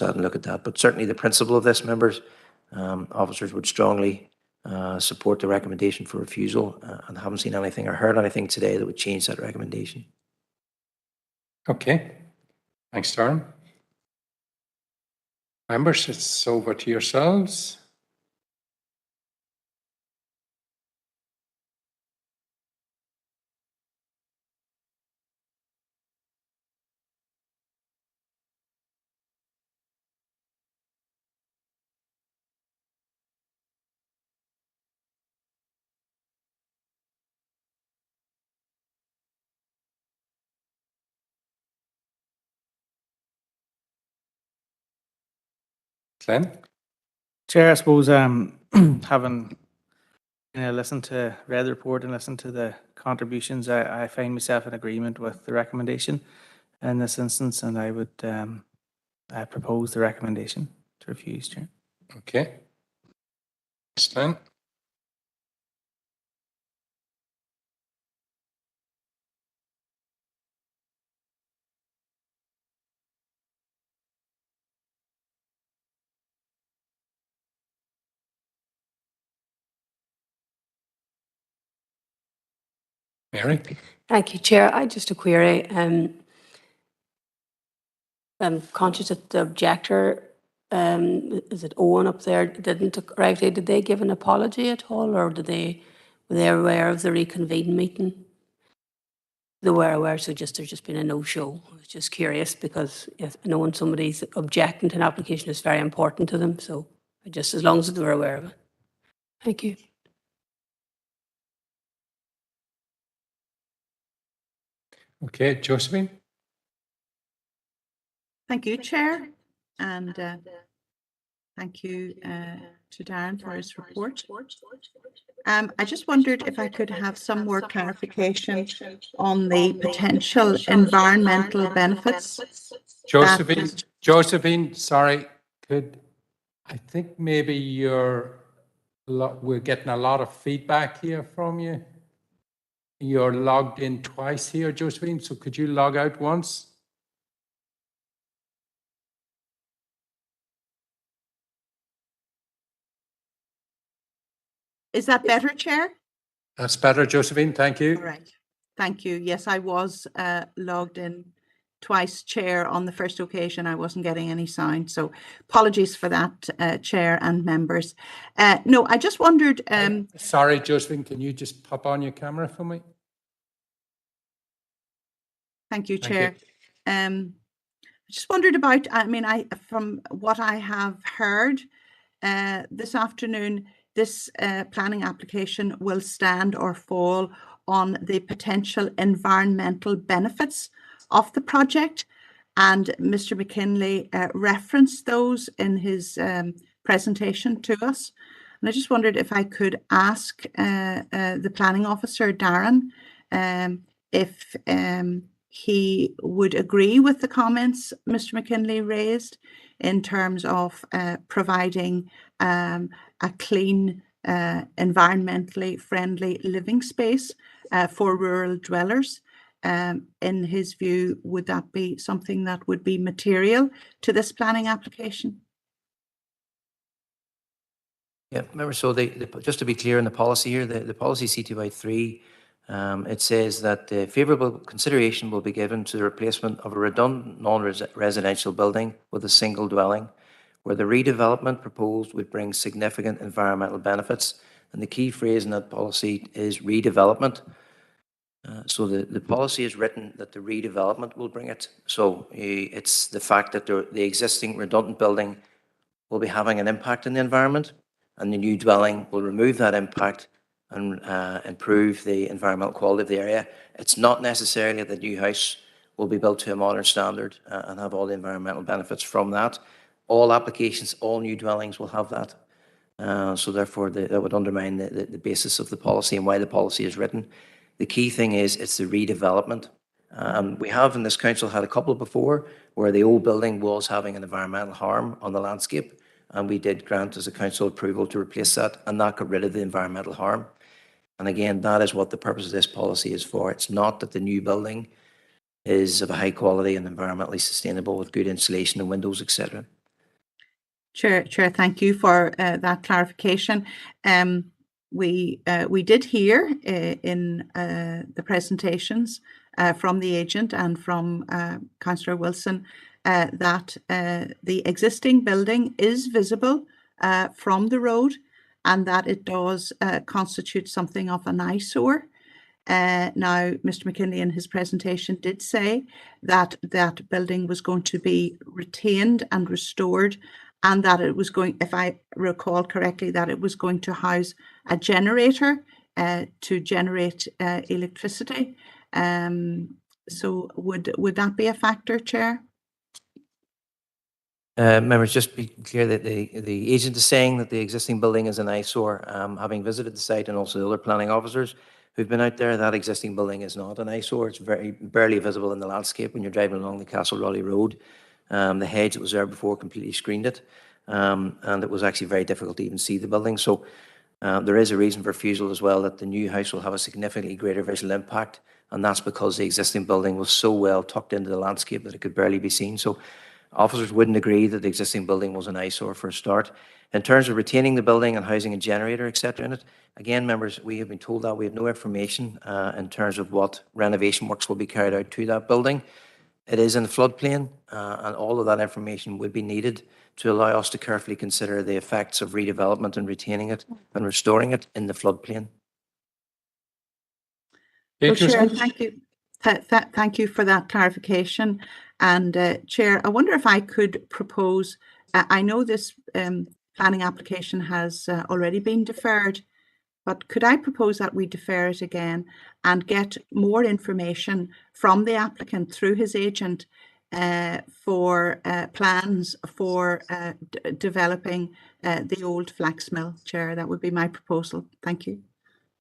that and look at that. But certainly the principle of this, members, officers would strongly support the recommendation for refusal, and haven't seen anything or heard anything today that would change that recommendation. Okay. Thanks, Darren. Members, it's over to yourselves. Glenn? Chair, I suppose having listened to, read the report and listened to the contributions, I find myself in agreement with the recommendation in this instance, and I would propose the recommendation to refuse, Chair. Okay. Glenn? Mary? Thank you, Chair. I just a query. I'm conscious that the objector, is it Owen up there, didn't correctly. Did they give an apology at all, or were they aware of the reconvened meeting? They were aware, so there's just been a no-show. I was just curious because knowing somebody's objecting to an application is very important to them. So just as long as they were aware of it. Thank you. Okay, Josephine? Thank you, Chair, and thank you to Darren for his report. I just wondered if I could have some more clarification on the potential environmental benefits. Josephine, sorry, I think maybe we're getting a lot of feedback here from you. You're logged in twice here, Josephine, so could you log out once? Is that better, Chair? That's better, Josephine, thank you. All right, thank you. Yes, I was logged in twice, Chair. On the first occasion, I wasn't getting any sound, so apologies for that, Chair and members. No, I just wondered... Sorry, Josephine, can you just pop on your camera for me? Thank you, Chair. I just wondered about, from what I have heard this afternoon, this planning application will stand or fall on the potential environmental benefits of the project. And Mr. McKinlay referenced those in his presentation to us. And I just wondered if I could ask the planning officer, Darren, if he would agree with the comments Mr. McKinlay raised in terms of providing a clean, environmentally friendly living space for rural dwellers. In his view, would that be something that would be material to this planning application? Yeah, remember, so just to be clear in the policy here, the policy C2Y3, it says that the favourable consideration will be given to the replacement of a redundant non-residential building with a single dwelling, where the redevelopment proposed would bring significant environmental benefits. And the key phrase in that policy is redevelopment. So the policy is written that the redevelopment will bring it. So it's the fact that the existing redundant building will be having an impact on the environment, and the new dwelling will remove that impact and improve the environmental quality of the area. It's not necessarily that the new house will be built to a modern standard and have all the environmental benefits from that. All applications, all new dwellings will have that. So therefore, that would undermine the basis of the policy and why the policy is written. The key thing is it's the redevelopment. We have in this council had a couple before where the old building was having an environmental harm on the landscape, and we did grant as a council approval to replace that, and that got rid of the environmental harm. And again, that is what the purpose of this policy is for. It's not that the new building is of a high quality and environmentally sustainable with good insulation and windows, etc. Chair, thank you for that clarification. We did hear in the presentations from the agent and from Councillor Wilson that the existing building is visible from the road and that it does constitute something of an eyesore. Now, Mr. McKinley in his presentation did say that that building was going to be retained and restored, and that it was going, if I recall correctly, that it was going to house a generator to generate electricity. So would that be a factor, Chair? Members, just be clear that the agent is saying that the existing building is an eyesore. Having visited the site and also the other planning officers who've been out there, that existing building is not an eyesore. It's barely visible in the landscape when you're driving along the Castle Raleigh Road. The hedge that was there before completely screened it, and it was actually very difficult to even see the building. So there is a reason for refusal as well, that the new house will have a significantly greater visual impact, and that's because the existing building was so well tucked into the landscape that it could barely be seen. So officers wouldn't agree that the existing building was an eyesore for a start. In terms of retaining the building and housing a generator, etc. in it, again, members, we have been told that we have no information in terms of what renovation works will be carried out to that building. It is in the floodplain, and all of that information would be needed to allow us to carefully consider the effects of redevelopment and retaining it and restoring it in the floodplain. Well, Chair, thank you. Thank you for that clarification. And Chair, I wonder if I could propose, I know this planning application has already been deferred, but could I propose that we defer it again and get more information from the applicant through his agent for plans for developing the old flax mill, Chair? That would be my proposal. Thank you.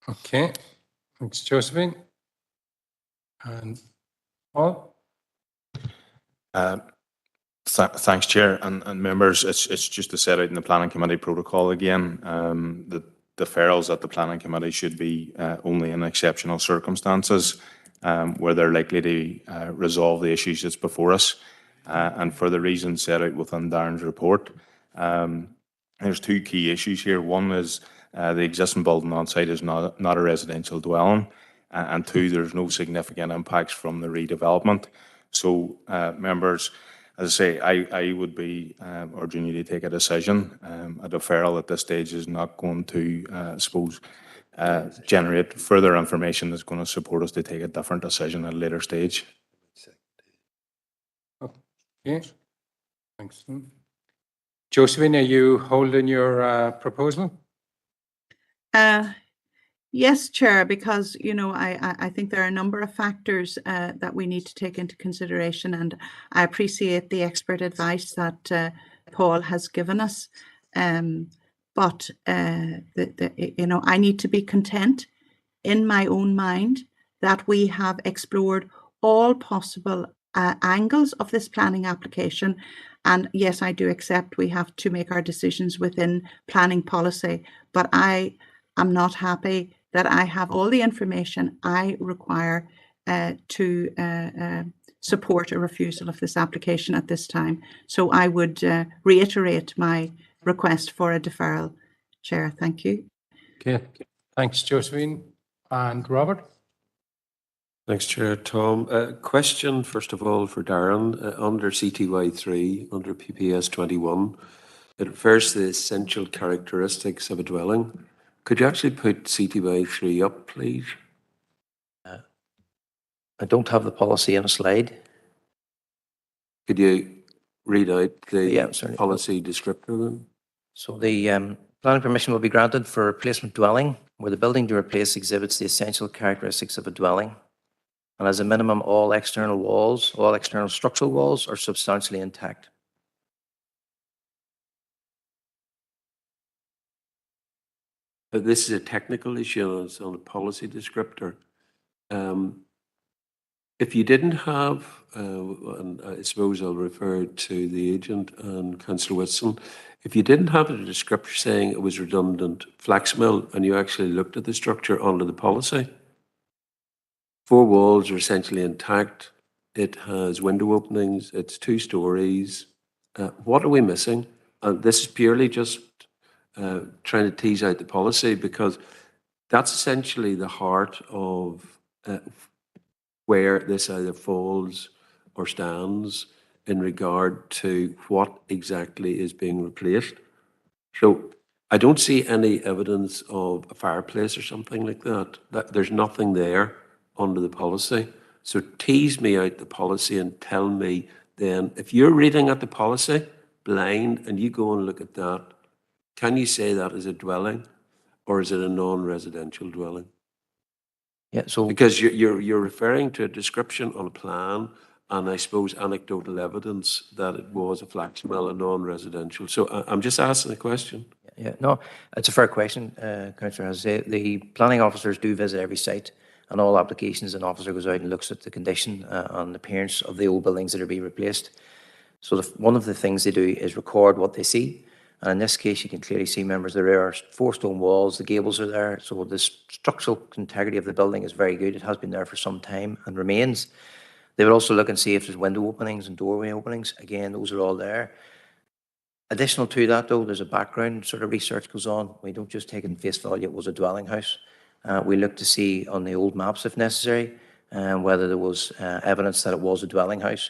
Okay, thanks, Josephine. And Paul? Thanks, Chair and members. It's just to set out in the Planning Committee protocol again, the deferrals at the Planning Committee should be only in exceptional circumstances where they're likely to resolve the issues that's before us. And for the reasons set out within Darren's report, there's two key issues here. One is the existing building on site is not a residential dwelling, and two, there's no significant impacts from the redevelopment. So, members, as I say, I would be urging you to take a decision. A deferral at this stage is not going to, I suppose, generate further information that's going to support us to take a different decision at a later stage. Okay, thanks. Josephine, are you holding your proposal? Yes, Chair, because, you know, I think there are a number of factors that we need to take into consideration, and I appreciate the expert advice that Paul has given us. But, you know, I need to be content in my own mind that we have explored all possible angles of this planning application. And yes, I do accept we have to make our decisions within planning policy, but I am not happy that I have all the information I require to support a refusal of this application at this time. So I would reiterate my request for a deferral, Chair. Thank you. Okay, thanks, Josephine. And Robert? Thanks, Chair. Tom. Question, first of all, for Darren. Under CTY 3, under PPS 21, it refers to the essential characteristics of a dwelling. Could you actually put CTY 3 up, please? I don't have the policy on a slide. Could you read out the certainly. policy descriptor then? So the planning permission will be granted for a replacement dwelling where the building to replace exhibits the essential characteristics of a dwelling. And as a minimum, all external walls, all external structural walls are substantially intact. But this is a technical issue, it's on a policy descriptor. If you didn't have, and I suppose I'll refer to the agent and Councillor Whitson, if you didn't have a descriptor saying it was redundant flax mill and you actually looked at the structure under the policy, 4 walls are essentially intact, it has window openings, it's 2 stories. What are we missing? and this is purely just trying to tease out the policy, because that's essentially the heart of where this either falls or stands in regard to what exactly is being replaced. So I don't see any evidence of a fireplace or something like that. There's nothing there under the policy. So tease me out the policy and tell me then, if you're reading at the policy blind and you go and look at that, can you say that is a dwelling or is it a non-residential dwelling? Yeah, so Because you're referring to a description on a plan and I suppose anecdotal evidence that it was a flax mill, a non-residential. So I'm just asking a question. yeah, no, it's a fair question, Councillor. As I say, the planning officers do visit every site, and all applications, an officer goes out and looks at the condition and appearance of the old buildings that are being replaced. So one of the things they do is record what they see. And in this case, you can clearly see, members, there are 4 stone walls, the gables are there. So the structural integrity of the building is very good. It has been there for some time and remains. They would also look and see if there's window openings and doorway openings. Again, those are all there. Additional to that, though, there's a background sort of research goes on. We don't just take it in face value it was a dwelling house. We look to see on the old maps, if necessary, whether there was evidence that it was a dwelling house.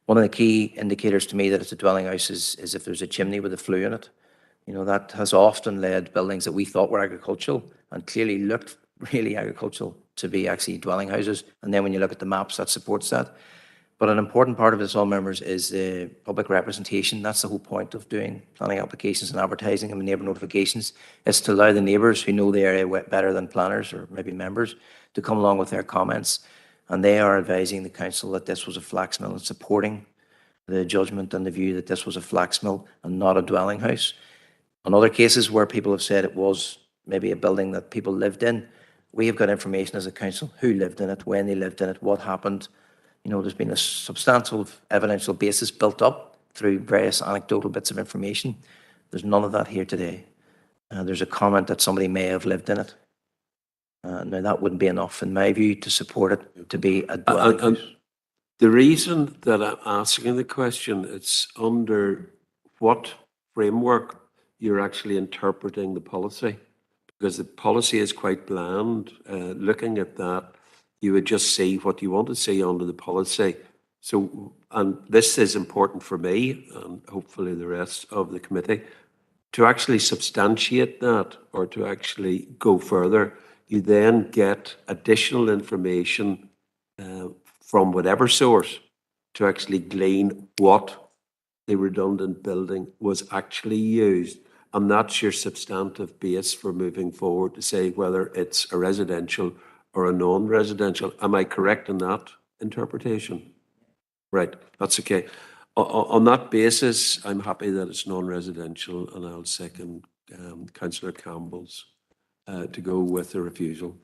One of the key indicators to me that it's a dwelling house is if there's a chimney with a flue in it. You know, that has often led buildings that we thought were agricultural and clearly looked really agricultural to be actually dwelling houses. And then when you look at the maps, that supports that. But an important part of this, all members, is the public representation. That's the whole point of doing planning applications and advertising and neighbour notifications, is to allow the neighbours who know the area better than planners or maybe members to come along with their comments. And they are advising the council that this was a flax mill and supporting the judgment and the view that this was a flax mill and not a dwelling house. In other cases where people have said it was maybe a building that people lived in, we have got information as a council who lived in it, when they lived in it, what happened. You know, there's been a substantial evidential basis built up through various anecdotal bits of information. There's none of that here today. There's a comment that somebody may have lived in it. Now, that wouldn't be enough, in my view, to support it to be a dwelling house. The reason that I'm asking the question, it's under what framework you're actually interpreting the policy, because the policy is quite bland. Looking at that, you would just see what you want to see under the policy. So, and this is important for me and hopefully the rest of the committee, to actually substantiate that or to actually go further. You then get additional information from whatever source to actually glean what the redundant building was actually used. And that's your substantive base for moving forward to say whether it's a residential or a non-residential. Am I correct in that interpretation? Right, that's okay. On that basis, I'm happy that it's non-residential, and I'll second Councillor Campbell's to go with the refusal.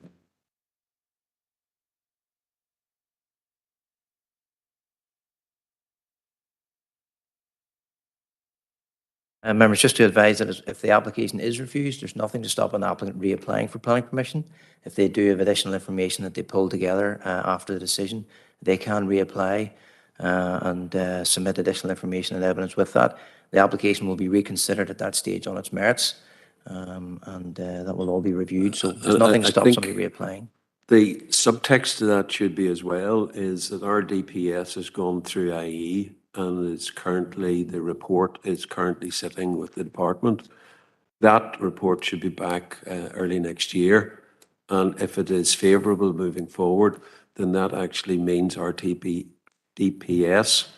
Members, just to advise that if the application is refused, there's nothing to stop an applicant reapplying for planning permission. If they do have additional information that they pull together after the decision, they can reapply and submit additional information and evidence with that. The application will be reconsidered at that stage on its merits, and that will all be reviewed. So there's nothing to stop somebody reapplying. The subtext to that should be as well is that our DPS has gone through IE, and it's currently, the report is currently sitting with the department. That report should be back early next year. And if it is favourable moving forward, then that actually means our DPS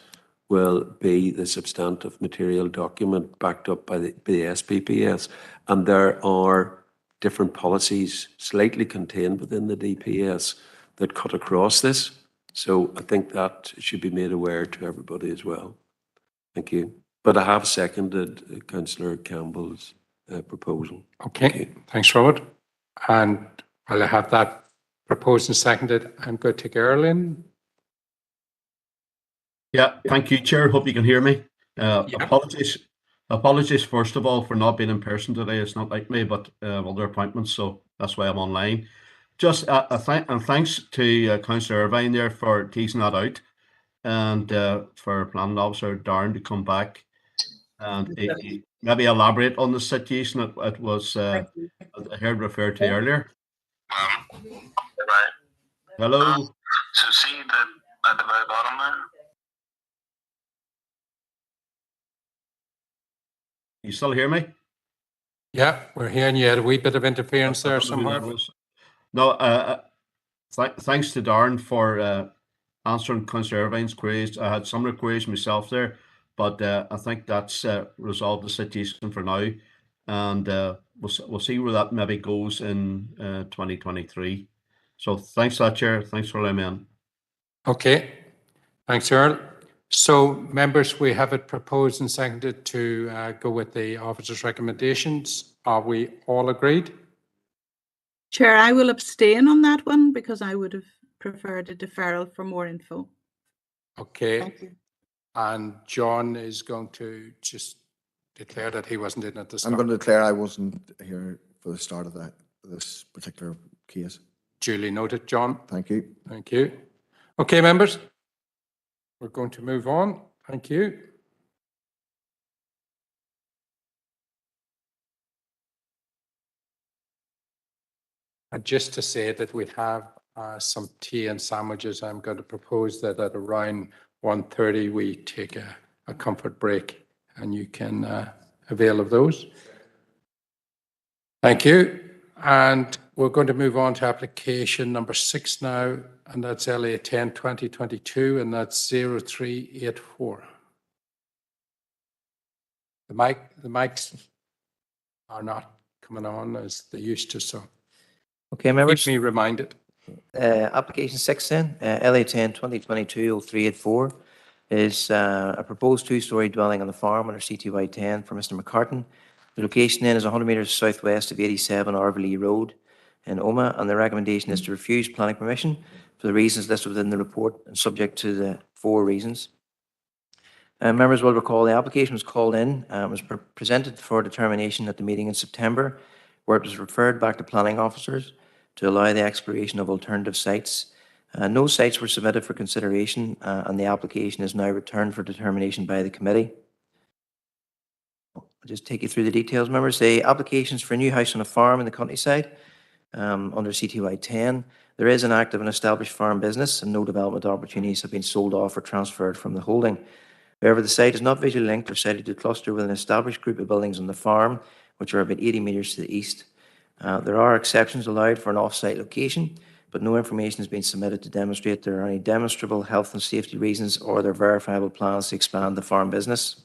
will be the substantive material document backed up by the SPPS. And there are different policies slightly contained within the DPS that cut across this. So I think that should be made aware to everybody as well. Thank you. But I have seconded Councillor Campbell's proposal. Okay, thanks, Robert. And while I have that proposed and seconded, I'm going to take Erlyn. Yeah, thank you, Chair. Hope you can hear me. Apologies, first of all, for not being in person today. It's not like me, but other appointments, so that's why I'm online. Just and thanks to Councillor Irvine there for teasing that out, and for Planning Officer Darren to come back and maybe elaborate on the situation it was I heard referred to earlier. Right. Hello. So see that at the very bottom there? You still hear me? Yeah, we're hearing you. Had a wee bit of interference there somewhere. No, thanks to Darren for answering Councillor Irvine's queries. I had some queries myself there, but I think that's resolved the situation for now, and we'll see where that maybe goes in 2023. So thanks for that, Chair. Thanks for allowing me in. Okay, thanks, Earl. So, members, we have it proposed and seconded to go with the officer's recommendations. Are we all agreed? Chair, I will abstain on that one because I would have preferred a deferral for more info. Okay. Thank you. And John is going to just declare that he wasn't in at the start. I'm going to declare I wasn't here for the start of this particular case. Duly noted, John. Thank you. Thank you. Okay, members, we're going to move on. Thank you. And just to say that we have some tea and sandwiches, I'm going to propose that at around 1:30 we take a comfort break and you can avail of those. Thank you. And we're going to move on to application number 6 now, and that's LA 10/2022, and that's 0384. The mics are not coming on as they used to, so Okay, members. keep me reminded. Application 6 then, LA 10/2022-0384 is a proposed 2-storey dwelling on the farm under CTY 10 for Mr. McCartan. The location then is 100 metres southwest of 87 Arvely Road in Omagh, and the recommendation is to refuse planning permission for the reasons listed within the report and subject to the 4 reasons. Members will recall the application was called in, was presented for determination at the meeting in September, where it was referred back to planning officers to allow the exploration of alternative sites. No sites were submitted for consideration, and the application is now returned for determination by the committee. I'll just take you through the details, members. The applications for a new house on a farm in the countryside under CTY 10. There is an active and established farm business, and no development opportunities have been sold off or transferred from the holding. However, the site is not visually linked or sited to cluster with an established group of buildings on the farm, which are about 80 metres to the east. There are exceptions allowed for an off-site location, but no information has been submitted to demonstrate there are any demonstrable health and safety reasons or there are verifiable plans to expand the farm business.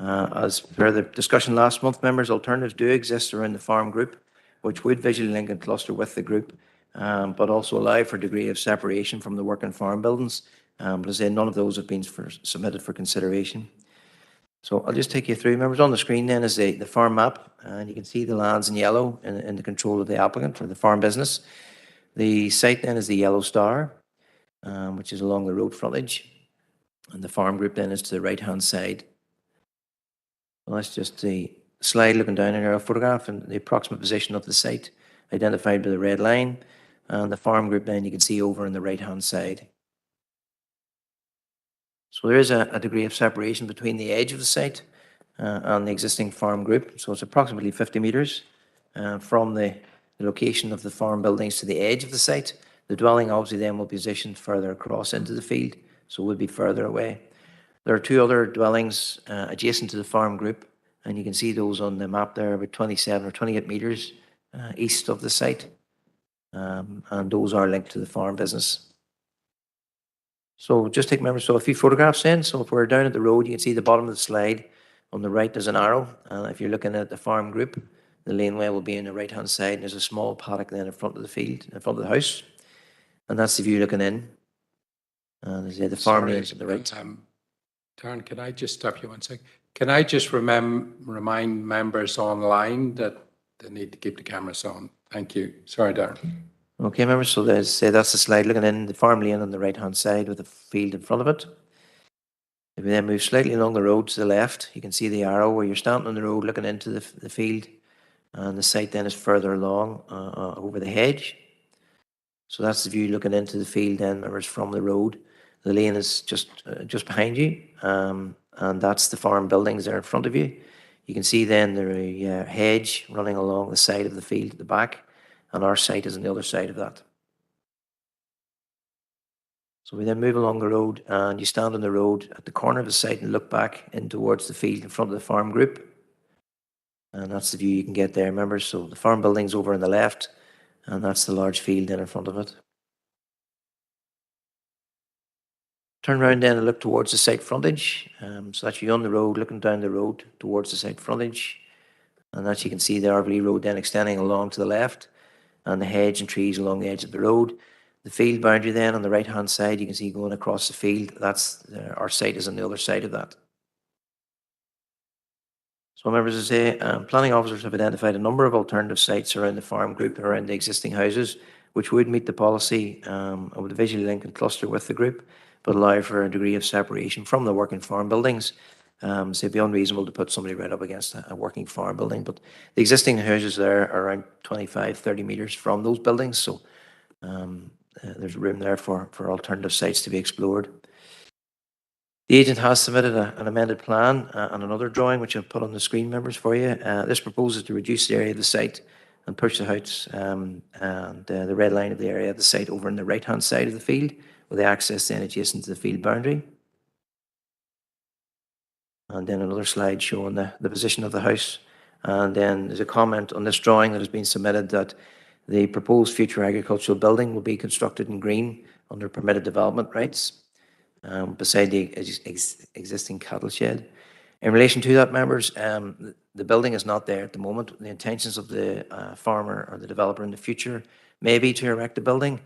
As per the discussion last month, members, alternatives do exist around the farm group, which would visually link and cluster with the group, but also allow for a degree of separation from the working farm buildings. But as I say, none of those have been submitted for consideration. So I'll just take you through. Members, on the screen then is the farm map, and you can see the lands in yellow in the control of the applicant or the farm business. The site then is the yellow star, which is along the road frontage, and the farm group then is to the right-hand side. Well, that's just the slide looking down in our photograph and the approximate position of the site identified by the red line, and the farm group then you can see over on the right-hand side. So there is a degree of separation between the edge of the site and the existing farm group. So it's approximately 50 metres from the location of the farm buildings to the edge of the site. The dwelling obviously then will be positioned further across into the field, so it will be further away. There are 2 other dwellings adjacent to the farm group, and you can see those on the map there, about 27 or 28 metres east of the site, and those are linked to the farm business. So just take members, so a few photographs in. So if we're down at the road, you can see the bottom of the slide. On the right, there's an arrow. And if you're looking at the farm group, the laneway will be on the right-hand side. And there's a small paddock then in front of the field, in front of the house. And that's the view looking in. And there's the farm lanes on the right. Darren, can I just stop you 1 second? Can I just remind members online that they need to keep the cameras on? Thank you. Sorry, Darren. Okay, members, so that's the slide looking in, the farm lane on the right-hand side with the field in front of it. If we then move slightly along the road to the left, you can see the arrow where you're standing on the road looking into the field, and the site then is further along over the hedge. So that's the view looking into the field then, members, from the road. The lane is just behind you, and that's the farm buildings there in front of you. You can see then the hedge running along the side of the field at the back, and our site is on the other side of that. So we then move along the road, and you stand on the road at the corner of the site and look back in towards the field in front of the farm group. And that's the view you can get there, members. So the farm building's over on the left, and that's the large field in front of it. Turn around then and look towards the site frontage. So that's you on the road, looking down the road towards the site frontage. And as you can see the Arvely Road then extending along to the left, and the hedge and trees along the edge of the road. The field boundary then on the right-hand side, you can see going across the field. That's our site is on the other side of that. So members, as I say, planning officers have identified a number of alternative sites around the farm group, around the existing houses, which would meet the policy and would visually link and cluster with the group, but allow for a degree of separation from the working farm buildings. So it'd be unreasonable to put somebody right up against a working farm building, but the existing houses there are around 25, 30 metres from those buildings, so there's room there for alternative sites to be explored. The agent has submitted an amended plan and another drawing, which I've put on the screen, members, for you. This proposes to reduce the area of the site and push the house and the red line of the area of the site over on the right-hand side of the field, with the access then adjacent to the field boundary. And then another slide showing the position of the house. And then there's a comment on this drawing that has been submitted that the proposed future agricultural building will be constructed in green under permitted development rights beside the existing cattle shed. In relation to that, members, the building is not there at the moment. The intentions of the farmer or the developer in the future may be to erect a building.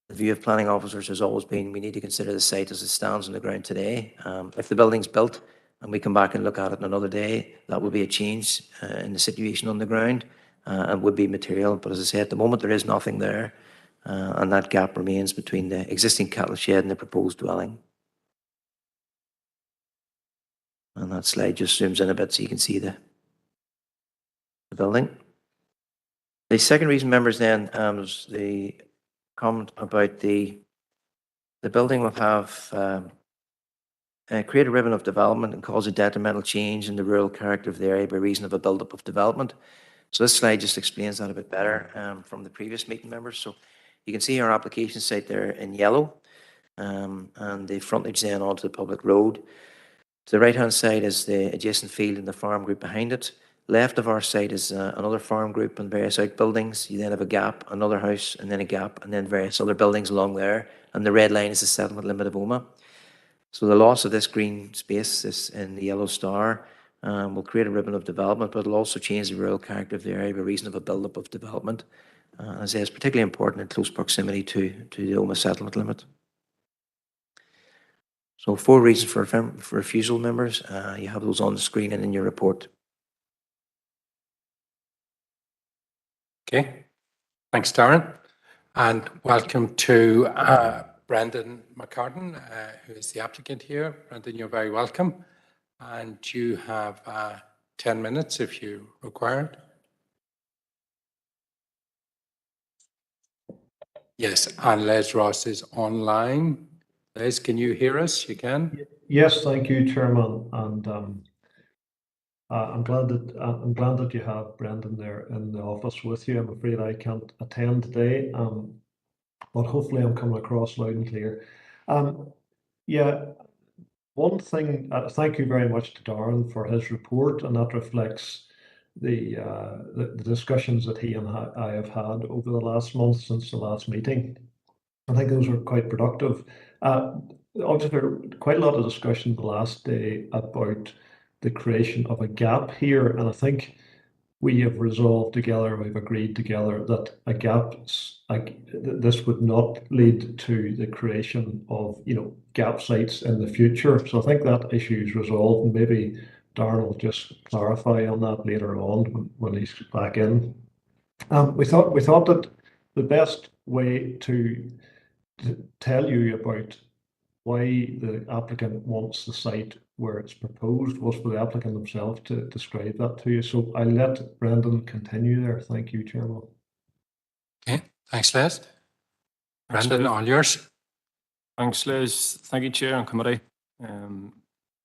The view of planning officers has always been we need to consider the site as it stands on the ground today. If the building's built and we come back and look at it another day, that will be a change in the situation on the ground and would be material. But as I say, at the moment there is nothing there, and that gap remains between the existing cattle shed and the proposed dwelling. And that slide just zooms in a bit so you can see the building. The second reason, members, then was the comment about the building will have create a ribbon of development and cause a detrimental change in the rural character of the area by reason of a build-up of development. So this slide just explains that a bit better from the previous meeting, members. So you can see our application site there in yellow, and the frontage then onto the public road. To the right-hand side is the adjacent field and the farm group behind it. Left of our site is another farm group and various outbuildings. You then have a gap, another house, and then a gap, and then various other buildings along there. And the red line is the settlement limit of Omagh. So the loss of this green space, this in the yellow star, will create a ribbon of development, but it'll also change the rural character of the area by reason of a build-up of development. As I say, it's particularly important in close proximity to the Omagh settlement limit. So 4 reasons for refusal, members. You have those on the screen and in your report. Okay, thanks, Darren. And welcome to Brendan McCartan, who is the applicant here. Brendan, you're very welcome. And you have 10 minutes if you require it. Yes, and Les Ross is online. Les, can you hear us? You can? Yes, thank you, Chairman. And I'm glad that you have Brendan there in the office with you. I'm afraid I can't attend today, but hopefully I'm coming across loud and clear. Yeah, one thing. Thank you very much to Darren for his report, and that reflects the discussions that he and I have had over the last month since the last meeting. I think those were quite productive. Obviously, quite a lot of discussion the last day about the creation of a gap here, and I think we have resolved together, we've agreed together that a gap, this would not lead to the creation of, gap sites in the future. So I think that issue is resolved, and maybe Darren will just clarify on that later on when he's back in. We thought that the best way to tell you about why the applicant wants the site where it's proposed was for the applicant himself to describe that to you. So I'll let Brendan continue there. Thank you, Chairman. Okay, thanks, Les. Brendan, all yours. Thanks, Liz. Thank you, Chair and Committee.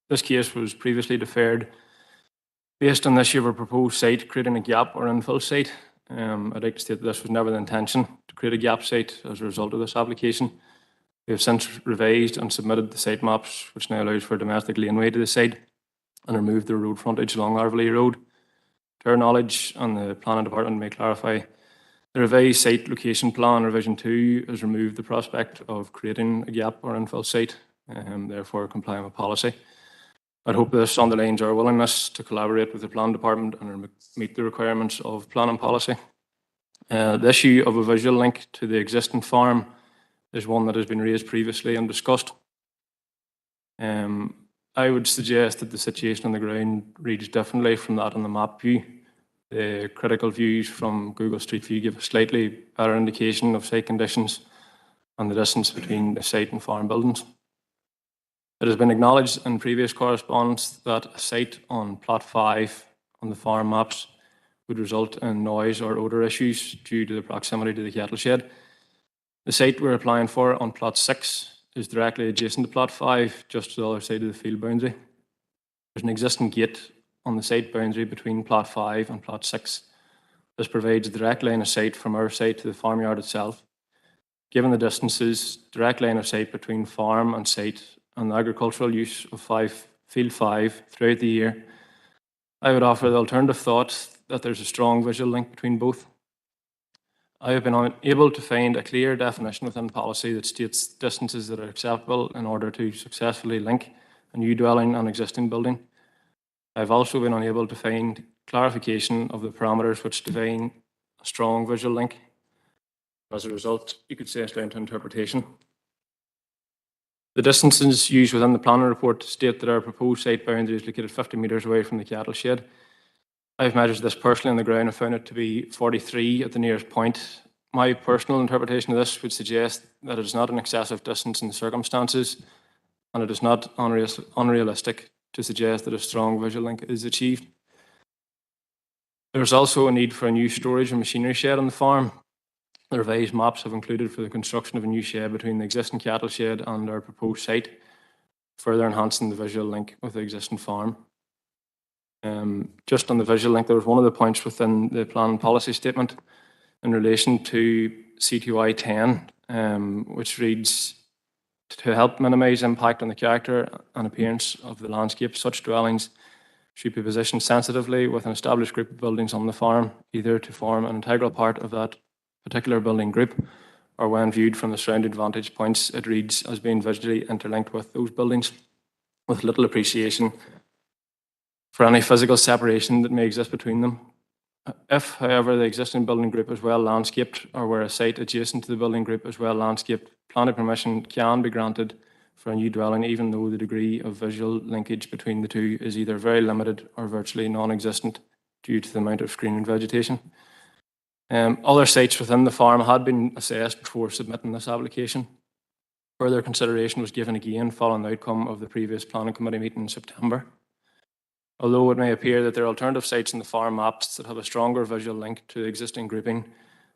This case was previously deferred based on this year of a proposed site creating a gap or infill site. I'd like to state that this was never the intention to create a gap site as a result of this application. We have since revised and submitted the site maps, which now allows for a domestic laneway to the site and removed the road frontage along Arvely Road. To our knowledge, and the Planning Department may clarify, the revised site location plan revision 2 has removed the prospect of creating a gap or infill site, therefore complying with policy. I'd hope this underlines our willingness to collaborate with the Planning Department and meet the requirements of planning policy. The issue of a visual link to the existing farm is one that has been raised previously and discussed. I would suggest that the situation on the ground reads differently from that on the map view. The critical views from Google Street View give a slightly better indication of site conditions and the distance between the site and farm buildings. It has been acknowledged in previous correspondence that a site on plot 5 on the farm maps would result in noise or odour issues due to the proximity to the cattle shed. The site we're applying for on plot 6 is directly adjacent to plot 5, just to the other side of the field boundary. There's an existing gate on the site boundary between plot 5 and plot 6. This provides a direct line of sight from our site to the farmyard itself. Given the distances, direct line of sight between farm and site and the agricultural use of field 5 throughout the year, I would offer the alternative thought that there's a strong visual link between both. I have been unable to find a clear definition within policy that states distances that are acceptable in order to successfully link a new dwelling and existing building. I've also been unable to find clarification of the parameters which define a strong visual link. As a result, you could say it's down to interpretation. The distances used within the planning report state that our proposed site boundary is located 50 metres away from the cattle shed. I've measured this personally on the ground and found it to be 43 at the nearest point. My personal interpretation of this would suggest that it is not an excessive distance in the circumstances, and it is not unrealistic to suggest that a strong visual link is achieved. There is also a need for a new storage and machinery shed on the farm. The revised maps have included for the construction of a new shed between the existing cattle shed and our proposed site, further enhancing the visual link with the existing farm. Just on the visual link, there was one of the points within the plan and policy statement in relation to CTY 10, which reads, to help minimise impact on the character and appearance of the landscape, such dwellings should be positioned sensitively with an established group of buildings on the farm, either to form an integral part of that particular building group, or when viewed from the surrounding vantage points, it reads as being visually interlinked with those buildings, with little appreciation for any physical separation that may exist between them. If, however, the existing building group is well landscaped, or where a site adjacent to the building group is well landscaped, planning permission can be granted for a new dwelling, even though the degree of visual linkage between the two is either very limited or virtually non-existent due to the amount of screening vegetation. Other sites within the farm had been assessed before submitting this application. Further consideration was given again following the outcome of the previous planning committee meeting in September. Although it may appear that there are alternative sites in the farm maps that have a stronger visual link to the existing grouping,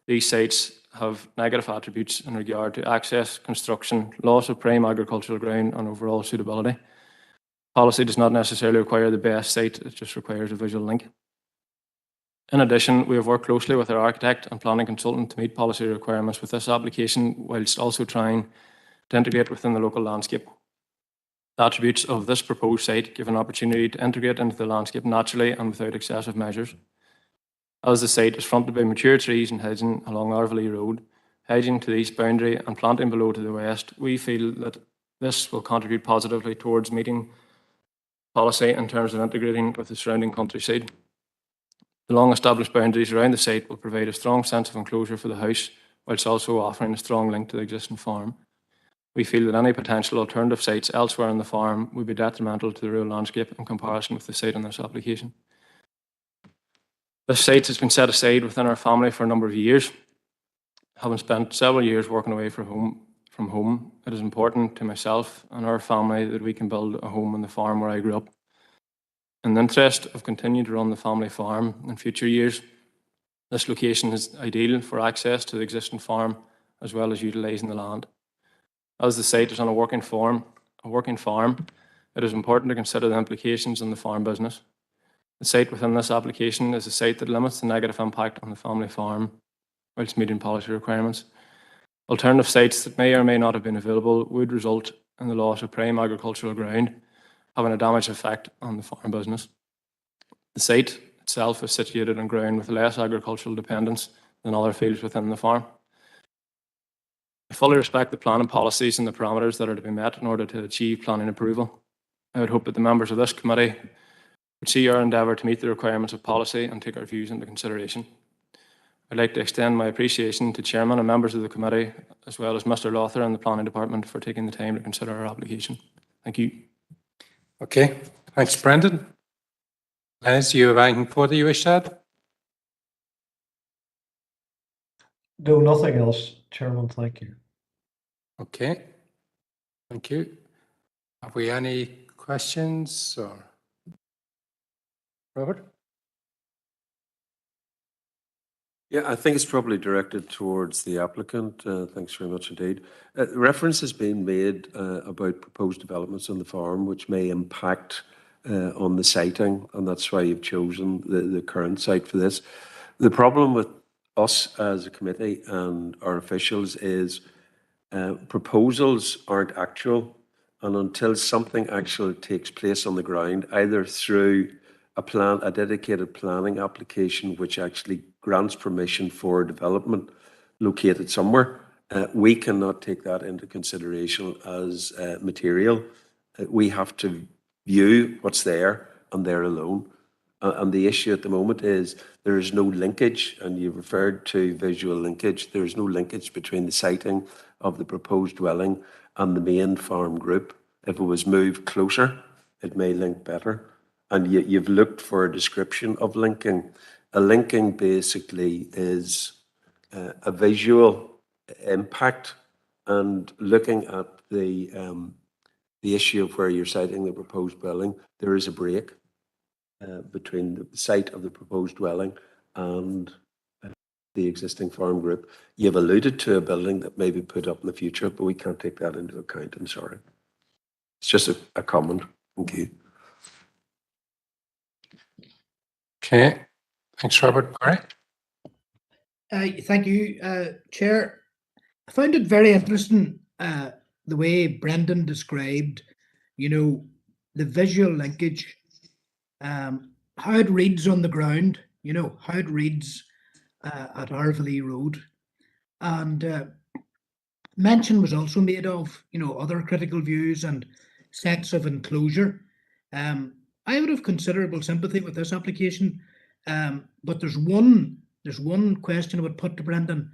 these sites have negative attributes in regard to access, construction, loss of prime agricultural ground and overall suitability. Policy does not necessarily require the best site, it just requires a visual link. In addition, we have worked closely with our architect and planning consultant to meet policy requirements with this application, whilst also trying to integrate within the local landscape. The attributes of this proposed site give an opportunity to integrate into the landscape naturally and without excessive measures. As the site is fronted by mature trees and hedging along Arvely Road, hedging to the east boundary and planting below to the west, we feel that this will contribute positively towards meeting policy in terms of integrating with the surrounding countryside. The long-established boundaries around the site will provide a strong sense of enclosure for the house, whilst also offering a strong link to the existing farm. We feel that any potential alternative sites elsewhere on the farm would be detrimental to the rural landscape in comparison with the site on this application. This site has been set aside within our family for a number of years. Having spent several years working away from home, it is important to myself and our family that we can build a home on the farm where I grew up. In the interest of continuing to run the family farm in future years, this location is ideal for access to the existing farm as well as utilising the land. As the site is on a working farm, it is important to consider the implications on the farm business. The site within this application is a site that limits the negative impact on the family farm whilst meeting policy requirements. Alternative sites that may or may not have been available would result in the loss of prime agricultural ground, having a damaged effect on the farm business. The site itself is situated on ground with less agricultural dependence than other fields within the farm. I fully respect the planning policies and the parameters that are to be met in order to achieve planning approval. I would hope that the members of this committee would see our endeavour to meet the requirements of policy and take our views into consideration. I'd like to extend my appreciation to Chairman and members of the committee, as well as Mr. Lawther and the Planning Department for taking the time to consider our application. Thank you. Okay, thanks, Brendan. Les, you have anything further you wish to add? No, nothing else, Chairman. Thank you. Okay, thank you. Have we any questions or? Robert? Yeah, I think it's probably directed towards the applicant. Thanks very much indeed. Reference has been made about proposed developments on the farm which may impact on the siting, and that's why you've chosen the current site for this. The problem with us as a committee and our officials is proposals aren't actual, and until something actually takes place on the ground, either through a dedicated planning application which actually grants permission for development located somewhere, we cannot take that into consideration as material. We have to view what's there and there alone. And the issue at the moment is there is no linkage, and you referred to visual linkage. There is no linkage between the siting of the proposed dwelling and the main farm group. If it was moved closer, it may link better. And you've looked for a description of linking. A linking basically is a visual impact, and looking at the issue of where you're siting the proposed dwelling, there is a break between the site of the proposed dwelling and the existing farm group. You've alluded to a building that may be put up in the future, but we can't take that into account. I'm sorry. It's just a comment. Thank you. Okay, thanks, Robert. Barry? Thank you, Chair. I found it very interesting the way Brendan described, the visual linkage, how it reads on the ground, how it reads at Arvely Road. And mention was also made of, other critical views and sets of enclosure. I would have considerable sympathy with this application, but there's one question I would put to Brendan.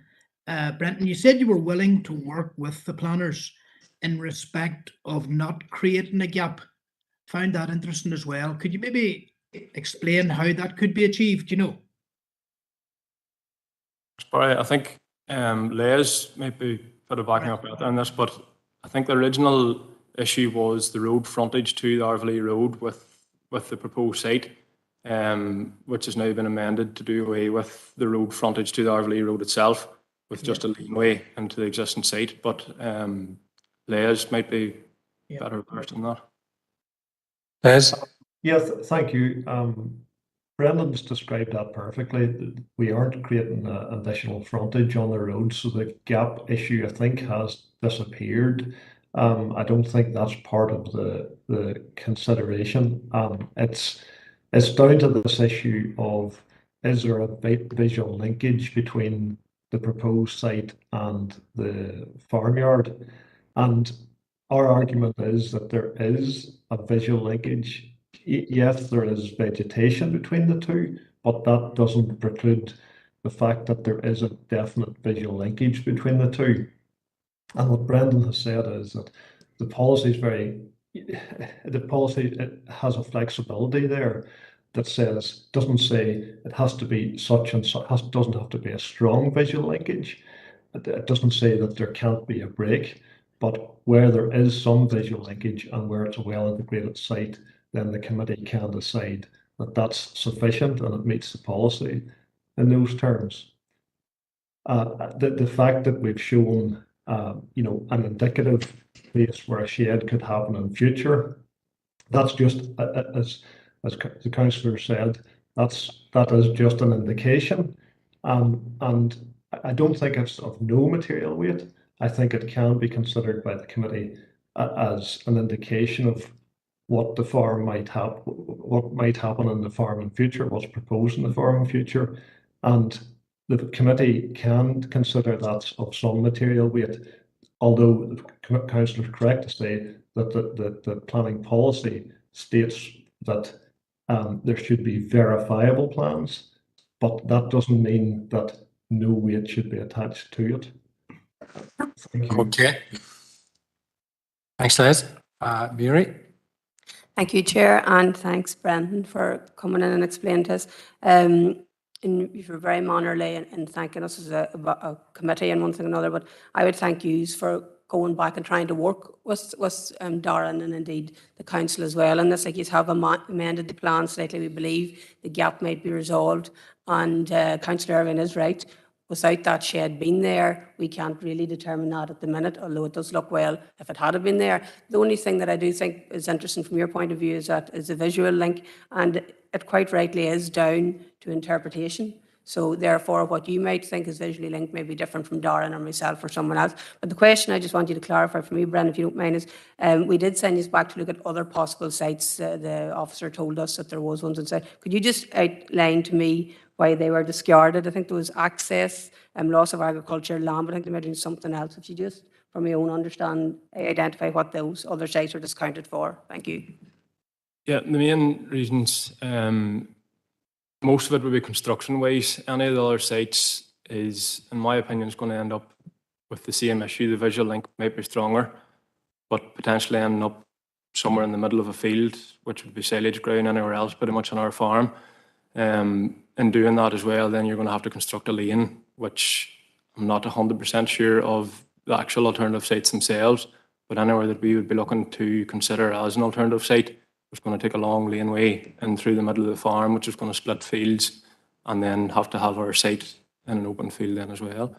Brendan, you said you were willing to work with the planners in respect of not creating a gap. Found that interesting as well. Could you maybe explain how that could be achieved, Barry, I think Les might be sort of backing up on this, but I think the original issue was the road frontage to the Arvely Road with the proposed site, which has now been amended to do away with the road frontage to the Arvely Road itself, with just a laneway into the existing site. But Les might be better versed than that. Les? Yes, thank you. Brendan's described that perfectly. We aren't creating additional frontage on the road, so the gap issue, I think, has disappeared. I don't think that's part of the consideration. It's down to this issue of, is there a visual linkage between the proposed site and the farmyard? And our argument is that there is a visual linkage. Yes, there is vegetation between the two, but that doesn't preclude the fact that there is a definite visual linkage between the two. And what Brendan has said is that the policy it has a flexibility there that doesn't say it has to be such and such, doesn't have to be a strong visual linkage. It doesn't say that there can't be a break, but where there is some visual linkage and where it's a well-integrated site, then the committee can decide that that's sufficient and it meets the policy in those terms. The fact that we've shown you know, an indicative place where a shed could happen in future. That's just, as the councillor said, that is just an indication. And I don't think it's of no material weight. I think it can be considered by the committee as an indication of what the farm what might happen in the farm in future, what's proposed in the farm in future. And the committee can consider that of some material weight, although the councillor is correct to say that the planning policy states that there should be verifiable plans, but that doesn't mean that no weight should be attached to it. Thank you. Okay. Thanks, Les. Mary? Thank you, Chair, and thanks, Brendan, for coming in and explaining to us. And you were very mannerly in thanking us as a committee and one thing and another, but I would thank you for going back and trying to work with Darren and indeed the council as well. And this, like, you have amended the plan slightly. We believe the gap might be resolved, and Councillor Irvine is right. Without that shed being there, we can't really determine that at the minute, although it does look well if it had been there. The only thing that I do think is interesting from your point of view is the visual link, and it quite rightly is down to interpretation. So therefore, what you might think is visually linked may be different from Darren or myself or someone else. But the question I just want you to clarify for me, Brendan, if you don't mind, is we did send you back to look at other possible sites. The officer told us that there was ones inside. Could you just outline to me why they were discarded? I think there was access, loss of agriculture, land, but I think they might have something else. If you just, from your own understanding, identify what those other sites are discounted for. Thank you. Yeah, the main reasons, most of it would be construction-wise. Any of the other sites is, in my opinion, is going to end up with the same issue. The visual link might be stronger, but potentially ending up somewhere in the middle of a field, which would be silage ground anywhere else, pretty much on our farm. In doing that as well, then you're going to have to construct a lane, which I'm not 100% sure of the actual alternative sites themselves, but anywhere that we would be looking to consider as an alternative site was going to take a long laneway in through the middle of the farm, which is going to split fields, and then have to have our site in an open field then as well.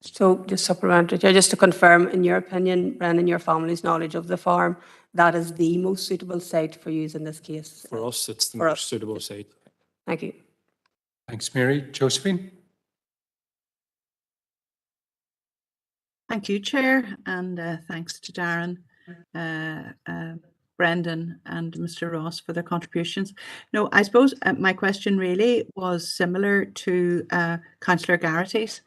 So just supplementary, just to confirm, in your opinion, Brendan, your family's knowledge of the farm, that is the most suitable site for use in this case? For us, it's the most suitable site. Thank you. Thanks, Mary. Josephine? Thank you, Chair, and thanks to Darren, Brendan and Mr. Ross for their contributions. No, I suppose my question really was similar to Councillor Garrity's,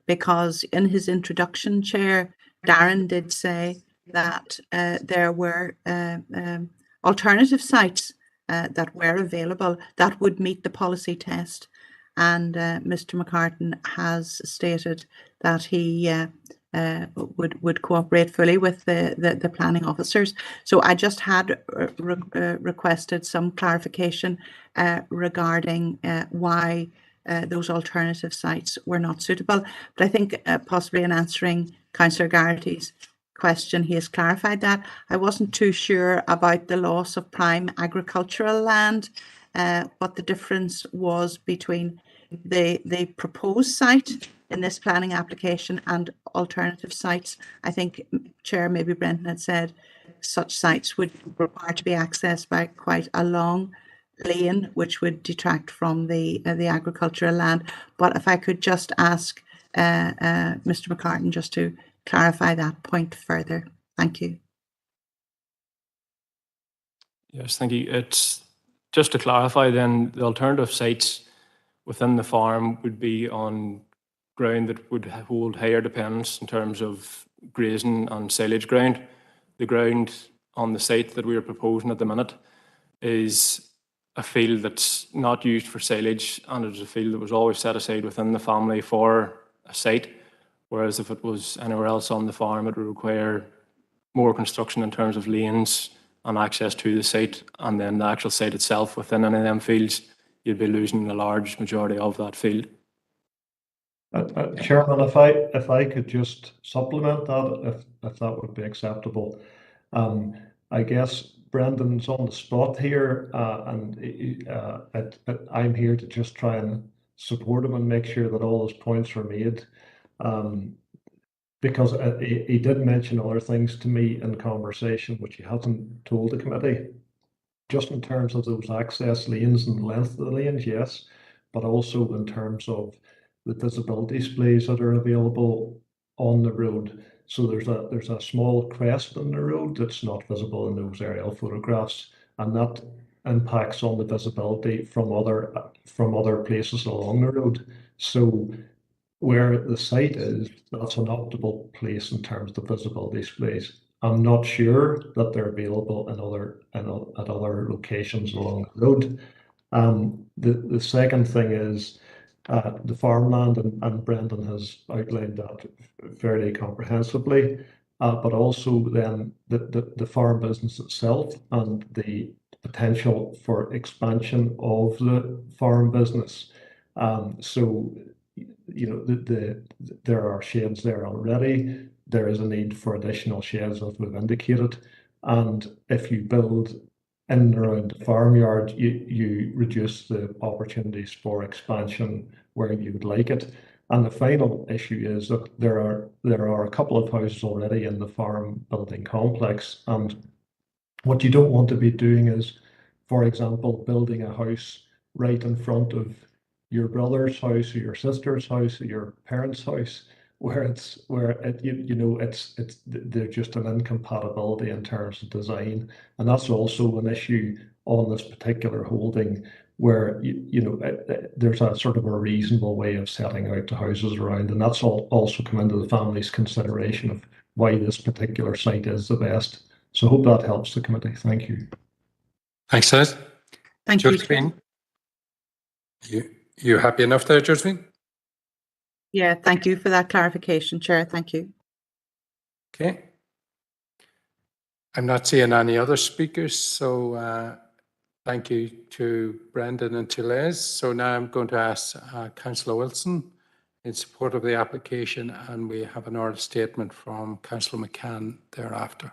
because in his introduction, Chair, Darren did say that there were alternative sites that were available that would meet the policy test. And Mr. McCartan has stated that he would cooperate fully with the planning officers. So I just had requested some clarification regarding why those alternative sites were not suitable. But I think possibly in answering Councillor Garrity's question, he has clarified that. I wasn't too sure about the loss of prime agricultural land, what the difference was between the proposed site in this planning application and alternative sites. I think, Chair, maybe Brendan had said such sites would require to be accessed by quite a long lane, which would detract from the agricultural land. But if I could just ask Mr. McCartan just to clarify that point further. Thank you. Yes, thank you. It's just to clarify then, the alternative sites within the farm would be on ground that would hold higher dependence in terms of grazing and silage ground. The ground on the site that we are proposing at the minute is a field that's not used for silage, and it's a field that was always set aside within the family for a site. Whereas if it was anywhere else on the farm, it would require more construction in terms of lanes and access to the site, and then the actual site itself within any of them fields, you'd be losing a large majority of that field. Chairman, if I could just supplement that, if that would be acceptable. I guess Brendan's on the spot here, and I'm here to just try and support him and make sure that all his points are made. because he did mention other things to me in conversation which he hasn't told the committee. Just in terms of those access lanes and length of the lanes, yes, but also in terms of the visibility displays that are available on the road. So there's a small crest on the road that's not visible in those aerial photographs, and that impacts on the visibility from other places along the road. So where the site is, that's an optimal place in terms of visibility displays. I'm not sure that they're available at other locations along the road. The second thing is the farmland, and Brendan has outlined that fairly comprehensively, but also then the farm business itself and the potential for expansion of the farm business. So, you know, there are sheds there already. There is a need for additional sheds, as we've indicated. And if you build in and around the farmyard, you reduce the opportunities for expansion where you would like it. And the final issue is that there are a couple of houses already in the farm building complex. And what you don't want to be doing is, for example, building a house right in front of your brother's house or your sister's house or your parents' house, there's just an incompatibility in terms of design, and that's also an issue on this particular holding, where there's a sort of a reasonable way of setting out the houses around, and that's also come into the family's consideration of why this particular site is the best. So I hope that helps the committee. Thank you. Thanks, Ed. Thank you. Josephine, you happy enough there, Josephine? Yeah, thank you for that clarification, Chair. Thank you. Okay. I'm not seeing any other speakers, so thank you to Brendan and to Les. So now I'm going to ask Councillor Wilson in support of the application, and we have an oral statement from Councillor McCann thereafter.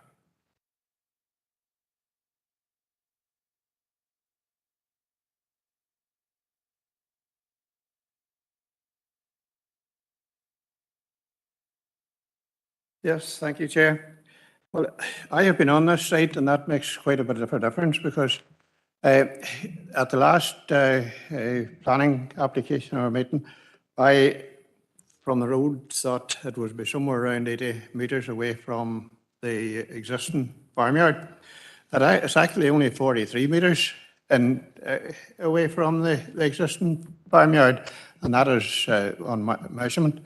Yes, thank you, Chair. Well, I have been on this site, and that makes quite a bit of a difference, because at the last planning application or meeting, I, from the road, thought it would be somewhere around 80 metres away from the existing farmyard. It's actually only 43 metres away from the existing farmyard, and that is on my measurement.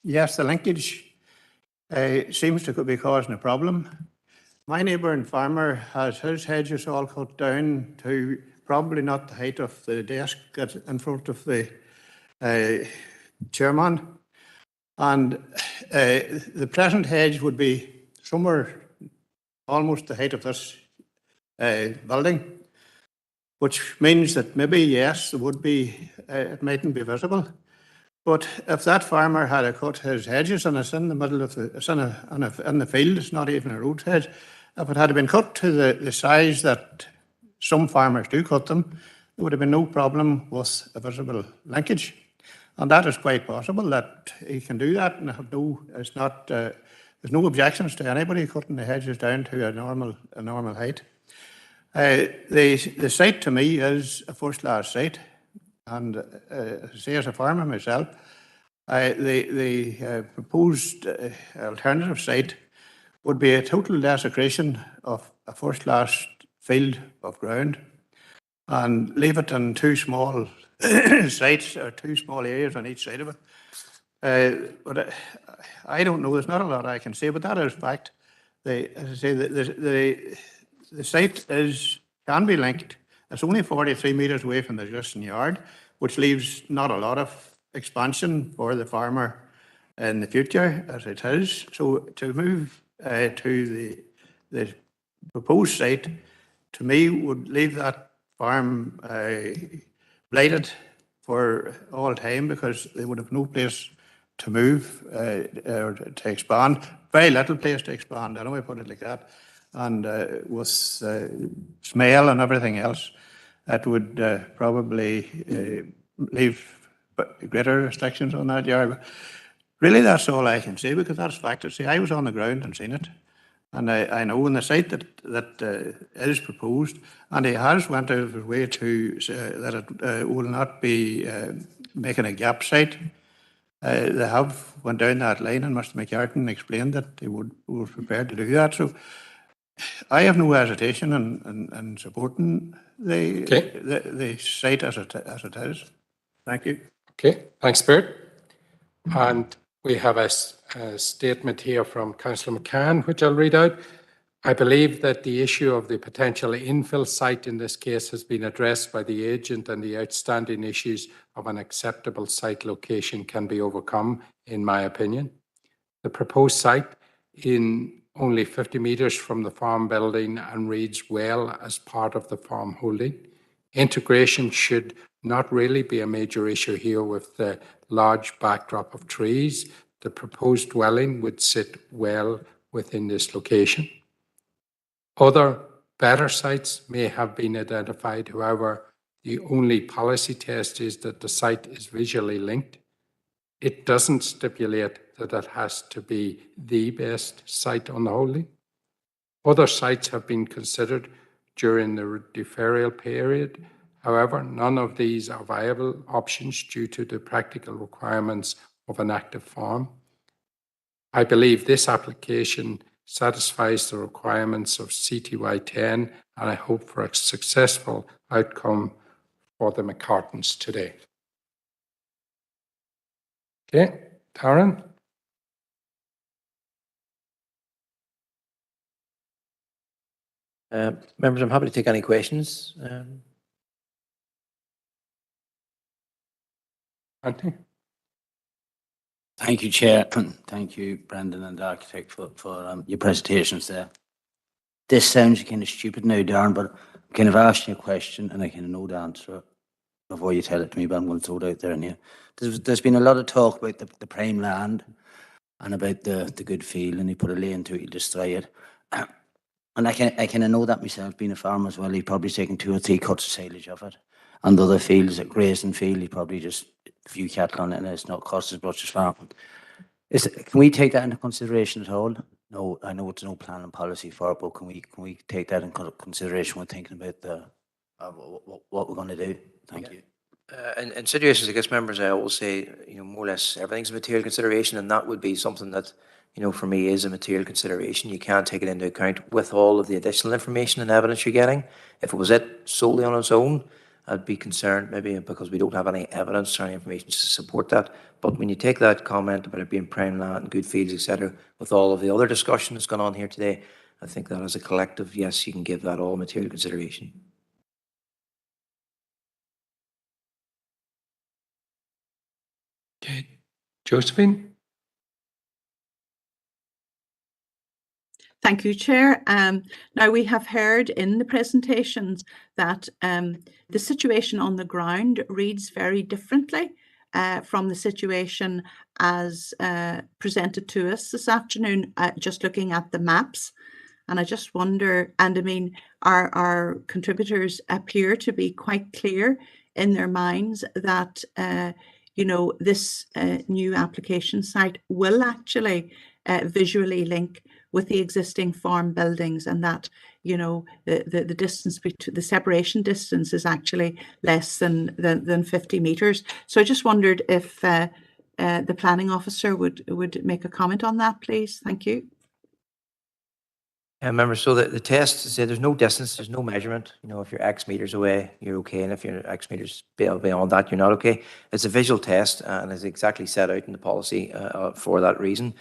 Yes, the linkage seems to be causing a problem. My neighbouring farmer has his hedges all cut down to probably not the height of the desk in front of the chairman. And the present hedge would be somewhere almost the height of this building, which means that maybe, yes, there would be, it mightn't be visible. But if that farmer had cut his hedges, and it's in the middle of it's in the field, it's not even a road hedge, if it had been cut to the size that some farmers do cut them, there would have been no problem with a visible linkage. And that is quite possible that he can do that, and there's no objections to anybody cutting the hedges down to a normal height. The site to me is a first-class site. And say, as a farmer myself, the proposed alternative site would be a total desecration of a first-class field of ground, and leave it in two small sites, or two small areas on each side of it. But I don't know, there's not a lot I can say, but that is fact. As I say, the site can be linked. It's only 43 metres away from the existing yard, which leaves not a lot of expansion for the farmer in the future, as it is. So to move to the proposed site, to me, would leave that farm blighted for all time, because they would have no place to move or to expand. Very little place to expand, anyway, put it like that. And with smell and everything else, that would probably leave greater restrictions on that yard. But really, that's all I can say, because that's fact. See, I was on the ground and seen it. And I know on the site that is proposed, and he has went out of his way to say that it will not be making a gap site. They have went down that line, and Mr. McCartan explained that he was prepared to do that. So I have no hesitation in supporting the site as it is. Thank you. Okay, thanks, Bert. And we have a statement here from Councillor McCann, which I'll read out. I believe that the issue of the potential infill site in this case has been addressed by the agent, and the outstanding issues of an acceptable site location can be overcome, in my opinion. The proposed site in only 50 metres from the farm building and reads well as part of the farm holding. Integration should not really be a major issue here with the large backdrop of trees. The proposed dwelling would sit well within this location. Other better sites may have been identified. However, the only policy test is that the site is visually linked. It doesn't stipulate that it has to be the best site on the holding. Other sites have been considered during the deferral period. However, none of these are viable options due to the practical requirements of an active farm. I believe this application satisfies the requirements of CTY 10, and I hope for a successful outcome for the McCartans today. Okay, Darren? Members, I'm happy to take any questions. Anthony? Thank you, Chair. Thank you, Brendan and the architect, for your presentations there. This sounds kind of stupid now, Darren, but I kind of asked you a question and I kind of know the answer before you tell it to me, but I'm going to throw it out there in here. There's been a lot of talk about the prime land and about the good field, and you put a lane to it, you destroy it. And I kind of know that myself, being a farmer as well. You've probably taken 2 or 3 cuts of silage of it. And the other fields, like grazing field, you probably just a few cattle on it, and it's not cost as much as farming. Can we take that into consideration at all? No, I know it's no planning policy for it, but can we take that into consideration when thinking about what we're going to do? Thank you. In situations, I guess, members, I always say, more or less everything's a material consideration, and that would be something that, for me is a material consideration. You can't take it into account with all of the additional information and evidence you're getting. If it was it solely on its own, I'd be concerned maybe because we don't have any evidence or any information to support that. But when you take that comment about it being prime land and good fields, etc., with all of the other discussion that's gone on here today, I think that as a collective, yes, you can give that all material consideration. Okay, Josephine? Thank you, Chair. Now, we have heard in the presentations that the situation on the ground reads very differently from the situation as presented to us this afternoon, just looking at the maps. And I just wonder, and I mean, our contributors appear to be quite clear in their minds that, this new application site will actually visually link with the existing farm buildings, and that the distance between the separation distance is actually less than 50 meters. So I just wondered if the planning officer would make a comment on that, please. Thank you. Remember, so the test said there's no distance, there's no measurement. If you're X meters away, you're okay, and if you're X meters beyond that, you're not okay. It's a visual test, and it's exactly set out in the policy for that reason.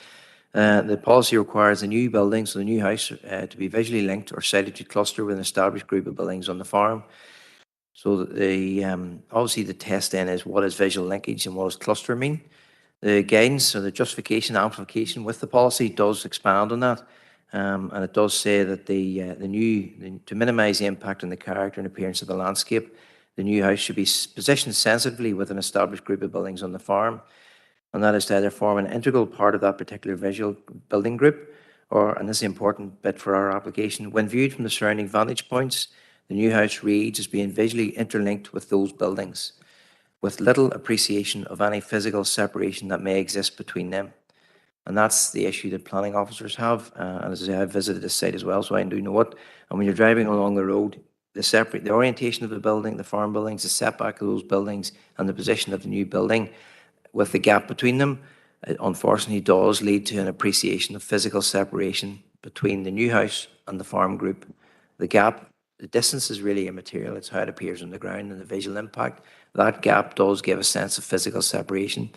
The policy requires the new building, so the new house, to be visually linked or sited to cluster with an established group of buildings on the farm. So obviously the test then is what is visual linkage and what does cluster mean. The guidance or the justification amplification with the policy does expand on that, and it does say that to minimise the impact on the character and appearance of the landscape, the new house should be positioned sensitively with an established group of buildings on the farm. And that is to either form an integral part of that particular visual building group, and this is the important bit for our application, when viewed from the surrounding vantage points, the new house reads as being visually interlinked with those buildings. with little appreciation of any physical separation that may exist between them. And that's the issue that planning officers have. And as I say, I've visited this site as well, so I do know it. And when you're driving along the road, the orientation of the building, the farm buildings, the setback of those buildings, and the position of the new building, with the gap between them, it unfortunately does lead to an appreciation of physical separation between the new house and the farm group. The gap, the distance is really immaterial. It's how it appears on the ground and the visual impact. That gap does give a sense of physical separation.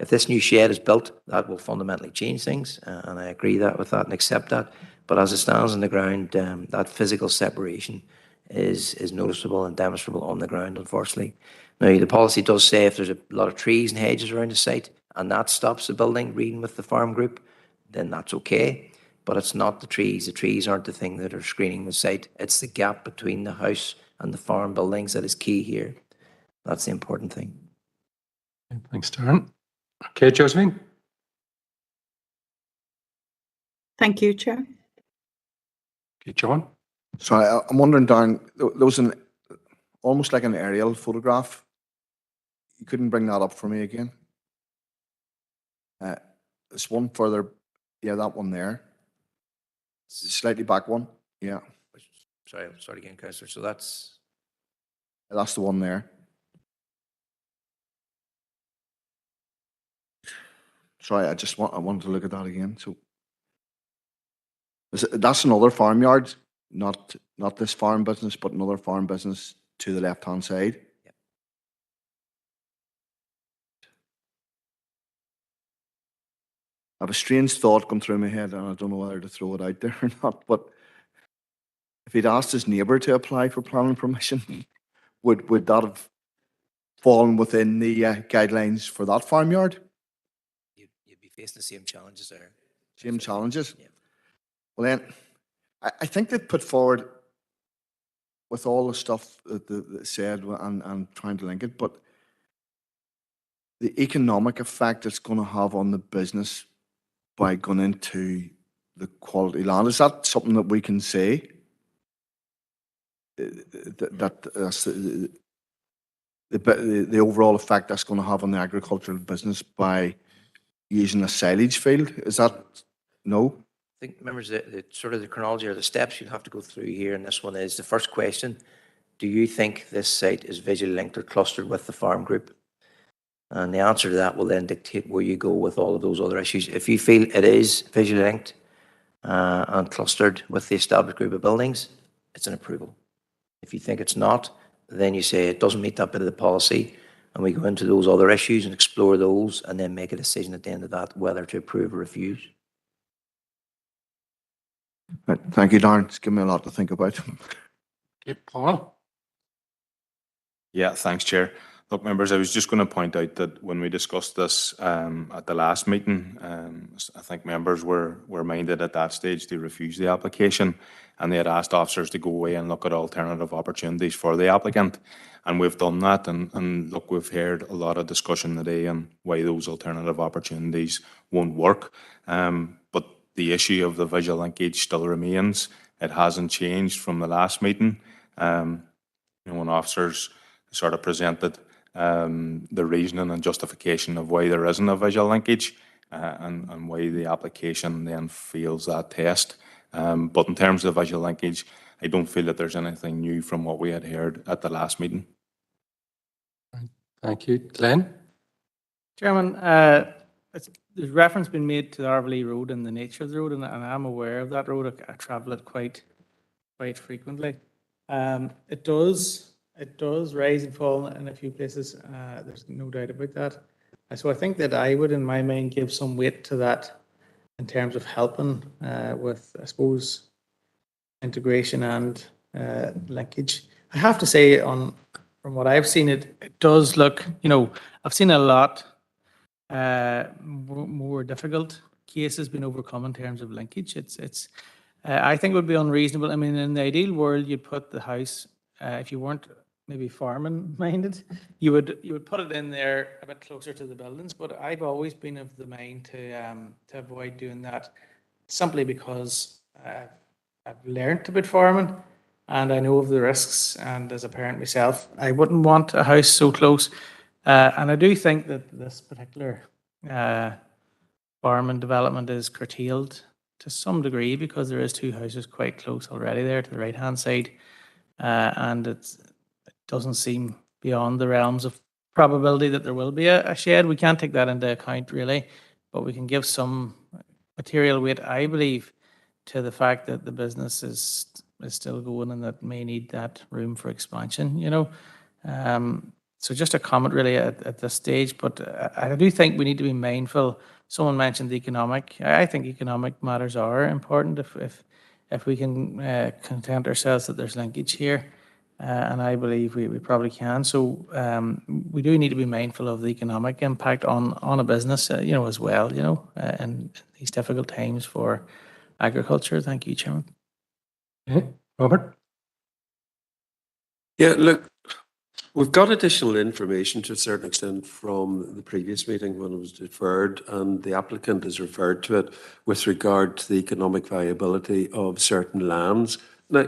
If this new shed is built, that will fundamentally change things, and I agree with that and accept that. But as it stands on the ground, that physical separation is noticeable and demonstrable on the ground, unfortunately. Now, the policy does say if there's a lot of trees and hedges around the site and that stops the building reading with the farm group, then that's okay. But it's not the trees. The trees aren't the thing that are screening the site. It's the gap between the house and the farm buildings that is key here. That's the important thing. Thanks, Darren. Okay, Josephine. Thank you, Chair. Okay, John. Sorry, I'm wondering, Darren, there was almost like an aerial photograph. You couldn't bring that up for me again? There's one further, yeah, that one there. Slightly back one, yeah. Sorry, I'll start again, Councillor. So that's the one there. Sorry, I wanted to look at that again. So that's another farmyard, not this farm business, but another farm business to the left-hand side. Yep. I have a strange thought come through my head, and I don't know whether to throw it out there or not, but if he'd asked his neighbour to apply for planning permission, would that have fallen within the guidelines for that farmyard? You'd be facing the same challenges there. Same challenges? Yeah. Well then, I think they've put forward, with all the stuff that they said and trying to link it, but the economic effect it's going to have on the business by going into the quality land, is that something that we can say? That's the overall effect that's going to have on the agricultural business by using a silage field? Is that no? I think, members, the sort of the chronology or the steps you'd have to go through here, and this one is the first question: do you think this site is visually linked or clustered with the farm group? And the answer to that will then dictate where you go with all of those other issues. If you feel it is visually linked and clustered with the established group of buildings, it's an approval. If you think it's not, then you say it doesn't meet that bit of the policy, and we go into those other issues and explore those, and then make a decision at the end of that whether to approve or refuse. Right. Thank you, Darren. It's given me a lot to think about. Okay, Paul. Yeah, thanks, Chair. Look, members, I was just going to point out that when we discussed this at the last meeting, I think members were minded at that stage to refuse the application, and they had asked officers to go away and look at alternative opportunities for the applicant. And we've done that, and look, we've heard a lot of discussion today on why those alternative opportunities won't work. But the issue of the visual linkage still remains. It hasn't changed from the last meeting. When officers sort of presented the reasoning and justification of why there isn't a visual linkage and why the application then fails that test. But in terms of visual linkage, I don't feel that there's anything new from what we had heard at the last meeting. Thank you. Glenn? Chairman, there's reference been made to the Arvely Road and the nature of the road, and I'm aware of that road. I travel it quite frequently. It does rise and fall in a few places. There's no doubt about that. So I think that I would, in my mind, give some weight to that in terms of helping with, I suppose, integration and linkage. I have to say, from what I've seen, it does look, I've seen a lot more difficult cases being overcome in terms of linkage. I think it would be unreasonable. I mean, in the ideal world, you'd put the house, if you weren't maybe farming minded, you would put it in there a bit closer to the buildings. But I've always been of the mind to avoid doing that, simply because I've learned about farming and I know of the risks. And as a parent myself, I wouldn't want a house so close And I do think that this particular farm and development is curtailed to some degree because there is two houses quite close already there to the right-hand side. And it doesn't seem beyond the realms of probability that there will be a shed. We can't take that into account really, but we can give some material weight, I believe, to the fact that the business is still going and that may need that room for expansion, you know. So just a comment really at this stage, but I do think we need to be mindful. Someone mentioned the economic. I think economic matters are important if we can content ourselves that there's linkage here, and I believe we probably can. So we do need to be mindful of the economic impact on a business, you know, as well, you know, in these difficult times for agriculture. Thank you, Chairman. Okay. Robert? Yeah, look, we've got additional information to a certain extent from the previous meeting when it was deferred, and the applicant has referred to it with regard to the economic viability of certain lands. Now,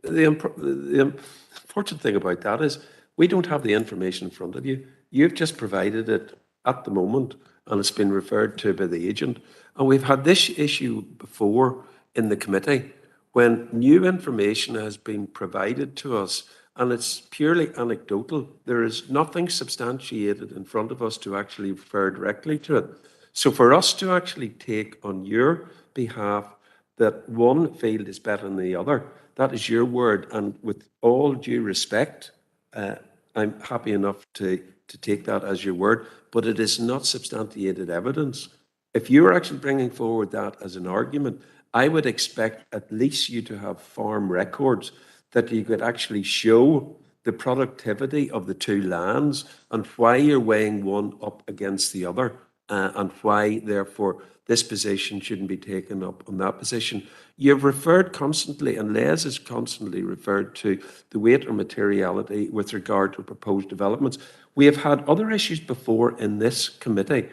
the unfortunate thing about that is we don't have the information in front of you. You've just provided it at the moment, and it's been referred to by the agent. And we've had this issue before in the committee when new information has been provided to us and it's purely anecdotal. There is nothing substantiated in front of us to actually refer directly to it. So for us to actually take on your behalf that one field is better than the other, that is your word. And with all due respect, I'm happy enough to take that as your word, but it is not substantiated evidence. If you're actually bringing forward that as an argument, I would expect at least you to have farm records that you could actually show the productivity of the two lands and why you're weighing one up against the other, and why, therefore, this position shouldn't be taken up on that position. You've referred constantly, and Les has constantly referred to the weight or materiality with regard to proposed developments. We have had other issues before in this committee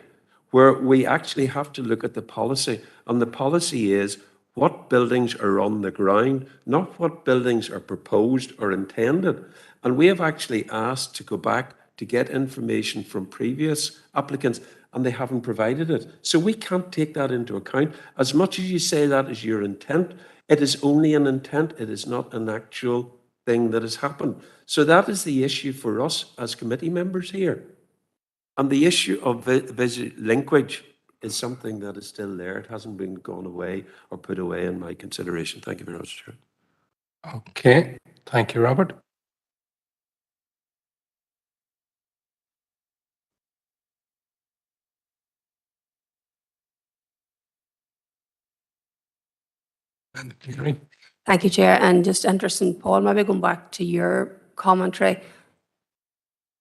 where we actually have to look at the policy, and the policy is what buildings are on the ground, not what buildings are proposed or intended. And we have actually asked to go back to get information from previous applicants, and they haven't provided it. So we can't take that into account. As much as you say that is your intent, it is only an intent. It is not an actual thing that has happened. So that is the issue for us as committee members here. And the issue of linkage is something that is still there. It hasn't been gone away or put away in my consideration. Thank you very much, Chair. Okay. Thank you, Robert. Thank you, Chair. And just interesting, Paul, maybe going back to your commentary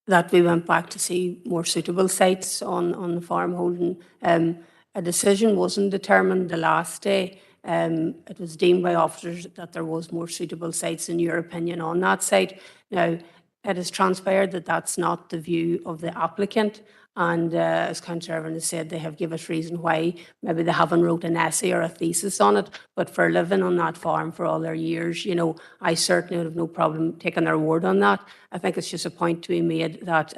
that we went back to see more suitable sites on the farm holding. A decision wasn't determined the last day. It was deemed by officers that there was more suitable sites, in your opinion, on that site. Now, it has transpired that that's not the view of the applicant. And as Councillor Irvine has said, they have given us reason why. Maybe they haven't wrote an essay or a thesis on it, but for living on that farm for all their years, you know, I certainly would have no problem taking their word on that. I think it's just a point to be made that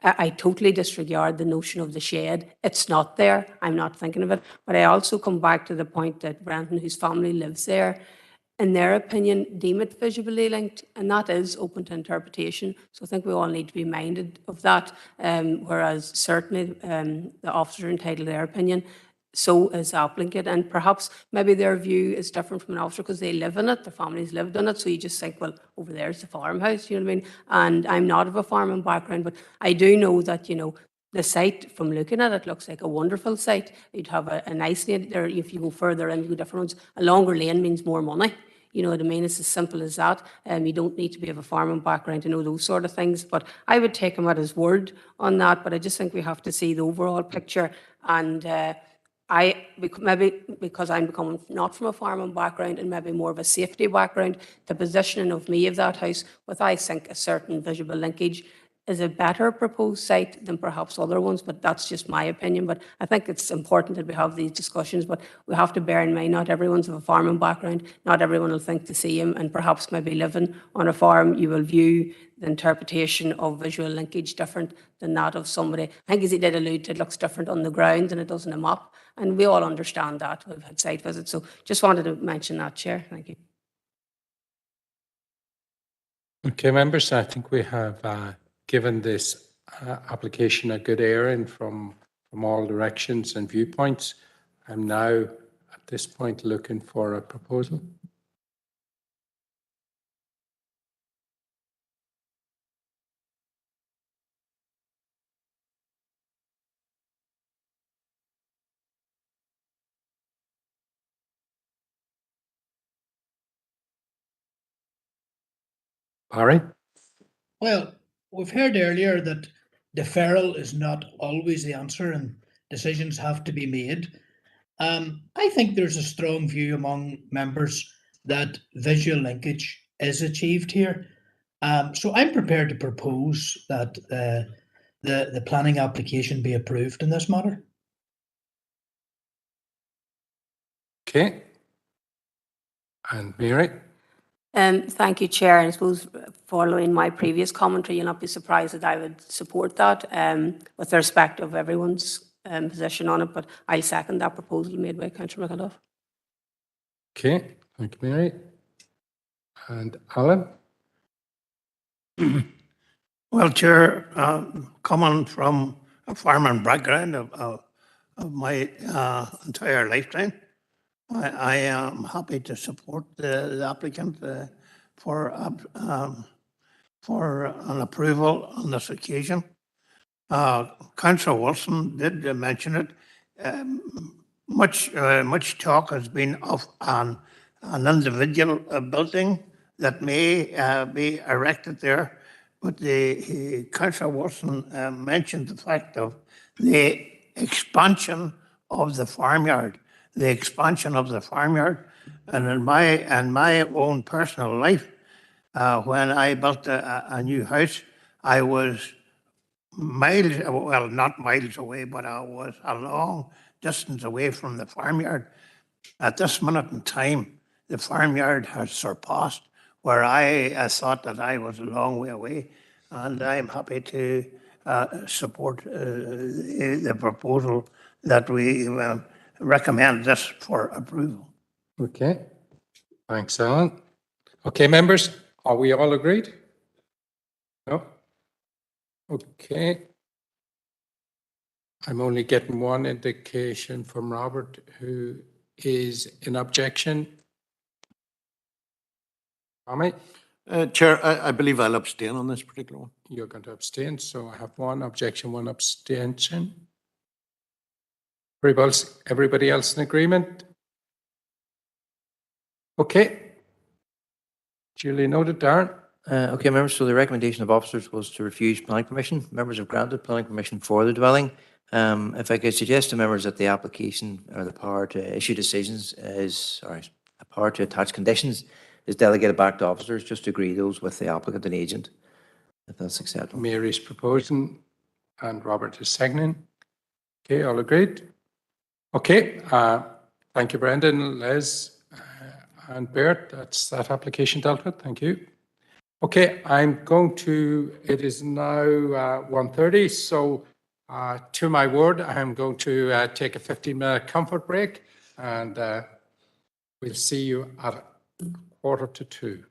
I totally disregard the notion of the shed. It's not there. I'm not thinking of it. But I also come back to the point that Brendan, whose family lives there, in their opinion, deem it visually linked, and that is open to interpretation. So I think we all need to be minded of that, whereas certainly the officers are entitled to their opinion, so is the applicant, and perhaps maybe their view is different from an officer because they live in it, their families lived in it, so you just think, well, over there's the farmhouse, you know what I mean? And I'm not of a farming background, but I do know that, you know, the site, from looking at it, looks like a wonderful site. You'd have a nice lane there. If you go further in, you go different ones. A longer lane means more money. You know what I mean? It's as simple as that. You don't need to be of a farming background to know those sort of things. But I would take him at his word on that. But I just think we have to see the overall picture. And maybe because I'm coming not from a farming background and maybe more of a safety background, the positioning of me of that house with, I think, a certain visual linkage is a better proposed site than perhaps other ones, but that's just my opinion. But I think it's important that we have these discussions, but we have to bear in mind not everyone's of a farming background, not everyone will think the same, and perhaps maybe living on a farm, you will view the interpretation of visual linkage different than that of somebody. I think as he did allude to, it looks different on the ground than it does in a map, and we all understand that. We've had site visits, so just wanted to mention that, Chair. Thank you. Okay, members, I think we have given this application a good airing from all directions and viewpoints. I'm now at this point looking for a proposal. Barry? Well, we've heard earlier that deferral is not always the answer and decisions have to be made. I think there's a strong view among members that visual linkage is achieved here. So I'm prepared to propose that the planning application be approved in this matter. Okay. And Mary? Thank you, Chair. And I suppose following my previous commentary, you'll not be surprised that I would support that with the respect of everyone's position on it, but I'll second that proposal made by Councillor McAuliffe. Okay, thank you, Mary. And Alan? Well, Chair, coming from a farming background of my entire lifetime, I am happy to support the applicant for an approval on this occasion. Councillor Wilson did mention it. Much talk has been of an individual building that may be erected there, but the Councillor Wilson mentioned the fact of the expansion of the farmyard. The expansion of the farmyard, and in my own personal life, when I built a new house, I was miles, well, not miles away, but I was a long distance away from the farmyard. At this minute in time, the farmyard has surpassed where I thought that I was a long way away, and I'm happy to support the proposal that we recommend this for approval. Okay, thanks, Alan. Okay, members, are we all agreed? No? Okay. I'm only getting one indication from Robert, who is in objection. Tommy? Chair, I believe I'll abstain on this particular one. You're going to abstain, so I have one objection, one abstention. Everybody else in agreement? Okay. Duly noted, Darren. Okay, members, so the recommendation of officers was to refuse planning permission. Members have granted planning permission for the dwelling. If I could suggest to members that the application or the power to issue decisions is, or a power to attach conditions is delegated back to officers, just to agree those with the applicant and agent, if that's acceptable. Mary's proposing and Robert is seconding. Okay, all agreed? Okay, thank you, Brendan, Les, and Bert. That's that application dealt with. Thank you. Okay, I'm going to, it is now 1:30, so to my word, I'm going to take a 15-minute comfort break, and we'll see you at 1:45.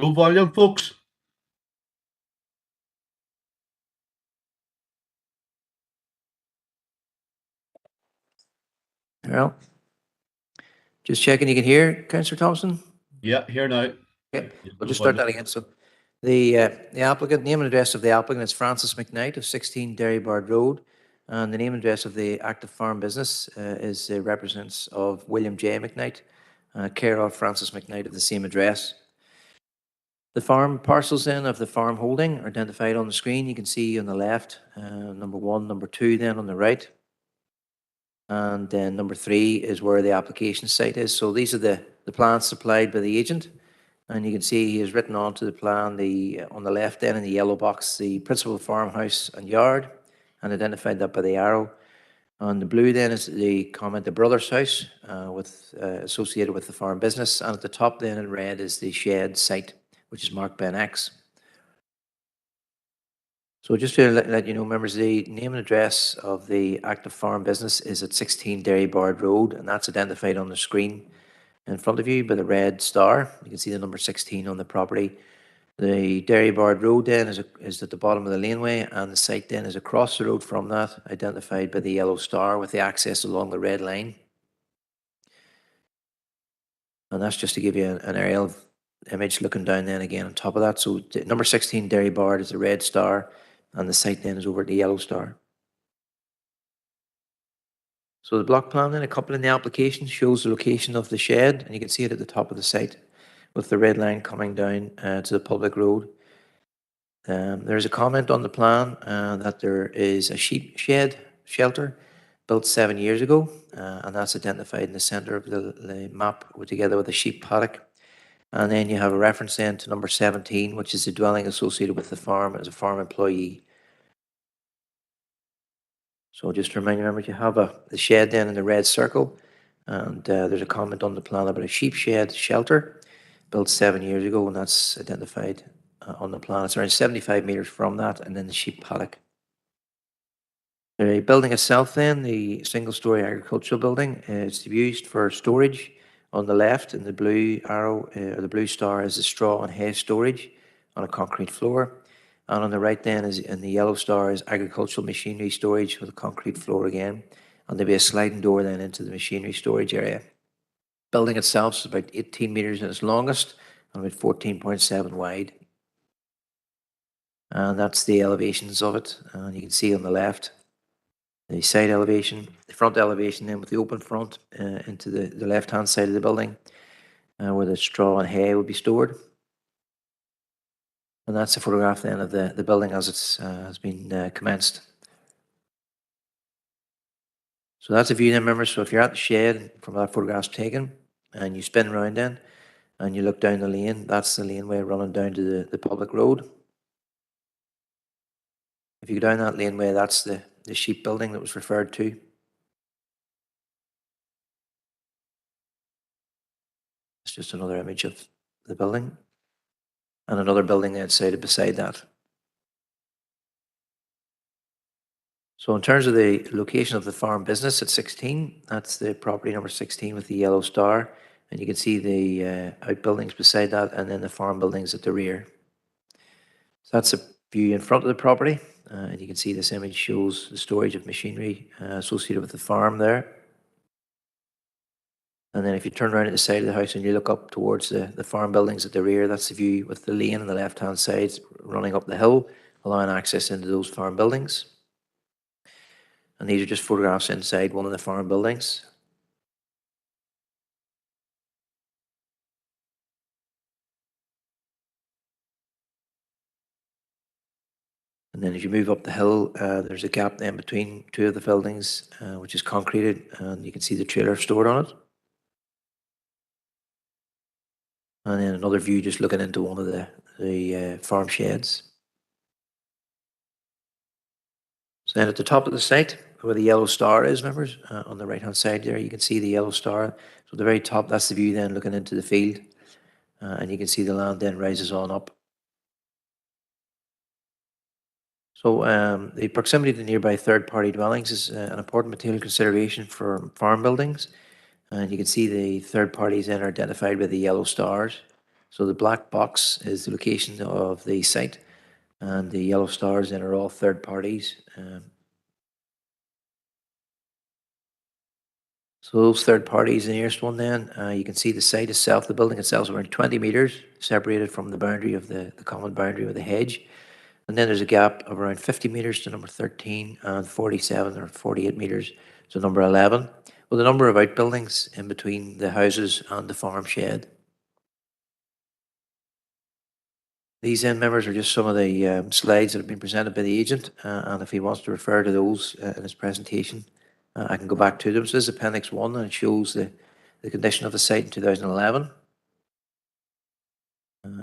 Low volume, folks. Well, just checking you can hear, Councillor Thompson? Yeah, here now. Okay, Yeah, we'll no just start volume. that again. So the applicant, name and address of the applicant is Francis McKnight of 16 Derrybard Road. And the name and address of the active farm business is represents of William J. McKnight, care of Francis McKnight of the same address. The farm parcels then of the farm holding are identified on the screen. You can see on the left, number 1, number 2 then on the right. And then number 3 is where the application site is. So these are the plans supplied by the agent. And you can see he has written onto the plan on the left then in the yellow box, the principal farmhouse and yard, and identified that by the arrow. On the blue then is the comment, the brother's house, associated with the farm business. And at the top then in red is the shed site, which is marked by an X. So just to let you know, members, the name and address of the active farm business is at 16 Derrybard Road, and that's identified on the screen in front of you by the red star. You can see the number 16 on the property. The Derrybard Road then is at the bottom of the laneway, and the site then is across the road from that, identified by the yellow star with the access along the red line. And that's just to give you an aerial image looking down then again on top of that. So number 16 Derrybard is the red star, and the site then is over at the yellow star. So the block plan then accompanying the application shows the location of the shed, and you can see it at the top of the site with the red line coming down to the public road. There's a comment on the plan that there is a sheep shed shelter built 7 years ago, and that's identified in the centre of the map together with a sheep paddock. And then you have a reference then to number 17, which is the dwelling associated with the farm as a farm employee. So just to remind you, members, you have the shed then in the red circle, and there's a comment on the plan about a sheep shed shelter built 7 years ago, and that's identified on the plan. It's around 75 metres from that, and then the sheep paddock. The building itself then, the single-storey agricultural building, is used for storage. On the left, in the blue arrow, or the blue star, is the straw and hay storage on a concrete floor. And on the right then, is in the yellow star, is agricultural machinery storage with a concrete floor again. And there'll be a sliding door then into the machinery storage area. Building itself is about 18 metres in its longest and about 14.7 wide. And that's the elevations of it. And you can see on the left, the side elevation, the front elevation then with the open front into the left-hand side of the building where the straw and hay will be stored. And that's a photograph then of the building as it has been commenced. So that's a view then, members. So if you're at the shed from that photograph's taken and you spin around then and you look down the lane, that's the laneway running down to the public road. If you go down that laneway, that's the sheep building that was referred to. It's just another image of the building. And another building outside beside that. So in terms of the location of the farm business at 16, that's the property number 16 with the yellow star. And you can see the outbuildings beside that and then the farm buildings at the rear. So that's a view in front of the property. And you can see this image shows the storage of machinery associated with the farm there. And then if you turn around at the side of the house and you look up towards the farm buildings at the rear, that's the view with the lane on the left-hand side running up the hill, allowing access into those farm buildings. And these are just photographs inside one of the farm buildings. And then as you move up the hill, there's a gap then between two of the buildings, which is concreted, and you can see the trailer stored on it. And then another view just looking into one of the farm sheds. So then at the top of the site, where the yellow star is, members, on the right-hand side there, you can see the yellow star. So at the very top, that's the view then looking into the field. And you can see the land then rises on up. So the proximity to nearby third-party dwellings is an important material consideration for farm buildings. And you can see the third parties then are identified by the yellow stars. So the black box is the location of the site, and the yellow stars then are all third parties. So those third parties, the nearest one then, you can see the site itself, the building itself is around 20 metres separated from the boundary of the common boundary with the hedge. And then there's a gap of around 50 metres to number 13 and 47 or 48 metres to number 11, with a number of outbuildings in between the houses and the farm shed. These then, members, are just some of the slides that have been presented by the agent, and if he wants to refer to those in his presentation, I can go back to them. So this is Appendix 1, and it shows the condition of the site in 2011.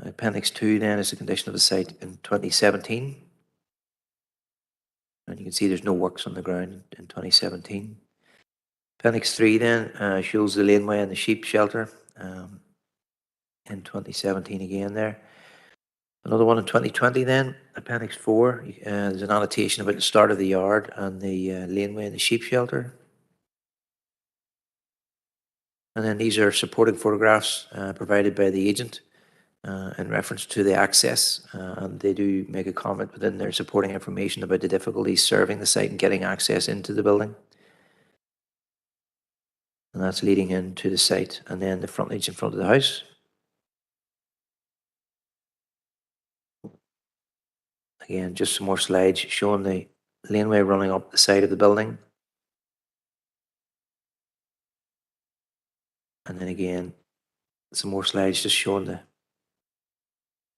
Appendix 2 then is the condition of the site in 2017. And you can see there's no works on the ground in 2017. Appendix 3 then shows the laneway and the sheep shelter in 2017 again there. Another one in 2020 then, Appendix 4, there's an annotation about the start of the yard and the laneway and the sheep shelter. And then these are supporting photographs provided by the agent in reference to the access, and they do make a comment within their supporting information about the difficulties serving the site and getting access into the building. And that's leading into the site, and then the frontage in front of the house. Again, just some more slides showing the laneway running up the side of the building. And then again, some more slides just showing the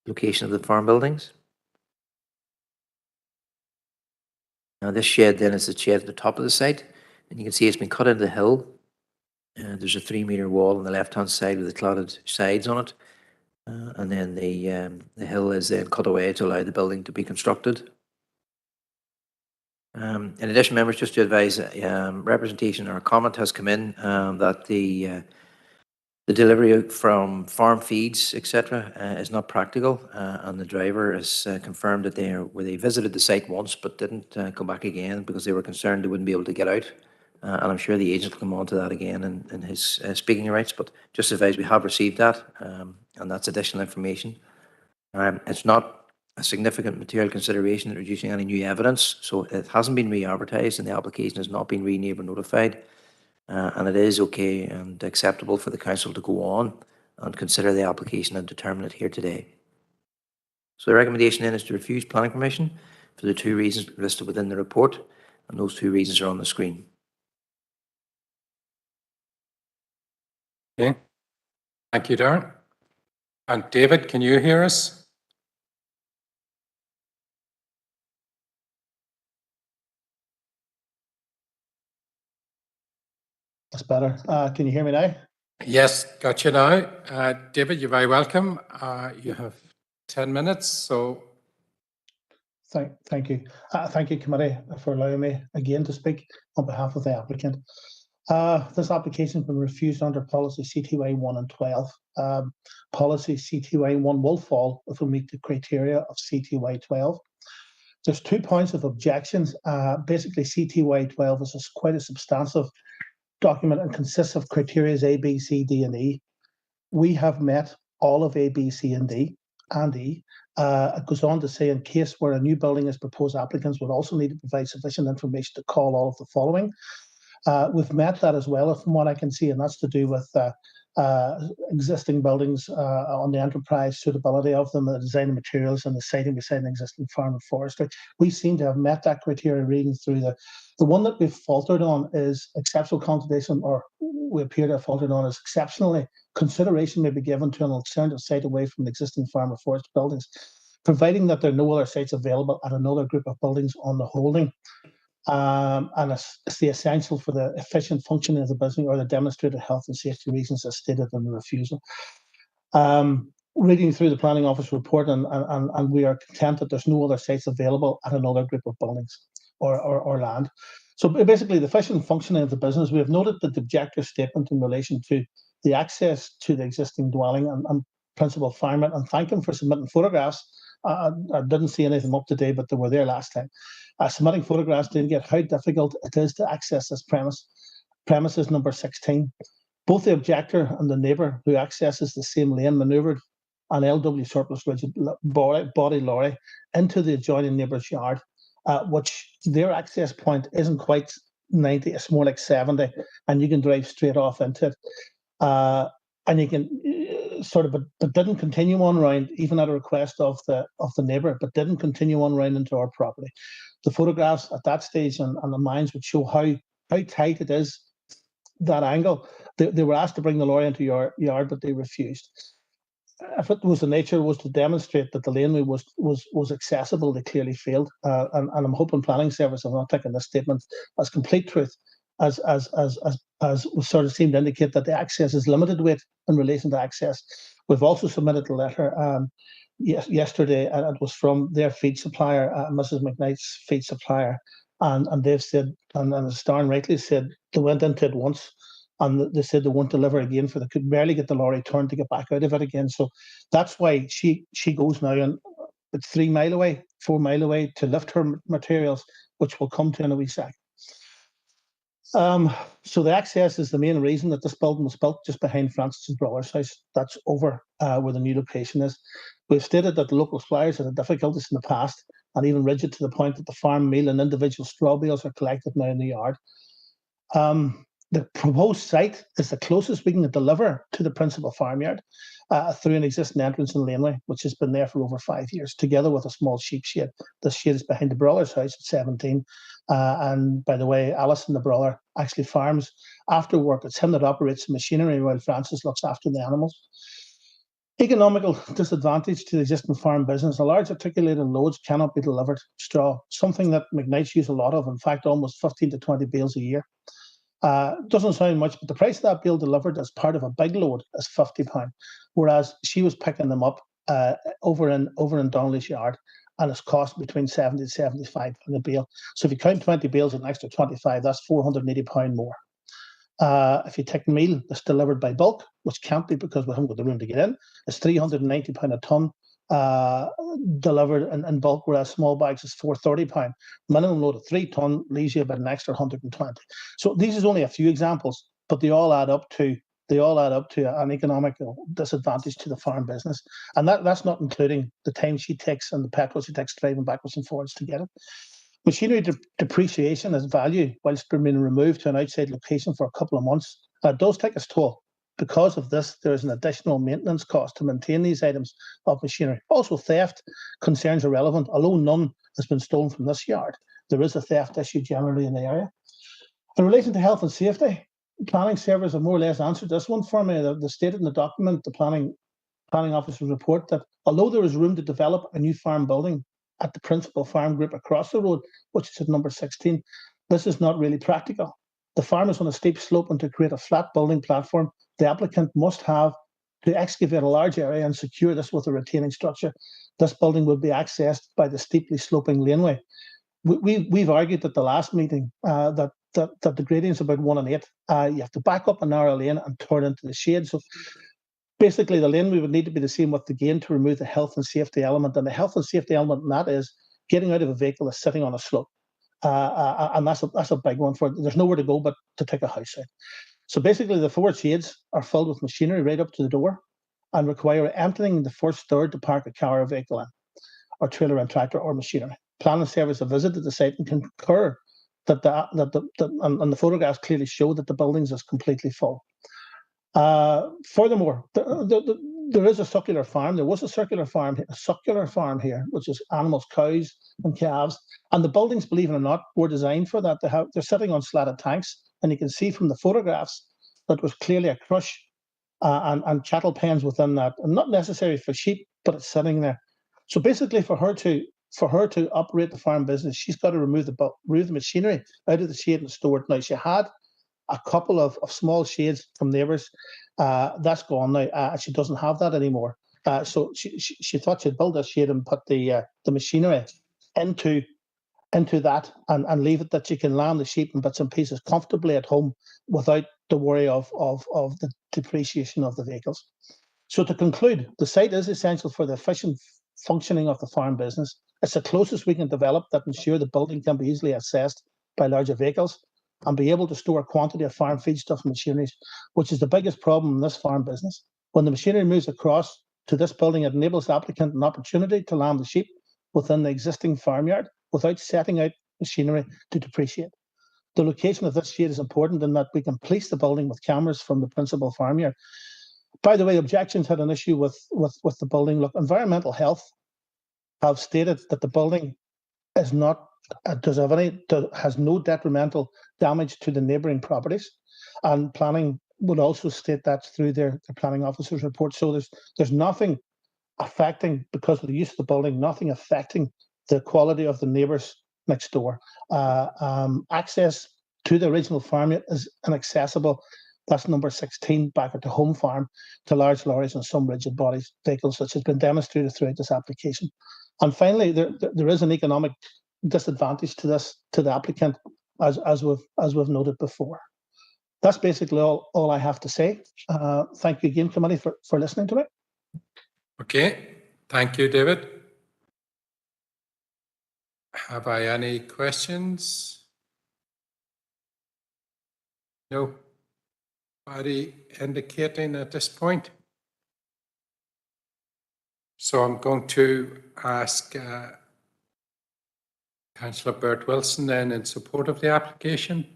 location of the farm buildings. Now this shed then is the shed at the top of the site, and you can see it's been cut into the hill. There's a 3-metre wall on the left-hand side with the clotted sides on it. And then the hill is then cut away to allow the building to be constructed. In addition, members, just to advise, representation or comment has come in that the delivery from farm feeds, etc., is not practical, and the driver has confirmed that they visited the site once but didn't come back again because they were concerned they wouldn't be able to get out. And I'm sure the agent will come on to that again in his speaking rights, but just advise we have received that, and that's additional information. It's not a significant material consideration in reducing any new evidence, so it hasn't been re-advertised and the application has not been re-neighbour notified, and it is okay and acceptable for the council to go on and consider the application and determine it here today. So the recommendation then is to refuse planning permission for the 2 reasons listed within the report, and those 2 reasons are on the screen. Okay. Thank you, Darren. And David, can you hear us? That's better. Can you hear me now? Yes, got you now. David, you're very welcome. You have 10 minutes, so. Thank you. Thank you, committee, for allowing me again to speak on behalf of the applicant. This application has been refused under policy CTY 1 and 12. Policy CTY 1 will fall if we meet the criteria of CTY 12. There's 2 points of objections. Basically, CTY 12 is quite a substantive document and consists of criteria A, B, C, D, and E. We have met all of A, B, C, and D, and E. It goes on to say, in case where a new building is proposed, applicants would also need to provide sufficient information to call all of the following. We've met that as well, from what I can see, and that's to do with existing buildings on the enterprise, suitability of them, the design of materials, and the siting beside an existing farm and forestry. We seem to have met that criteria reading through the one that we've faltered on is exceptional conservation, or we appear to have faltered on is exceptionally consideration may be given to an alternative site away from the existing farm or forest buildings, providing that there are no other sites available at another group of buildings on the holding. And it's the essential for the efficient functioning of the business or the demonstrated health and safety reasons as stated in the refusal. Reading through the planning office report, and we are content that there's no other sites available at another group of buildings or land. So basically, the efficient functioning of the business, we have noted that the objector's statement in relation to the access to the existing dwelling and principal farming, and thank them for submitting photographs. I didn't see any of them up to date, but they were there last time. Submitting photographs to indicate how difficult it is to access this premises number 16. Both the objector and the neighbour who accesses the same lane manoeuvred an LW surplus rigid body lorry into the adjoining neighbour's yard, which their access point isn't quite 90, it's more like 70, and you can drive straight off into it. And you can but didn't continue on round, even at a request of the neighbour, but didn't continue on round into our property. The photographs at that stage and the mines would show how tight it is, that angle. They were asked to bring the lorry into your yard, but they refused. If it was the nature was to demonstrate that the laneway was accessible, they clearly failed. And I'm hoping Planning Service, I'm not taking this statement as complete truth, as was sort of seemed to indicate that the access is limited weight in relation to access. We've also submitted a letter yesterday, and it was from their feed supplier, Mrs. McKnight's feed supplier, and they've said, and as Darren rightly said, they went into it once, and they said they won't deliver again, for they could barely get the lorry turned to get back out of it again. So that's why she goes now, and it's 4 mile away to lift her materials, which we'll come to in a wee sec. So the access is the main reason that this building was built just behind Francis's brother's house. That's over where the new location is. We've stated that the local suppliers had difficulties in the past, and even rigid to the point that the farm meal and individual straw bales are collected now in the yard. The proposed site is the closest we can deliver to the principal farmyard through an existing entrance and laneway, which has been there for over 5 years, together with a small sheep shed. The shed is behind the brother's house at 17. And by the way, Alison, the brother, actually farms after work. It's him that operates the machinery while Francis looks after the animals. Economical disadvantage to the existing farm business. A large articulated loads cannot be delivered straw, something that McKnight's use a lot of, in fact, almost 15 to 20 bales a year. Doesn't sound much, but the price of that bale delivered as part of a big load is £50, whereas she was picking them up over in Donnelly's yard, and it's cost between 70 to 75 a bale. So if you count 20 bales at an extra 25, that's £480 more. If you take meal that's delivered by bulk, which can't be because we haven't got the room to get in, it's £390 a tonne delivered in bulk, whereas small bags is £430. Minimum load of 3 tonne leaves you about an extra 120. So these is only a few examples, but they all add up to an economic disadvantage to the farm business, and that's not including the time she takes and the petrol she takes driving backwards and forwards to get it. Machinery depreciation as value, whilst being removed to an outside location for a couple of months, does take its toll. Because of this, there is an additional maintenance cost to maintain these items of machinery. Also, theft concerns are relevant. Although none has been stolen from this yard, there is a theft issue generally in the area. In relation to health and safety, Planning Service have more or less answered this one for me. They stated in the document, the planning officer's report, that although there is room to develop a new farm building at the principal farm group across the road, which is at number 16, this is not really practical. The farm is on a steep slope, and to create a flat building platform, the applicant must have to excavate a large area and secure this with a retaining structure. This building will be accessed by the steeply sloping laneway. We've argued at the last meeting that the gradient is about 1 and 8. You have to back up a narrow lane and turn into the shade. So basically, the laneway would need to be the same with the gain to remove the health and safety element. And the health and safety element in that is getting out of a vehicle that's sitting on a slope. And that's a big one for it. There's nowhere to go but to take a house out. So basically, the 4 shades are filled with machinery right up to the door and require emptying the first third to park a car or vehicle in, or trailer and tractor or machinery. Planning Service have visited the site and concur that the photographs clearly show that the buildings is completely full. Furthermore, there is a succular farm. There was a succular farm here, which is animals, cows and calves. And the buildings, believe it or not, were designed for that. They're sitting on slatted tanks, and you can see from the photographs that was clearly a crush and cattle pens within that, and not necessary for sheep, but it's sitting there. So basically, for her to operate the farm business, she's got to remove the machinery out of the shade and store it. Now, she had a couple of small shades from neighbours. That's gone now. She doesn't have that anymore. So she thought she'd build a shade and put the machinery into that and leave it that she can land the sheep and bits and pieces comfortably at home without the worry of the depreciation of the vehicles. So to conclude, the site is essential for the efficient functioning of the farm business. It's the closest we can develop that ensure the building can be easily accessed by larger vehicles and be able to store a quantity of farm feedstuff and machineries, which is the biggest problem in this farm business. When the machinery moves across, to this building, it enables the applicant an opportunity to land the sheep within the existing farmyard without setting out machinery to depreciate. The location of this shade is important in that we can police the building with cameras from the principal farmyard. By the way, objections had an issue with the building. Look, Environmental Health have stated that the building is not has no detrimental damage to the neighbouring properties, and planning would also state that through their planning officer's report. So there's nothing affecting, because of the use of the building, nothing affecting the quality of the neighbours next door. Access to the original farm is inaccessible. That's number 16, back at the home farm, to large lorries and some rigid body vehicles, which has been demonstrated throughout this application. And finally, there is an economic disadvantage to this, to the applicant, as we've noted before. That's basically all I have to say. Thank you again, committee, for listening to me. Okay, thank you, David. Have I any questions? No. Nobody indicating at this point. So I'm going to ask Councillor Bert Wilson then in support of the application.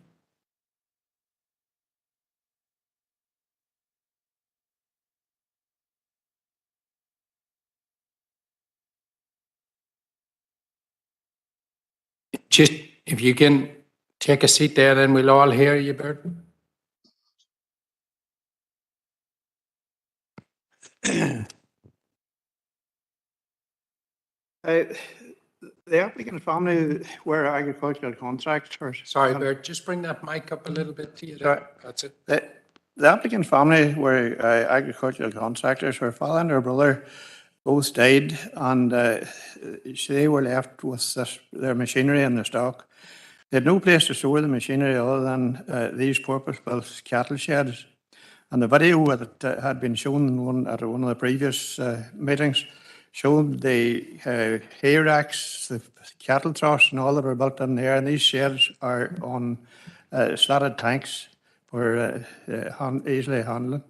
Just if you can take a seat there, then we'll all hear you, Bert. The applicant family were agricultural contractors. Sorry, Bert, just bring that mic up a little bit to you. There. That's it. The applicant family were agricultural contractors. Her father and her brother both died, and they were left with their machinery and their stock. They had no place to store the machinery other than these purpose-built cattle sheds. And the video that had been shown at one of the previous meetings showed the hay racks, the cattle troughs and all that were built in there. And these sheds are on slatted tanks for easily handling.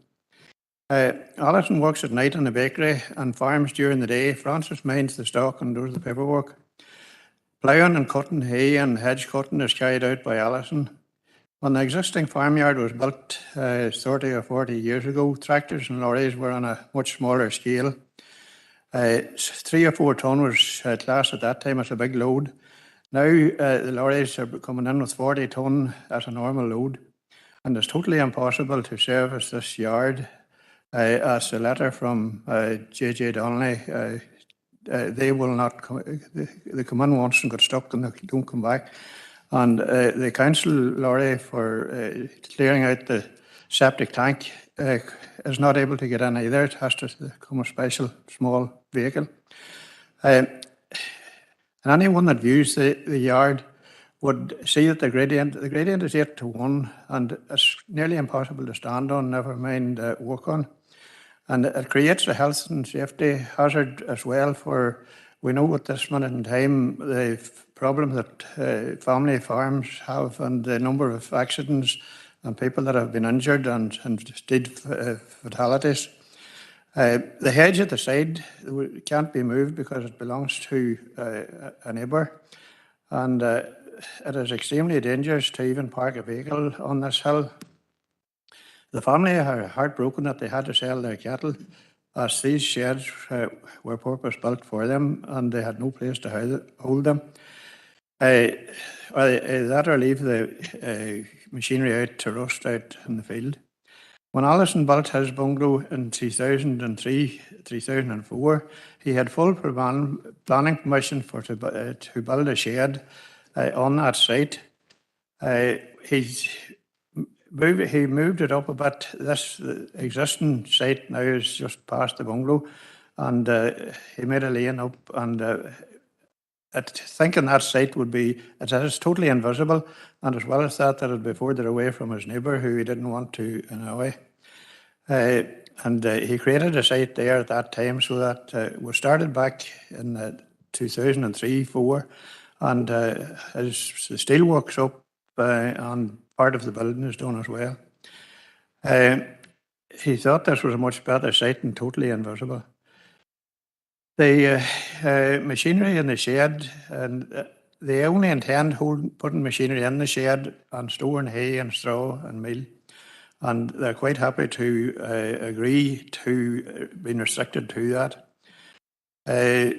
Alison works at night in the bakery and farms during the day. Francis minds the stock and does the paperwork. Ploughing and cutting hay and hedge cutting is carried out by Alison. When the existing farmyard was built 30 or 40 years ago, tractors and lorries were on a much smaller scale. 3 or 4 tonne was classed at that time as a big load. Now the lorries are coming in with 40 tonne as a normal load, and it's totally impossible to service this yard. As a letter from J.J. Donnelly, they will not come, they come in once and get stuck and they don't come back. And the council lorry for clearing out the septic tank is not able to get in either. It has to come a special small vehicle. And anyone that views the yard would see that the gradient is 8 to 1, and it's nearly impossible to stand on, never mind walk on. And it creates a health and safety hazard as well, for we know at this minute in time the problem that family farms have and the number of accidents and people that have been injured and indeed fatalities. The hedge at the side can't be moved because it belongs to a neighbour, and it is extremely dangerous to even park a vehicle on this hill. The family are heartbroken that they had to sell their cattle, as these sheds were purpose-built for them and they had no place to hold them. That or leave the machinery out to rust out in the field. When Alison built his bungalow in 2003-2004, he had full planning permission to build a shed on that site. He moved it up a bit. This existing site now is just past the bungalow, and he made a lane up, and thinking that site would be, it is totally invisible, and as well as that, that it'd be further away from his neighbour who he didn't want to annoy. And he created a site there at that time, so that we started back in 2003-04, and his steelwork's up, and part of the building is done as well. He thought this was a much better site and totally invisible. The machinery in the shed, and they only intend putting machinery in the shed and storing hay and straw and meal. And they're quite happy to agree to being restricted to that. There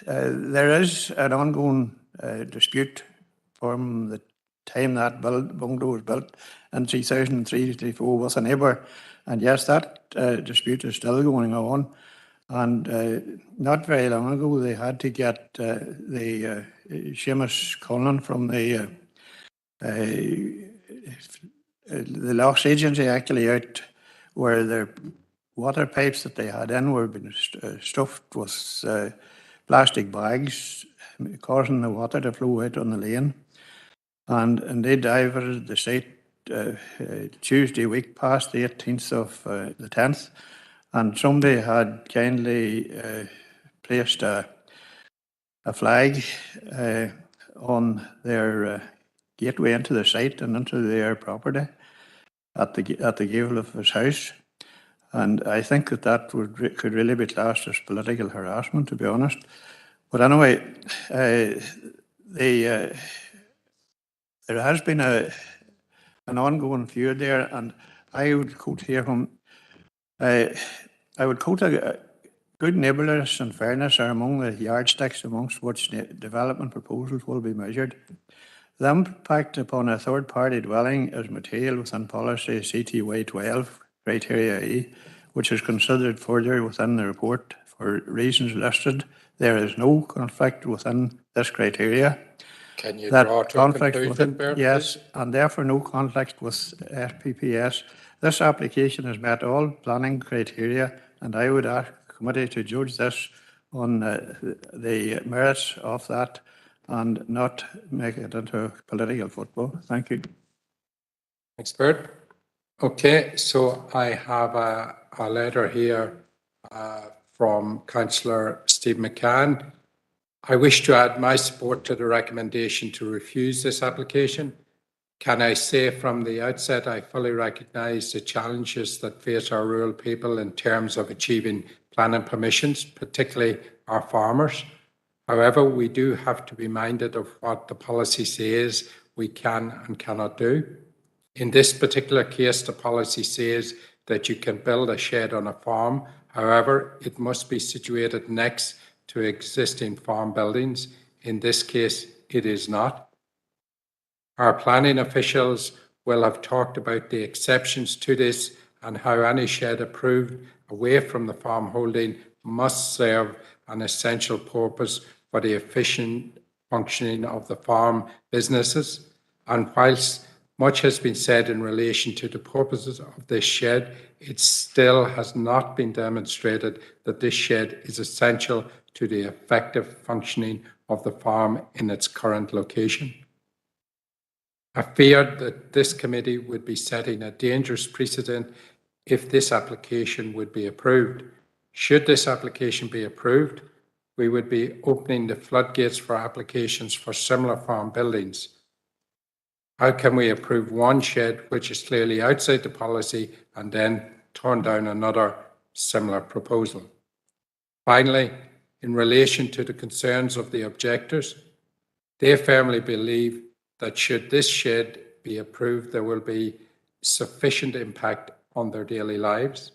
is an ongoing dispute from the time that bungalow was built in 2003-2004 with a neighbour. And yes, that dispute is still going on. And not very long ago, they had to get the Seamus Cullen from the Lochs Agency actually out, where their water pipes that they had in were being stuffed with plastic bags, causing the water to flow out on the lane. And indeed, I visited the site Tuesday week past the 18th of the 10th, and somebody had kindly placed a flag on their gateway into the site and into their property at the gable of his house. And I think that could really be classed as political harassment, to be honest. But anyway, there has been an ongoing feud there, and I would quote here from, I would quote good neighbourliness and fairness are among the yardsticks amongst which development proposals will be measured. The impact upon a third-party dwelling is material within policy CTY 12, criteria E, which is considered further within the report for reasons listed. There is no conflict within this criteria. Can you That draw to a conflict conclusion, with Bert, yes, please? and therefore no conflict with SPPS. This application has met all planning criteria, and I would ask the committee to judge this on the merits of that and not make it into political football. Thank you. Thanks, Bert. Okay, so I have a letter here from Councillor Steve McCann. I wish to add my support to the recommendation to refuse this application. Can I say from the outset, I fully recognise the challenges that face our rural people in terms of achieving planning permissions, particularly our farmers. However, we do have to be minded of what the policy says we can and cannot do. In this particular case, the policy says that you can build a shed on a farm. However, it must be situated next to existing farm buildings. In this case, it is not. Our planning officials will have talked about the exceptions to this and how any shed approved away from the farm holding must serve an essential purpose for the efficient functioning of the farm businesses. And whilst much has been said in relation to the purposes of this shed, it still has not been demonstrated that this shed is essential to the effective functioning of the farm in its current location. I feared that this committee would be setting a dangerous precedent if this application would be approved. Should this application be approved, we would be opening the floodgates for applications for similar farm buildings. How can we approve one shed which is clearly outside the policy and then turn down another similar proposal? Finally, in relation to the concerns of the objectors, they firmly believe that should this shed be approved, there will be sufficient impact on their daily lives.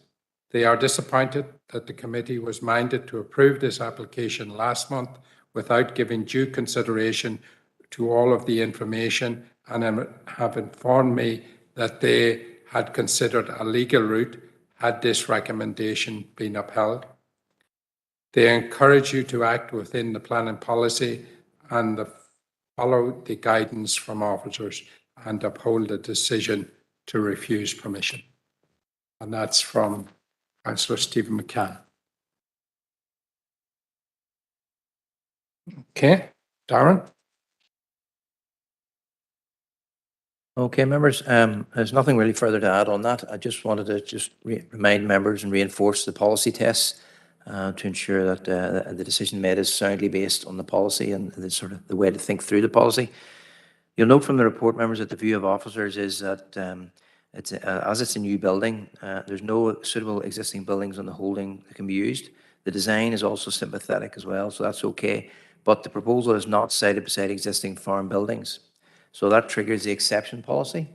They are disappointed that the committee was minded to approve this application last month without giving due consideration to all of the information, and have informed me that they had considered a legal route had this recommendation been upheld. They encourage you to act within the planning policy and follow the guidance from officers and uphold the decision to refuse permission. And that's from Councillor Stephen McCann. Okay, Darren? Okay, members, there's nothing really further to add on that. I just wanted to remind members and reinforce the policy tests to ensure that the decision made is soundly based on the policy and the sort of the way to think through the policy. You'll note from the report, members, that the view of officers is that as it's a new building, there's no suitable existing buildings on the holding that can be used. The design is also sympathetic as well, so that's okay. But the proposal is not sited beside existing farm buildings. So that triggers the exception policy.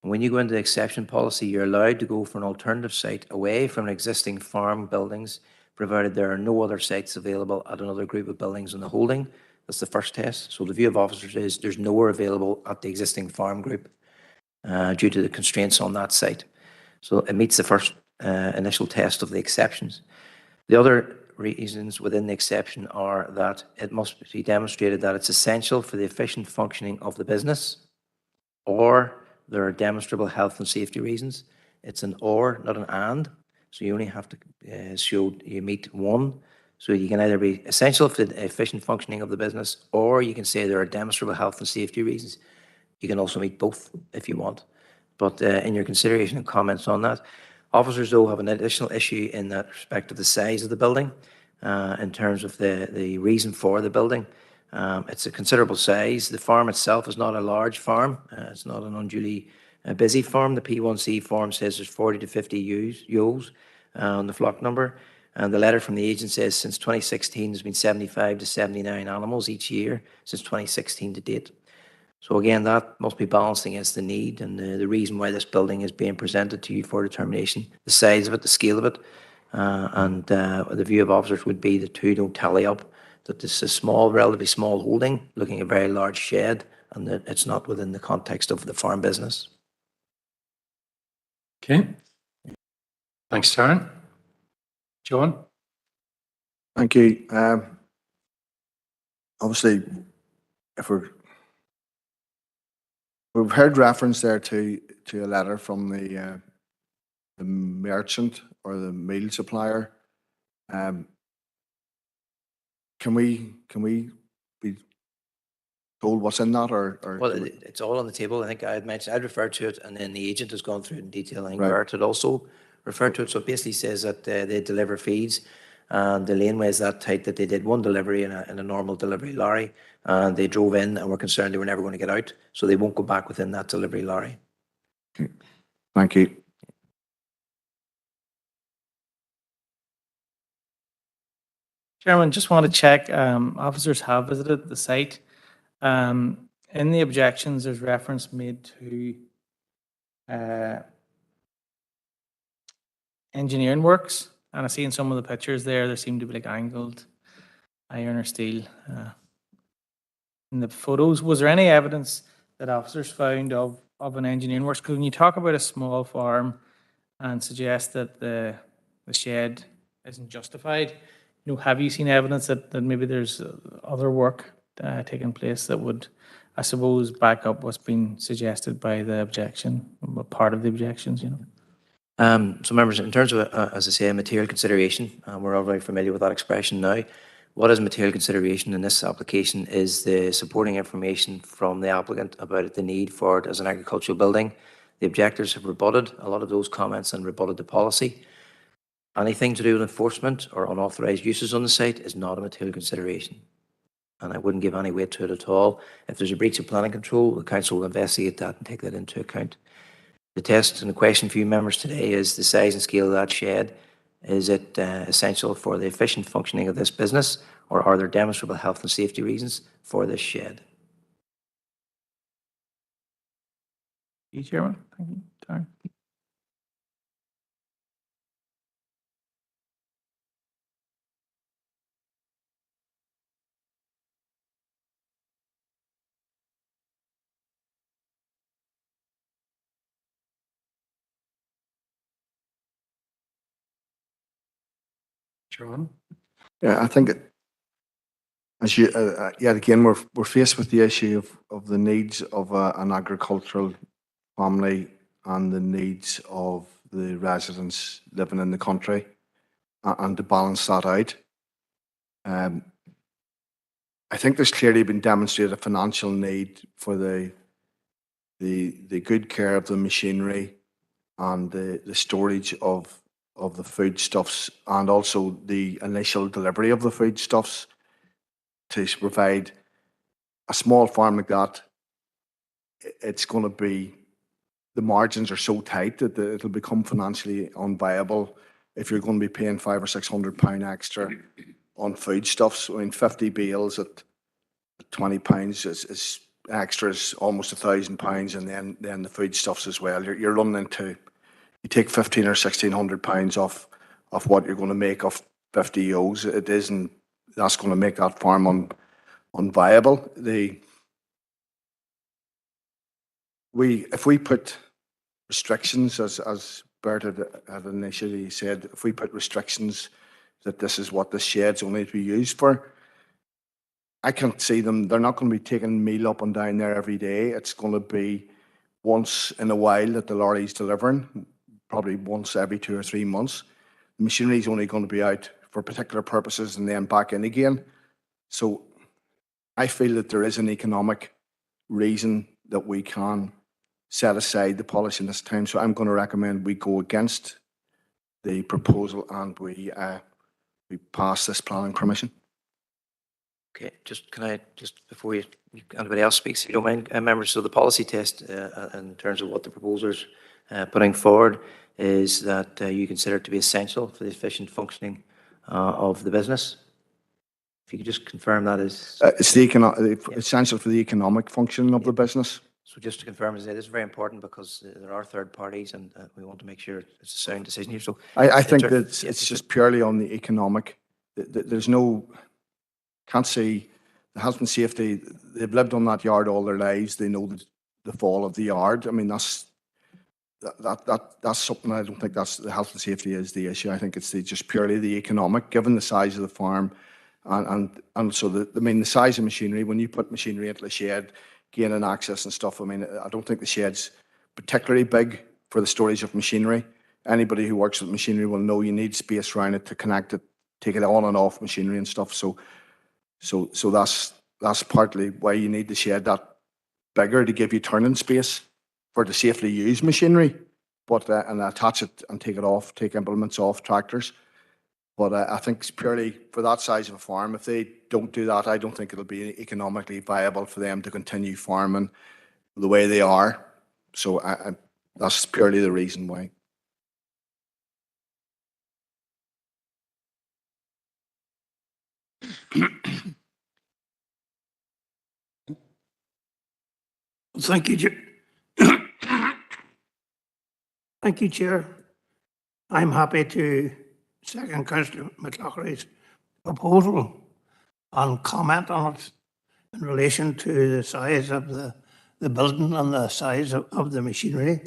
And when you go into the exception policy, you're allowed to go for an alternative site away from existing farm buildings, provided there are no other sites available at another group of buildings in the holding. That's the first test. So the view of officers is there's nowhere available at the existing farm group due to the constraints on that site. So it meets the first initial test of the exceptions. The other reasons within the exception are that it must be demonstrated that it's essential for the efficient functioning of the business, or there are demonstrable health and safety reasons. It's an or, not an and. So you only have to show you meet one. So you can either be essential for the efficient functioning of the business, or you can say there are demonstrable health and safety reasons. You can also meet both if you want. But in your consideration and comments on that, officers, though, have an additional issue in that respect of the size of the building, in terms of the reason for the building. It's a considerable size. The farm itself is not a large farm. It's not an unduly busy farm. The P1C form says there's 40 to 50 ewes on the flock number. And the letter from the agent says since 2016, there's been 75 to 79 animals each year since 2016 to date. So again, that must be balanced against the need and the reason why this building is being presented to you for determination, the size of it, the scale of it, and the view of officers would be the two don't tally up, that this is a small, relatively small holding, looking at a very large shed, and that it's not within the context of the farm business. Okay. Thanks, Darren. John? Thank you. Obviously, if we've heard reference there to a letter from the merchant or the meal supplier. Can we be told what's in that, or well, it's all on the table. I think I had mentioned, I'd referred to it, and then the agent has gone through it in detail. I think Bert had also referred to it. So it basically says that they deliver feeds, and the laneway is that tight that they did one delivery in a normal delivery lorry, and they drove in and were concerned they were never going to get out, so they won't go back within that delivery lorry. Okay. Thank you. Chairman, just want to check, officers have visited the site. In the objections, there's reference made to engineering works, and I see in some of the pictures there seem to be like angled iron or steel. In the photos, was there any evidence that officers found of an engineering works? Because when you talk about a small farm and suggest that the shed isn't justified, have you seen evidence that maybe there's other work taking place that would, I suppose, back up what's been suggested by the objection, part of the objections, So members, in terms of, as I say, a material consideration, we're all very familiar with that expression now. What is material consideration in this application is the supporting information from the applicant about the need for it as an agricultural building. The objectors have rebutted a lot of those comments and rebutted the policy. Anything to do with enforcement or unauthorised uses on the site is not a material consideration, and I wouldn't give any weight to it at all. If there's a breach of planning control, the council will investigate that and take that into account. The test and the question for you members today is the size and scale of that shed. Is it essential for the efficient functioning of this business, or are there demonstrable health and safety reasons for this shed? Chairman. Thank you. Darren. John? Yeah, I think as you yet again we're faced with the issue of the needs of an agricultural family and the needs of the residents living in the country, and to balance that out. I think there's clearly been demonstrated a financial need for the good care of the machinery and the storage of the foodstuffs, and also the initial delivery of the foodstuffs, to provide a small farm like that. It's going to be, the margins are so tight that it'll become financially unviable if you're going to be paying £500 or £600 extra on foodstuffs. I mean, 50 bales at £20 is extras, almost £1,000, and then the foodstuffs as well. You're running into, you take £1,500 or £1,600 off what you're going to make off 50 ewes. It isn't. That's going to make that farm unviable. If we put restrictions, as Bert had initially said, if we put restrictions that this is what the shed's only to be used for, I can't see them. They're not going to be taking meal up and down there every day. It's going to be once in a while that the lorry's delivering, probably once every 2 or 3 months. The machinery is only going to be out for particular purposes and then back in again. So I feel that there is an economic reason that we can set aside the policy in this time. So I'm going to recommend we go against the proposal and we pass this planning permission. Okay, can I before anybody else speaks, if you don't mind, members, so the policy test in terms of what the proposer's putting forward is that you consider it to be essential for the efficient functioning of the business. If you could just confirm that is... it's essential for the economic function of the business. So just to confirm, it is very important because there are third parties and we want to make sure it's a sound decision here. So I think that it's just purely on the economic. There's no... Can't see the health and safety. They've lived on that yard all their lives. They know the fall of the yard. I mean, that's something. I don't think that's the health and safety is the issue. I think it's just purely the economic, given the size of the farm, and so the size of machinery. When you put machinery into the shed, gaining access and stuff. I mean, I don't think the shed's particularly big for the storage of machinery. Anybody who works with machinery will know you need space around it to connect it, take it on and off machinery and stuff. So that's partly why you need the shed that bigger, to give you turning space for to safely use machinery, but and attach it and take it off, take implements off tractors. But I think it's purely for that size of a farm. If they don't do that, I don't think it'll be economically viable for them to continue farming the way they are. So that's purely the reason why. Thank you, Thank you, Chair. I'm happy to second Councillor McLaughlin's proposal and comment on it in relation to the size of the building and the size of the machinery.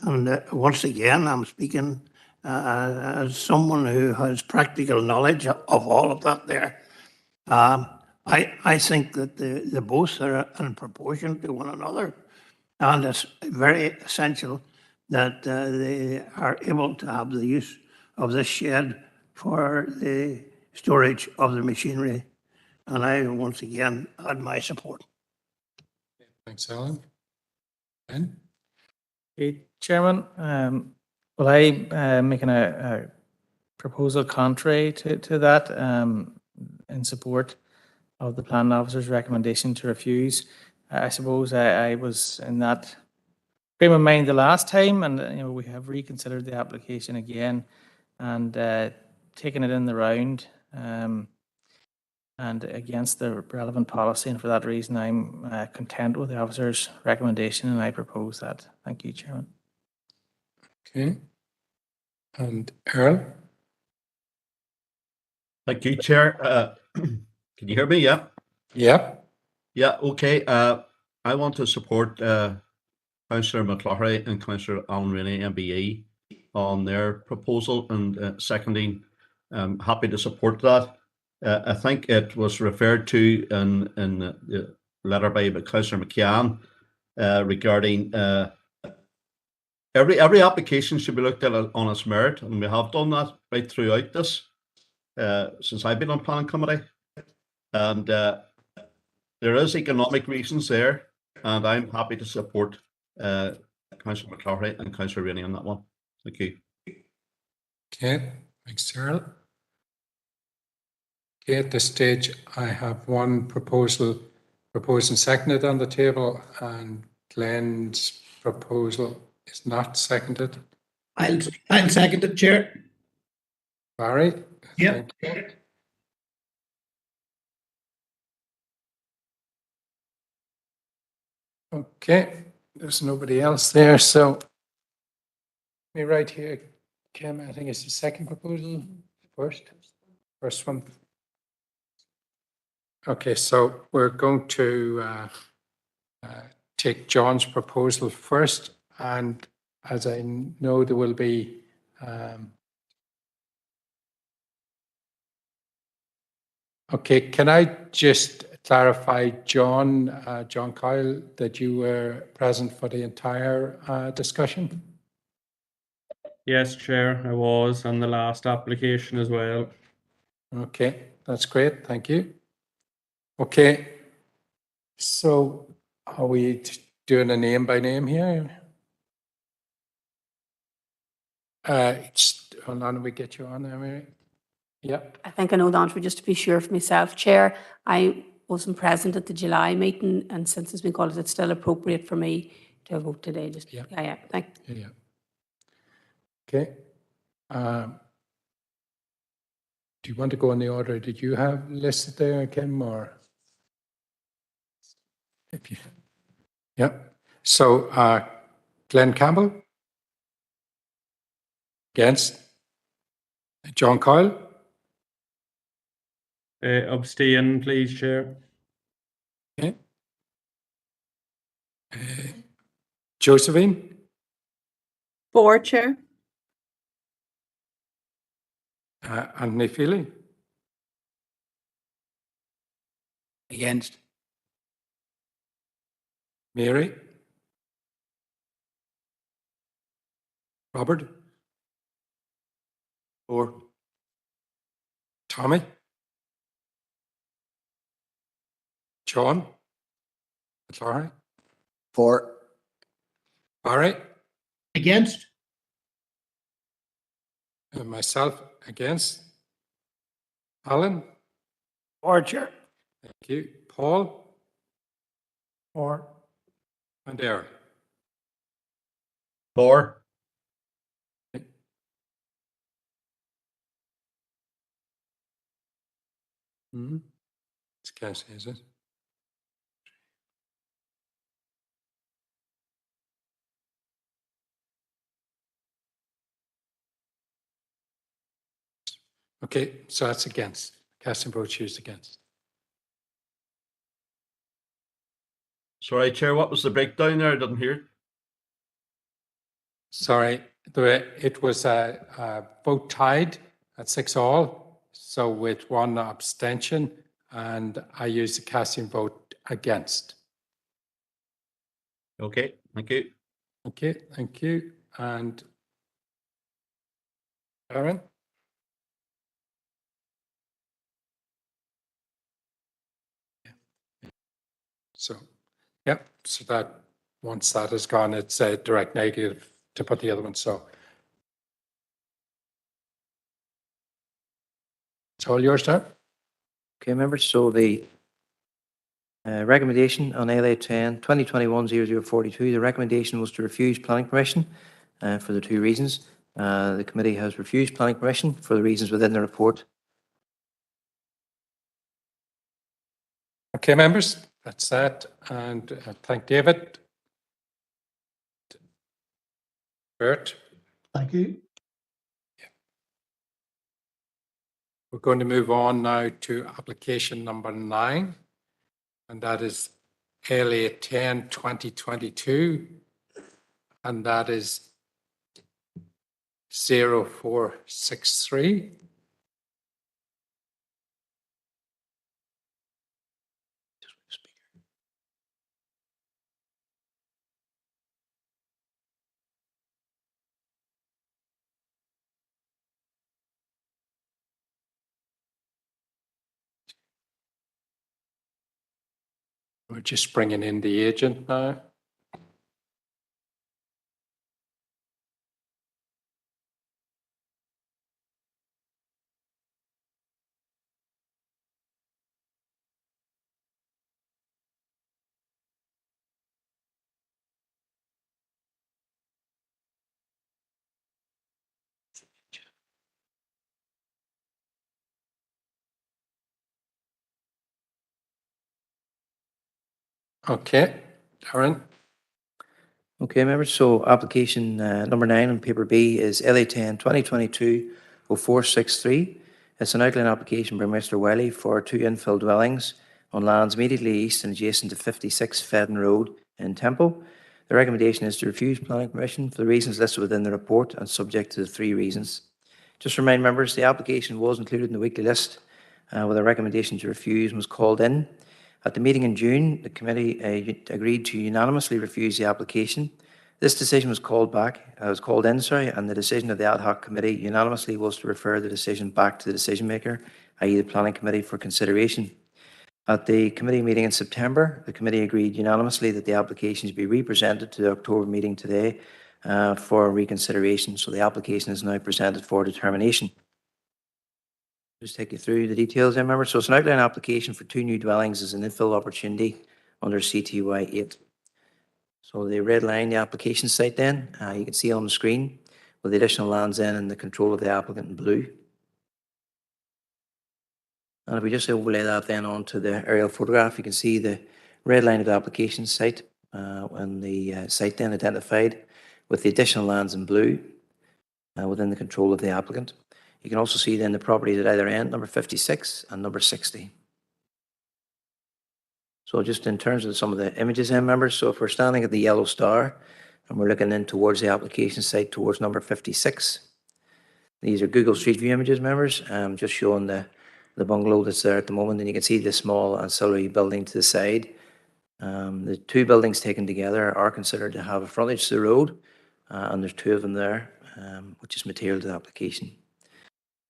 And once again, I'm speaking as someone who has practical knowledge of all of that there. I think that the both are in proportion to one another, and it's very essential that they are able to have the use of this shed for the storage of the machinery. And I once again add my support. Thanks, Alan. Ben? Okay, Chairman, well, I'm making a proposal contrary to that in support of the planning officer's recommendation to refuse. I suppose I was in that frame of mind the last time, and we have reconsidered the application again and taken it in the round and against the relevant policy, and for that reason I'm content with the officer's recommendation and I propose that. Thank you, Chairman. Okay. And Earl? Thank you, Chair. Can you hear me? Yeah. Yep. Yeah. Okay. I want to support Councillor McLaughlin and Councillor Alan Rainey, MBE, on their proposal and seconding. I'm happy to support that. I think it was referred to in the letter by Councillor McCann regarding every application should be looked at on its merit, and we have done that right throughout this since I've been on planning committee. And there is economic reasons there, and I'm happy to support Councillor McLaughlin and Councillor Rainey on that one. Thank you. Okay, thanks, Earl. Okay, at this stage, I have one proposal proposed and seconded on the table, and Glenn's proposal is not seconded. I'll second it, Chair. Barry? Yep. Thank you. Okay, there's nobody else there, so me right here, Kim, I think it's the second proposal first one. Okay, so we're going to take John's proposal first, and as I know, there will be okay, can I just clarify, John, John Kyle, that you were present for the entire discussion? Yes, Chair, I was on the last application as well. Okay, that's great. Thank you. Okay, so are we doing a name by name here? Hold on, we get you on there, Mary. Yep. I think I know the answer, just to be sure for myself, Chair. I wasn't present at the July meeting, and since it's been called, it's still appropriate for me to vote today. Just yeah. Thank you. Yeah. Okay. Do you want to go in the order? Did you have listed there, Kim, or? If you, yep. So, Glenn Campbell? Against? John Coyle? Abstain, please, Chair. Okay. Josephine? For, Chair. Anthony Feely? Against. Mary? Robert? For. Tommy? John? Sorry. For. Barry? Against? And myself against. Alan? For, Chair. Thank you. Paul? For. And Eric? For. It's Cassie, is it? Okay, so that's against. Casting votes used against. Sorry, Chair, what was the breakdown there? I didn't hear it. Sorry, it was a vote tied at 6-all, so with one abstention, and I used the casting vote against. Okay, thank you. Okay, thank you. And Aaron? So, yep, so that once that is gone, it's a direct negative to put the other one. So it's all yours, sir. Okay, members, so the recommendation on LA 10, 2021-0042, the recommendation was to refuse planning permission for the two reasons. The committee has refused planning permission for the reasons within the report. Okay, members, that's that. And thank David. Bert. Thank you. We're going to move on now to application number 9, and that is LA 10 2022, and that is 0463. We're just bringing in the agent now. Okay, Darren? Okay, members, so application number 9 on paper B is LA 10 2022-0463. It's an outline application by Mr. Wiley for 2 infill dwellings on lands immediately east and adjacent to 56 Fedden Road in Temple. The recommendation is to refuse planning permission for the reasons listed within the report and subject to the 3 reasons. Just to remind members, the application was included in the weekly list with a recommendation to refuse and was called in. At the meeting in June, the committee agreed to unanimously refuse the application. This decision was called in, and the decision of the ad hoc committee unanimously was to refer the decision back to the decision maker, i.e. the planning committee, for consideration. At the committee meeting in September, the committee agreed unanimously that the application should be represented to the October meeting today for reconsideration. So the application is now presented for determination. Just take you through the details then, members. So it's an outline application for 2 new dwellings as an infill opportunity under CTY 8. So the red line, the application site then, you can see on the screen with the additional lands in and the control of the applicant in blue. And if we just overlay that then onto the aerial photograph, you can see the red line of the application site and the site then identified with the additional lands in blue within the control of the applicant. You can also see then the properties at either end, number 56 and number 60. So just in terms of some of the images then, members, so if we're standing at the yellow star and we're looking in towards the application site towards number 56, these are Google Street View images, members, just showing the bungalow that's there at the moment, and you can see the small ancillary building to the side. The 2 buildings taken together are considered to have a frontage to the road, and there's 2 of them there, which is material to the application.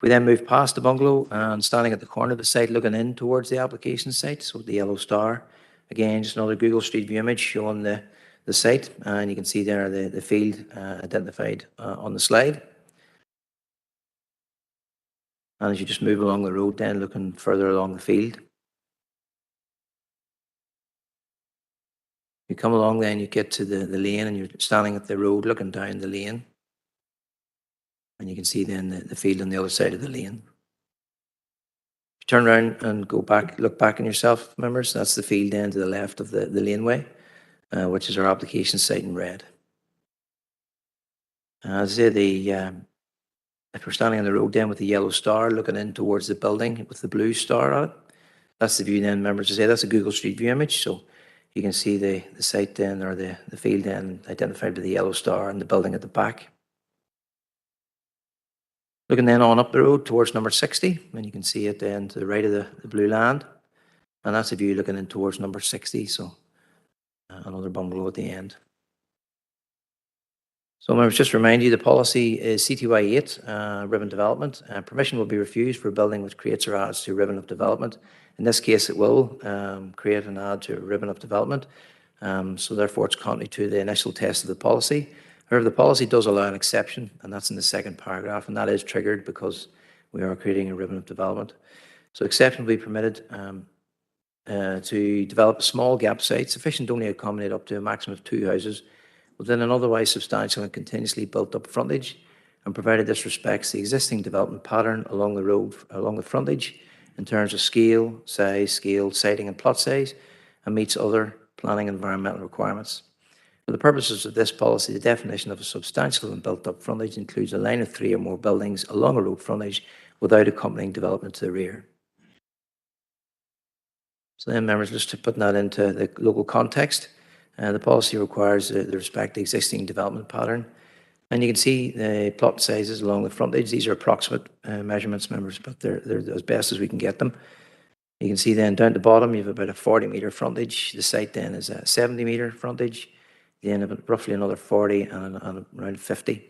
We then move past the bungalow and standing at the corner of the site looking in towards the application site, so the yellow star. Again, just another Google Street View image showing the site, and you can see there the field identified on the slide. And as you just move along the road then, looking further along the field, you come along then, you get to the lane and you're standing at the road looking down the lane. And you can see then the field on the other side of the lane. Turn around and go back, look back on yourself, members. That's the field then to the left of the laneway, which is our application site in red. As I say, if we're standing on the road then with the yellow star looking in towards the building with the blue star on it, that's the view then, members. As I say, that's a Google Street View image. So you can see the site then, or the field then identified with the yellow star and the building at the back. Looking then on up the road towards number 60, and you can see it then to the right of the blue land. And that's a view looking in towards number 60, so another bungalow at the end. So members, just to remind you, the policy is CTY 8, ribbon development. Permission will be refused for a building which creates or adds to a ribbon of development. In this case, it will create and add to a ribbon of development. So therefore, it's contrary to the initial test of the policy. However, the policy does allow an exception, and that's in the 2nd paragraph, and that is triggered because we are creating a ribbon of development. So exception will be permitted to develop a small gap site sufficient to only accommodate up to a maximum of 2 houses within an otherwise substantial and continuously built up frontage, and provided this respects the existing development pattern along the road, along the frontage, in terms of scale, siting and plot size, and meets other planning and environmental requirements. For the purposes of this policy, the definition of a substantial and built-up frontage includes a line of 3 or more buildings along a road frontage without accompanying development to the rear. So then, members, just to put that into the local context, the policy requires the respect to existing development pattern. And you can see the plot sizes along the frontage. These are approximate measurements, members, but they're as best as we can get them. You can see then down at the bottom, you have about a 40-metre frontage. The site then is a 70-metre frontage. Then about roughly another 40 and around 50.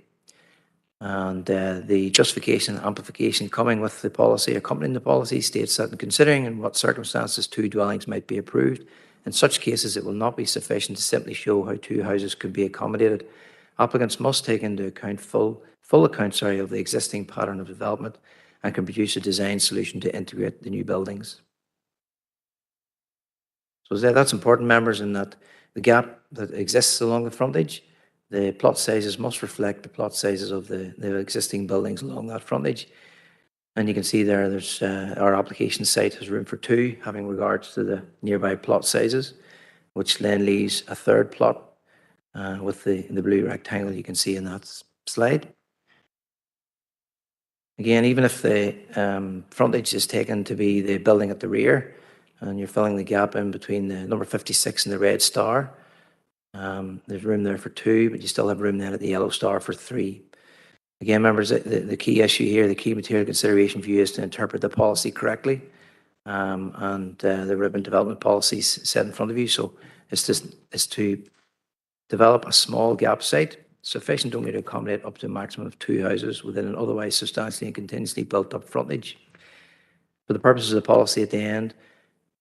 And the justification and amplification coming with the policy, accompanying the policy, states that in considering in what circumstances 2 dwellings might be approved, in such cases it will not be sufficient to simply show how 2 houses could be accommodated. Applicants must take into account full account of the existing pattern of development and can produce a design solution to integrate the new buildings. So that's important, members, in that the gap that exists along the frontage, the plot sizes must reflect the plot sizes of the existing buildings along that frontage. And you can see there's our application site has room for 2, having regards to the nearby plot sizes, which then leaves a third plot with the blue rectangle you can see in that slide. Again, even if the frontage is taken to be the building at the rear, and you're filling the gap in between the number 56 and the red star, there's room there for 2, but you still have room then at the yellow star for 3. Again, members, the key issue here, the key material consideration for you is to interpret the policy correctly, and the urban development policies set in front of you. So it's to develop a small gap site sufficient only to accommodate up to a maximum of 2 houses within an otherwise substantially and continuously built up frontage. For the purposes of the policy at the end,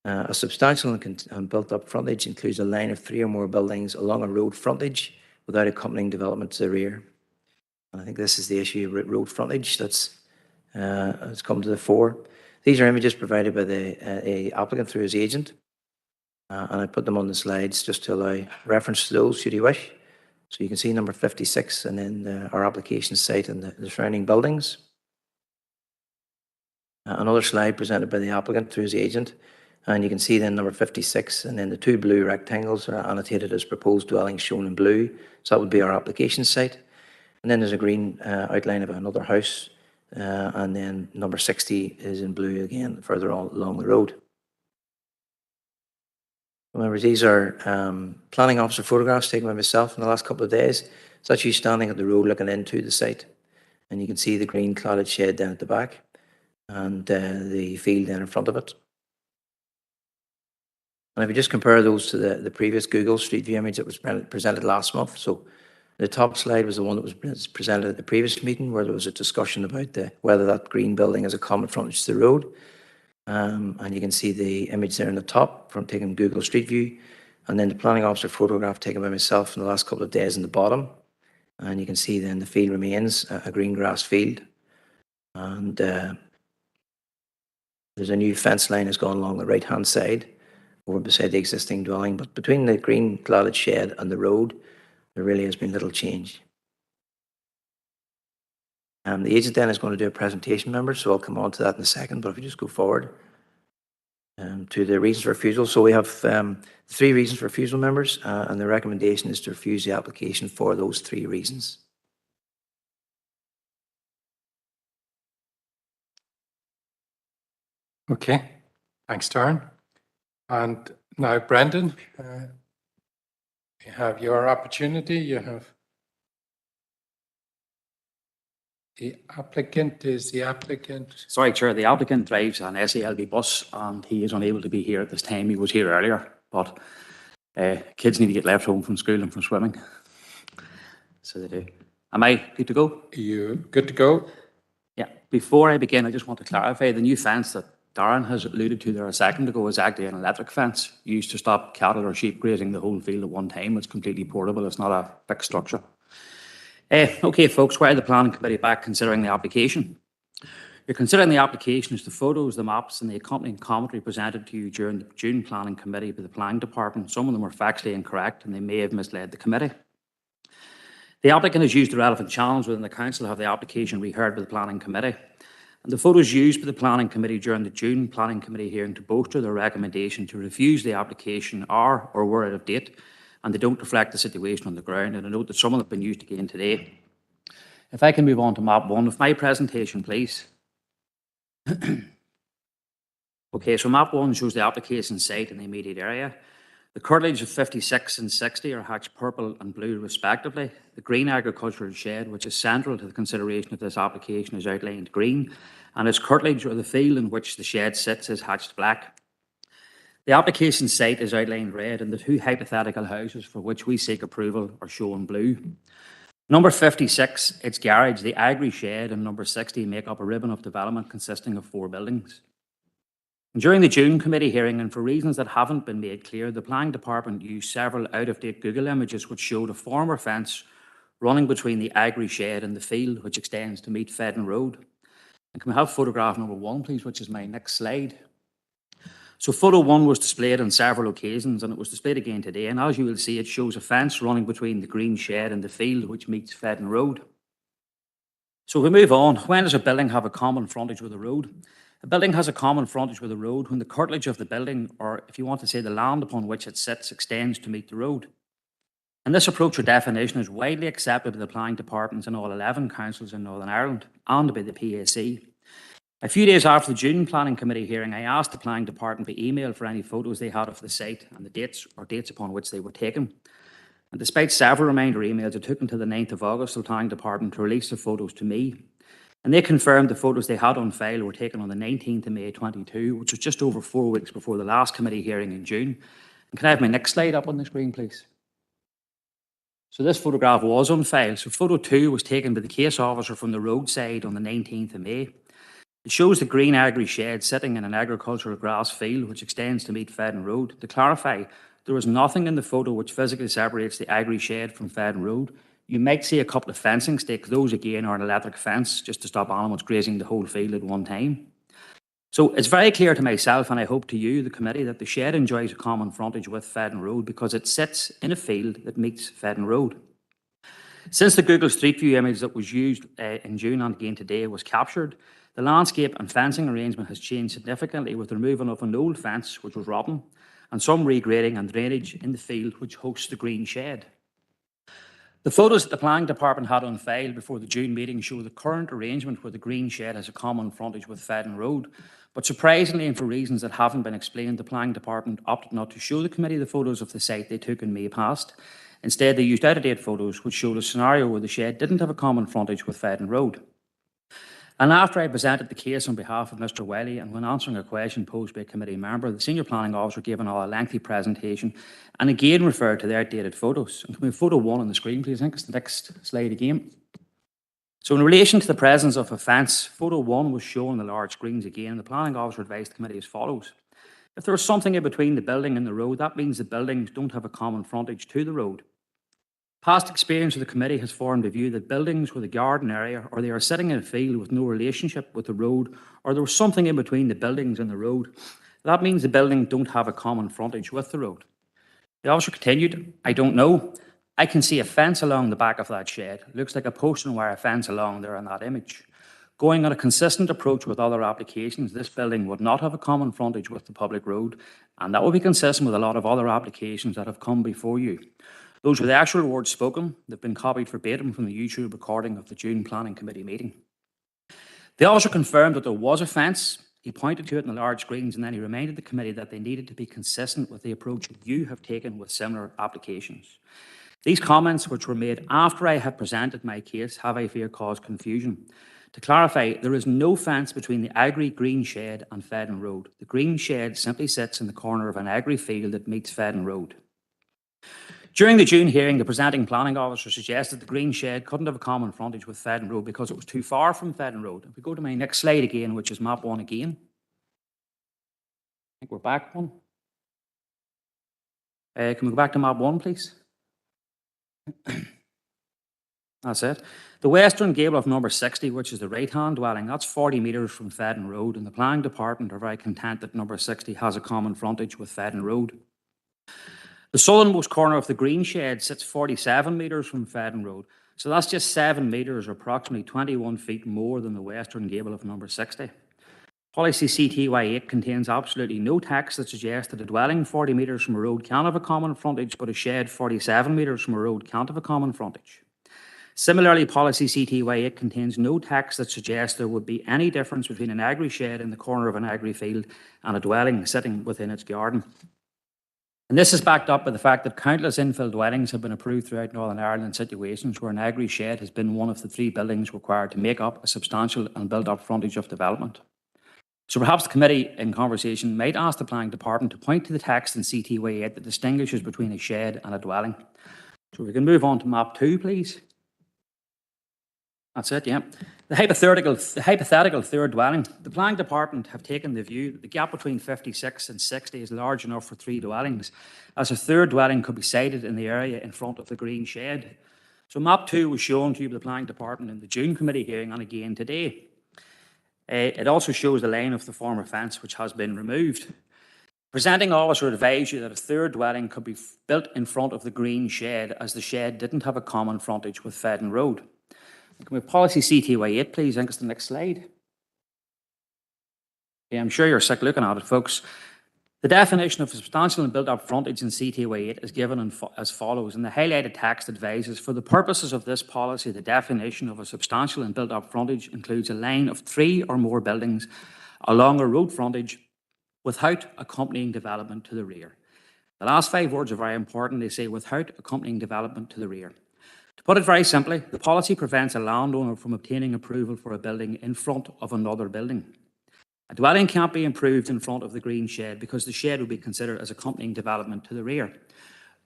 a substantial and built up frontage includes a line of 3 or more buildings along a road frontage without accompanying development to the rear. And I think this is the issue of road frontage that's has come to the fore. These are images provided by the applicant through his agent, and I put them on the slides just to allow reference to those should you wish. So you can see number 56 and then our application site and the surrounding buildings. Another slide presented by the applicant through his agent, and you can see then number 56 and then the 2 blue rectangles are annotated as proposed dwellings shown in blue. So that would be our application site. And then there's a green outline of another house, and then number 60 is in blue again further on along the road. Remember, these are planning officer photographs taken by myself in the last couple of days. So that's you standing at the road looking into the site, and you can see the green cladded shed down at the back and the field then in front of it. And if you just compare those to the previous Google Street View image that was presented last month, so the top slide was the one that was presented at the previous meeting where there was a discussion about whether that green building is a common frontage to the road. And you can see the image there in the top from taking Google Street View, and then the planning officer photograph taken by myself in the last couple of days in the bottom. And you can see then the field remains a green grass field. And there's a new fence line that's gone along the right-hand side over beside the existing dwelling. But between the green cladded shed and the road, there really has been little change. The agent then is going to do a presentation, members, so I'll come on to that in a second, but if you just go forward to the reasons for refusal. So we have 3 reasons for refusal, members, and the recommendation is to refuse the application for those 3 reasons. Okay, thanks, Darren. And now, Brendan, you have your opportunity. You have the applicant. Is the applicant? Sorry, Chair. The applicant drives an SALB bus and he is unable to be here at this time. He was here earlier, but kids need to get left home from school and from swimming. So they do. Am I good to go? You good to go? Yeah. Before I begin, I just want to clarify the new fence that Darren has alluded to there a second ago is actually an electric fence used to stop cattle or sheep grazing the whole field at one time. It's completely portable. It's not a fixed structure. Okay, folks, why are the planning committee back considering the application? You're considering the application as the photos, the maps, and the accompanying commentary presented to you during the June planning committee by the planning department. Some of them were factually incorrect and they may have misled the committee. The applicant has used the relevant channels within the council to have the application reheard by the planning committee. And the photos used by the planning committee during the June planning committee hearing to bolster their recommendation to refuse the application are or were out of date, and they don't reflect the situation on the ground. And I note that some of them have been used again today. If I can move on to map 1 of my presentation, please. Okay, so map 1 shows the application site in the immediate area. The curtilage of 56 and 60 are hatched purple and blue respectively. The green agricultural shed, which is central to the consideration of this application, is outlined green, and its curtilage, or the field in which the shed sits, is hatched black. The application site is outlined red, and the 2 hypothetical houses for which we seek approval are shown blue. Number 56, its garage, the agri shed, and number 60 make up a ribbon of development consisting of 4 buildings. During the June committee hearing, and for reasons that haven't been made clear, the planning department used several out-of-date Google images which showed a former fence running between the agri shed and the field, which extends to meet Fedden Road. And can we have photograph number 1, please, which is my next slide? So photo 1 was displayed on several occasions, and it was displayed again today. And as you will see, it shows a fence running between the green shed and the field, which meets Fedden Road. So we move on. When does a building have a common frontage with a road? A building has a common frontage with a road when the curtilage of the building, or if you want to say the land upon which it sits, extends to meet the road. And this approach or definition is widely accepted by the planning departments in all 11 councils in Northern Ireland and by the PAC. A few days after the June Planning Committee hearing, I asked the Planning Department by email for any photos they had of the site and the dates upon which they were taken. And despite several reminder emails, it took until the 9th of August for the Planning Department to release the photos to me. And they confirmed the photos they had on file were taken on the 19th of May 22, which was just over 4 weeks before the last committee hearing in June. And can I have my next slide up on the screen, please? So this photograph was on file. So photo 2 was taken by the case officer from the roadside on the 19th of May. It shows the green agri shed sitting in an agricultural grass field which extends to meet Fedden Road. To clarify, there is nothing in the photo which physically separates the agri shed from Fedden Road. You might see a couple of fencing sticks. Those again are an electric fence just to stop animals grazing the whole field at one time. So it's very clear to myself, and I hope to you, the committee, that the shed enjoys a common frontage with Fedden Road because it sits in a field that meets Fedden Road. Since the Google Street View image that was used in June and again today was captured, the landscape and fencing arrangement has changed significantly with the removal of an old fence, which was rotten, and some regrading and drainage in the field which hosts the green shed. The photos that the Planning Department had on file before the June meeting show the current arrangement where the green shed has a common frontage with Fedden Road, but surprisingly and for reasons that haven't been explained, the Planning Department opted not to show the committee the photos of the site they took in May past. Instead, they used out-of-date photos which showed a scenario where the shed didn't have a common frontage with Fedden Road. And after I presented the case on behalf of Mr. Wiley and when answering a question posed by a committee member, the senior planning officer gave a lengthy presentation and again referred to their dated photos. And can we have photo 1 on the screen, please? I think it's the next slide again. So in relation to the presence of a fence, photo 1 was shown on the large screens again, and the planning officer advised the committee as follows. If there is something in between the building and the road, that means the buildings don't have a common frontage to the road. Past experience of the committee has formed a view that buildings with a garden area, or they are sitting in a field with no relationship with the road, or there was something in between the buildings and the road, that means the buildings don't have a common frontage with the road. The officer continued, I don't know. I can see a fence along the back of that shed. It looks like a post and wire fence along there in that image. Going on a consistent approach with other applications, this building would not have a common frontage with the public road, and that would be consistent with a lot of other applications that have come before you. Those were the actual words spoken. They've been copied verbatim from the YouTube recording of the June Planning Committee meeting. The officer confirmed that there was a fence. He pointed to it in the large screens, and then he reminded the committee that they needed to be consistent with the approach you have taken with similar applications. These comments, which were made after I had presented my case, have, I fear, caused confusion. To clarify, there is no fence between the Agri green shed and Fedden Road. The green shed simply sits in the corner of an Agri field that meets Fedden Road. During the June hearing, the presenting planning officer suggested the green shed couldn't have a common frontage with Fedden Road because it was too far from Fedden Road. If we go to my next slide again, which is map 1 again. I think we're back one. Can we go back to map 1, please? That's it. The western gable of number 60, which is the right-hand dwelling, that's 40 metres from Fedden Road, and the planning department are very content that number 60 has a common frontage with Fedden Road. The southernmost corner of the green shed sits 47 metres from Fedden Road, so that's just 7 metres or approximately 21 feet more than the western gable of number 60. Policy CTY8 contains absolutely no text that suggests that a dwelling 40 metres from a road can have a common frontage, but a shed 47 metres from a road can't have a common frontage. Similarly, Policy CTY8 contains no text that suggests there would be any difference between an agri shed in the corner of an agri field and a dwelling sitting within its garden. And this is backed up by the fact that countless infill dwellings have been approved throughout Northern Ireland in situations where an agri shed has been one of the 3 buildings required to make up a substantial and built-up frontage of development. So perhaps the committee in conversation might ask the planning department to point to the text in CTY8 that distinguishes between a shed and a dwelling. So we can move on to map 2, please. That's it, yeah. The hypothetical third dwelling. The planning department have taken the view that the gap between 56 and 60 is large enough for 3 dwellings, as a third dwelling could be sited in the area in front of the green shed. So map 2 was shown to you by the planning department in the June committee hearing and again today. It also shows the line of the former fence which has been removed. Presenting officer advised you that a third dwelling could be built in front of the green shed as the shed didn't have a common frontage with Fedden Road. Can we have policy CTY8, please? I think it's the next slide. Yeah, I'm sure you're sick looking at it, folks. The definition of substantial and built-up frontage in CTY 8 is given as follows, and the highlighted text advises, for the purposes of this policy, the definition of a substantial and built-up frontage includes a line of 3 or more buildings along a road frontage without accompanying development to the rear. The last 5 words are very important. They say without accompanying development to the rear. To put it very simply, the policy prevents a landowner from obtaining approval for a building in front of another building. A dwelling can't be improved in front of the green shed because the shed would be considered as accompanying development to the rear.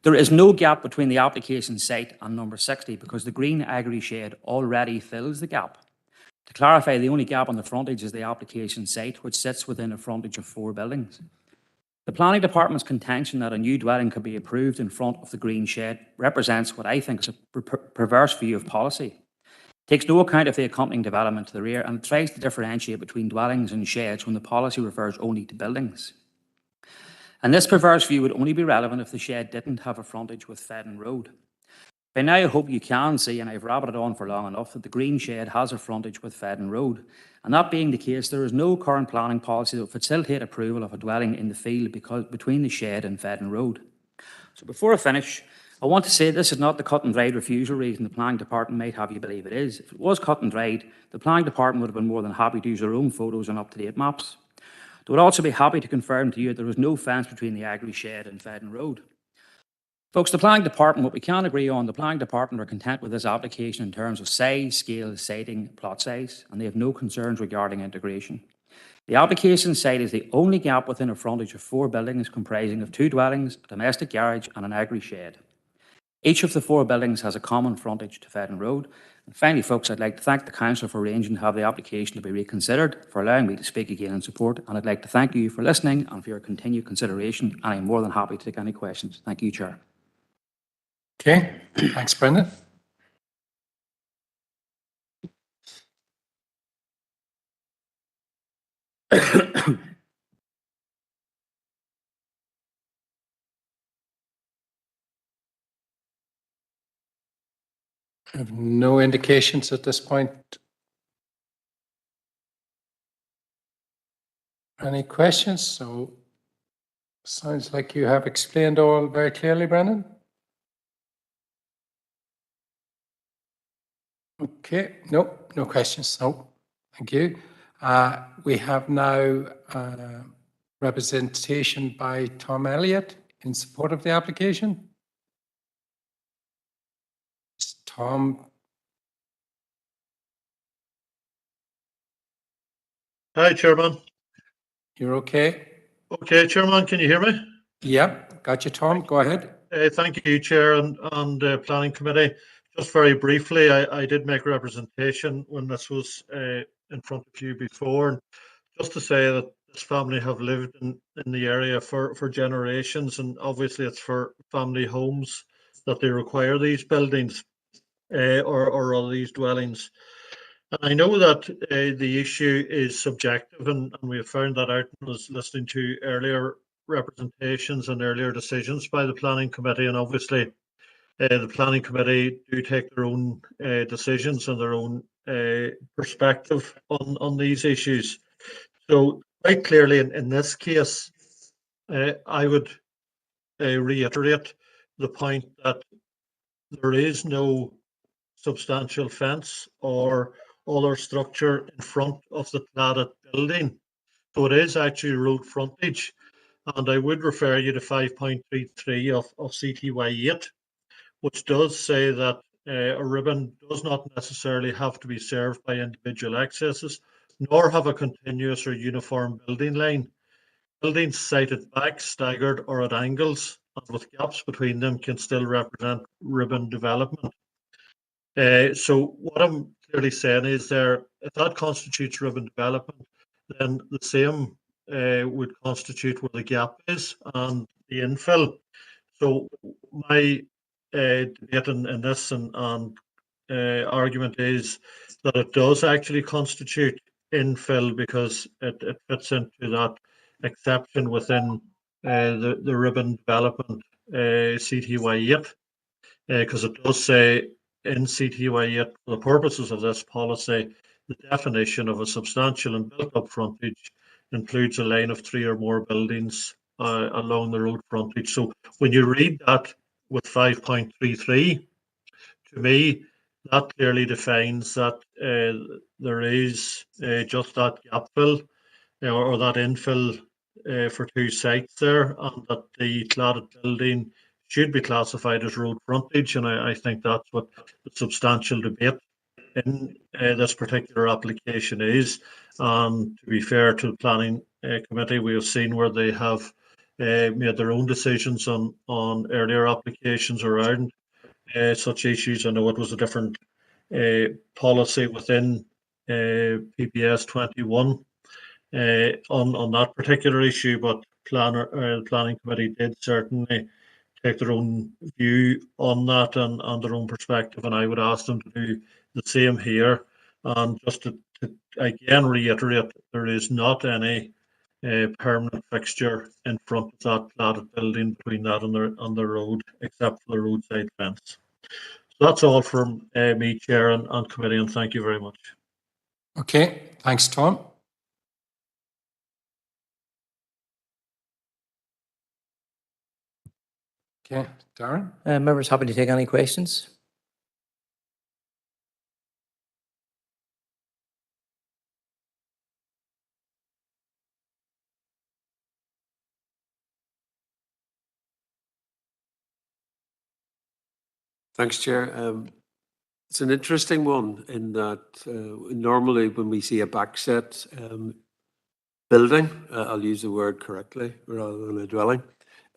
There is no gap between the application site and number 60 because the green agri shed already fills the gap. To clarify, the only gap on the frontage is the application site, which sits within a frontage of 4 buildings. The Planning Department's contention that a new dwelling could be approved in front of the green shed represents what I think is a perverse view of policy. Takes no account of the accompanying development to the rear and tries to differentiate between dwellings and sheds when the policy refers only to buildings. And this perverse view would only be relevant if the shed didn't have a frontage with Fedden Road. By now I hope you can see, and I've rabbited on for long enough, that the green shed has a frontage with Fedden Road. And that being the case, there is no current planning policy that would facilitate approval of a dwelling in the field between the shed and Fedden Road. So before I finish, I want to say this is not the cut and dried refusal reason the Planning Department might have you believe it is. If it was cut and dried, the Planning Department would have been more than happy to use their own photos and up-to-date maps. They would also be happy to confirm to you that there was no fence between the agri shed and Fedden Road. Folks, the Planning Department, what we can agree on, the Planning Department are content with this application in terms of size, scale, siting, plot size, and they have no concerns regarding integration. The application site is the only gap within a frontage of 4 buildings comprising of 2 dwellings, a domestic garage and an agri shed. Each of the 4 buildings has a common frontage to Fedden Road. And finally, folks, I'd like to thank the Council for arranging to have the application to be reconsidered, for allowing me to speak again in support, and I'd like to thank you for listening and for your continued consideration, and I'm more than happy to take any questions. Thank you, Chair. Okay, thanks, Brendan. I have no indications at this point. Any questions? So, sounds like you have explained all very clearly, Brendan. Okay, no questions. No, thank you. We have now representation by Tom Elliott in support of the application. Tom. Hi, Chairman. You're okay? Okay, Chairman, can you hear me? Yep, got you, Tom. Go ahead. Thank you, Chair and Planning Committee. Just very briefly, I did make representation when this was in front of you before. And just to say that this family have lived in the area for generations, and obviously it's for family homes that they require these buildings or all these dwellings. And I know that the issue is subjective, and we have found that out when I was listening to earlier representations and earlier decisions by the Planning Committee, and obviously the Planning Committee do take their own decisions and their own perspective on these issues. So quite clearly in this case, I would reiterate the point that there is no substantial fence or other structure in front of the cladded building. So it is actually road frontage. And I would refer you to 5.33 of CTY 8, which does say that a ribbon does not necessarily have to be served by individual accesses, nor have a continuous or uniform building line. Buildings sited back, staggered, or at angles, and with gaps between them can still represent ribbon development. So what I'm clearly saying is there, if that constitutes ribbon development, then the same would constitute where the gap is and the infill. So my debate in this and argument is that it does actually constitute infill because it fits into that exception within the ribbon development CTY 8, because it does say in CTY 8, for the purposes of this policy, the definition of a substantial and built-up frontage includes a line of 3 or more buildings along the road frontage. So when you read that with 5.33, to me, that clearly defines that there is just that gap fill or that infill for 2 sites there, and that the cladded building should be classified as road frontage. And I think that's what the substantial debate in this particular application is. And to be fair to the planning committee, we have seen where they have made their own decisions on earlier applications around such issues. I know it was a different policy within PPS 21 on that particular issue, but the planning committee did certainly take their own view on that and their own perspective, and I would ask them to do the same here. And just to again reiterate, there is not any permanent fixture in front of that cladded building between that and the road, except for the roadside fence. So that's all from me, Chair, and committee, and thank you very much. Okay, thanks, Tom. Okay, Darren? Members happy to take any questions? Thanks, Chair. It's an interesting one in that normally when we see a backset building, I'll use the word correctly rather than a dwelling,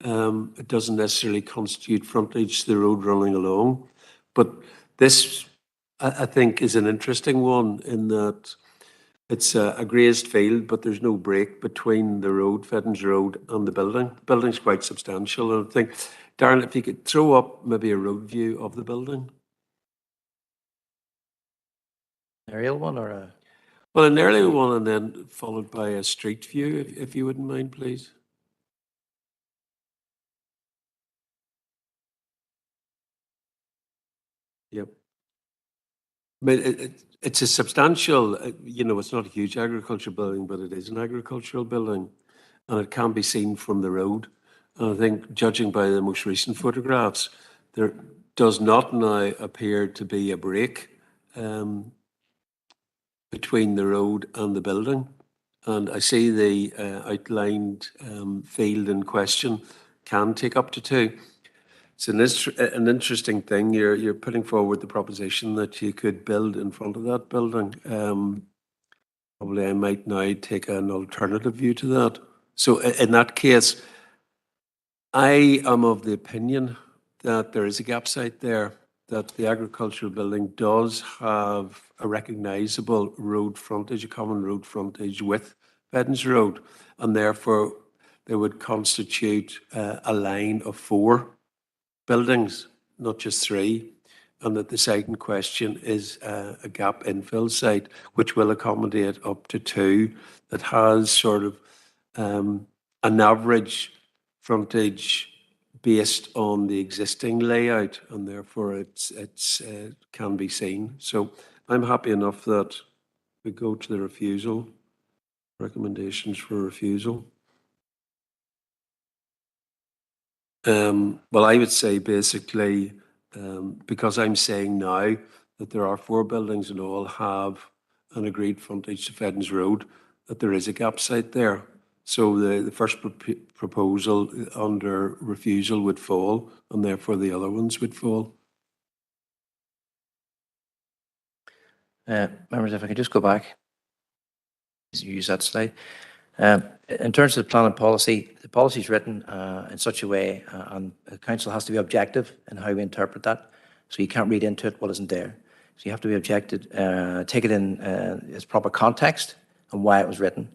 it doesn't necessarily constitute frontage to the road running along. But this, I think, is an interesting one in that it's a grazed field, but there's no break between the road, Feddens Road, and the building. The building's quite substantial. And I think, Darren, if you could throw up maybe a road view of the building. Aerial one or a? Well, an aerial one and then followed by a street view, if you wouldn't mind, please. Yep. I mean, it's a substantial, it's not a huge agricultural building, but it is an agricultural building, and it can be seen from the road. And I think, judging by the most recent photographs, there does not now appear to be a break between the road and the building. And I see the outlined field in question can take up to 2. It's an interesting thing. You're putting forward the proposition that you could build in front of that building. Probably I might now take an alternative view to that. So in that case, I am of the opinion that there is a gap site there, that the agricultural building does have a recognisable road frontage, a common road frontage with Feddens Road, and therefore they would constitute a line of 4 buildings, not just 3, and that the site in question is a gap infill site, which will accommodate up to 2, that has sort of an average frontage based on the existing layout, and therefore it can be seen. So I'm happy enough that we go to the refusal, recommendations for refusal. Well, I would say basically, because I'm saying now that there are 4 buildings and all have an agreed frontage to Feddens Road, that there is a gap site there. So the first proposal under refusal would fall, and therefore the other ones would fall. Members, if I could just go back, use that slide. In terms of the planning policy, the policy is written in such a way, and the council has to be objective in how we interpret that. So you can't read into it what isn't there. So you have to be objective, take it in its proper context and why it was written.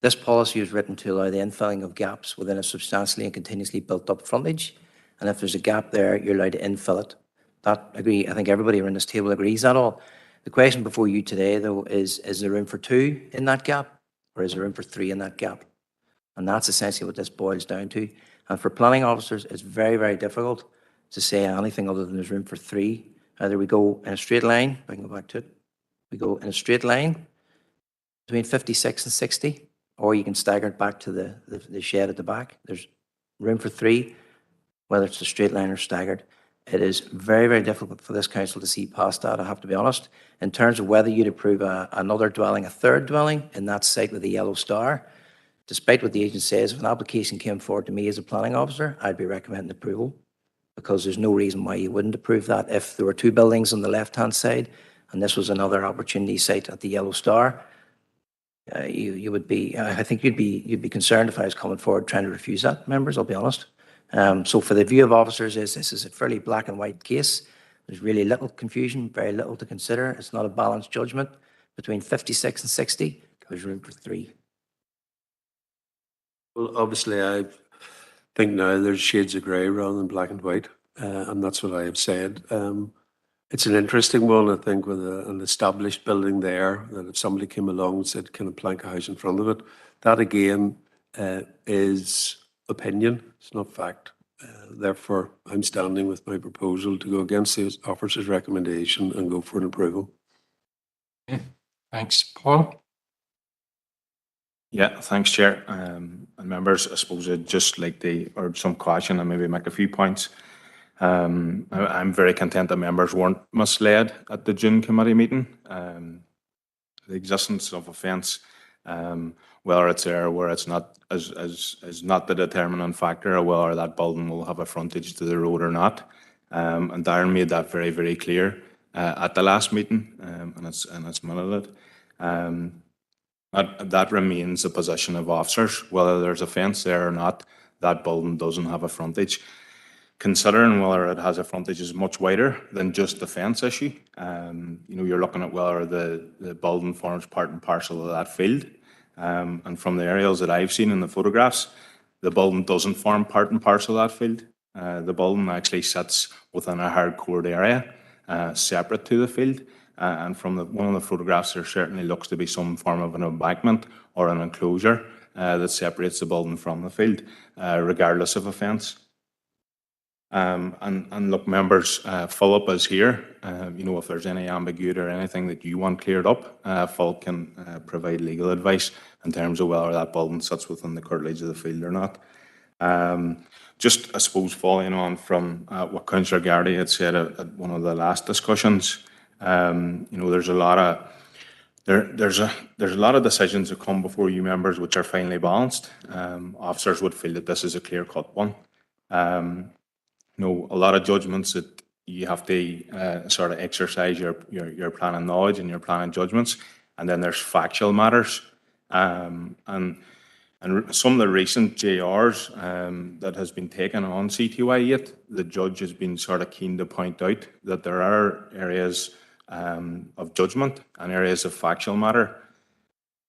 This policy is written to allow the infilling of gaps within a substantially and continuously built up frontage. And if there's a gap there, you're allowed to infill it. That agree. I think everybody around this table agrees that all. The question before you today, though, is there room for 2 in that gap, or is there room for 3 in that gap? And that's essentially what this boils down to. And for planning officers, it's very, very difficult to say anything other than there's room for 3. Either we go in a straight line, if I can go back to it, we go in a straight line between 56 and 60, or you can stagger it back to the shed at the back. There's room for 3, whether it's a straight line or staggered. It is very, very difficult for this council to see past that, I have to be honest. In terms of whether you'd approve another dwelling, a third dwelling in that site with the yellow star, despite what the agent says, if an application came forward to me as a planning officer, I'd be recommending approval, because there's no reason why you wouldn't approve that. If there were 2 buildings on the left-hand side and this was another opportunity site at the yellow star, you would be, I think you'd be concerned if I was coming forward trying to refuse that, members, I'll be honest. So for the view of officers, this is a fairly black and white case. There's really little confusion, very little to consider. It's not a balanced judgment. Between 56 and 60, there's room for 3. Well, obviously, I think now there's shades of grey rather than black and white, and that's what I have said. It's an interesting one, I think, with an established building there, that if somebody came along and said, can I plank a house in front of it? That, again, is opinion, it's not fact. Therefore, I'm standing with my proposal to go against the officer's recommendation and go for an approval. Okay. Thanks, Paul. Yeah, thanks, Chair. And members, I suppose I'd just like to, or some question and maybe make a few points. I'm very content that members weren't misled at the June committee meeting. The existence of a fence, whether it's there or where it's not, is not the determinant factor of whether that building will have a frontage to the road or not. And Darren made that very, very clear at the last meeting, and it's minuted. That remains the position of officers, whether there's a fence there or not. That building doesn't have a frontage. Considering whether it has a frontage is much wider than just the fence issue. You're looking at whether the building forms part and parcel of that field. And from the aerials that I've seen in the photographs, the building doesn't form part and parcel of that field. The building actually sits within a hard-cored area, separate to the field. And from one of the photographs, there certainly looks to be some form of an embankment or an enclosure that separates the building from the field, regardless of a fence. And look, members, Philip is here. If there's any ambiguity or anything that you want cleared up, Philip can provide legal advice in terms of whether that building sits within the curtilage of the field or not. Just, I suppose, following on from what Councillor Garrity had said at one of the last discussions, there's a lot of decisions that come before you members which are finely balanced. Officers would feel that this is a clear-cut one. A lot of judgments that you have to sort of exercise your planning knowledge and your planning judgments, and then there's factual matters. And some of the recent JRs that has been taken on CTY8, the judge has been sort of keen to point out that there are areas of judgment and areas of factual matter.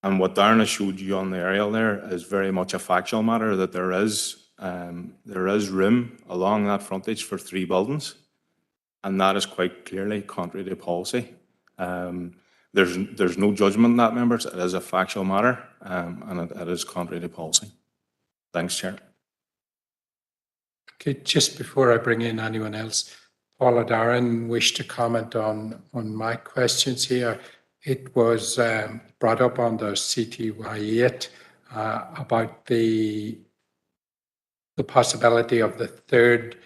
And what Darren has showed you on the aerial there is very much a factual matter, that there is room along that frontage for 3 buildings, and that is quite clearly contrary to policy. There's no judgment in that, members. It is a factual matter, and it is contrary to policy. Thanks, Chair. Okay, just before I bring in anyone else, Paul or Darren wish to comment on my questions here. It was brought up on the CTY8 about the possibility of the third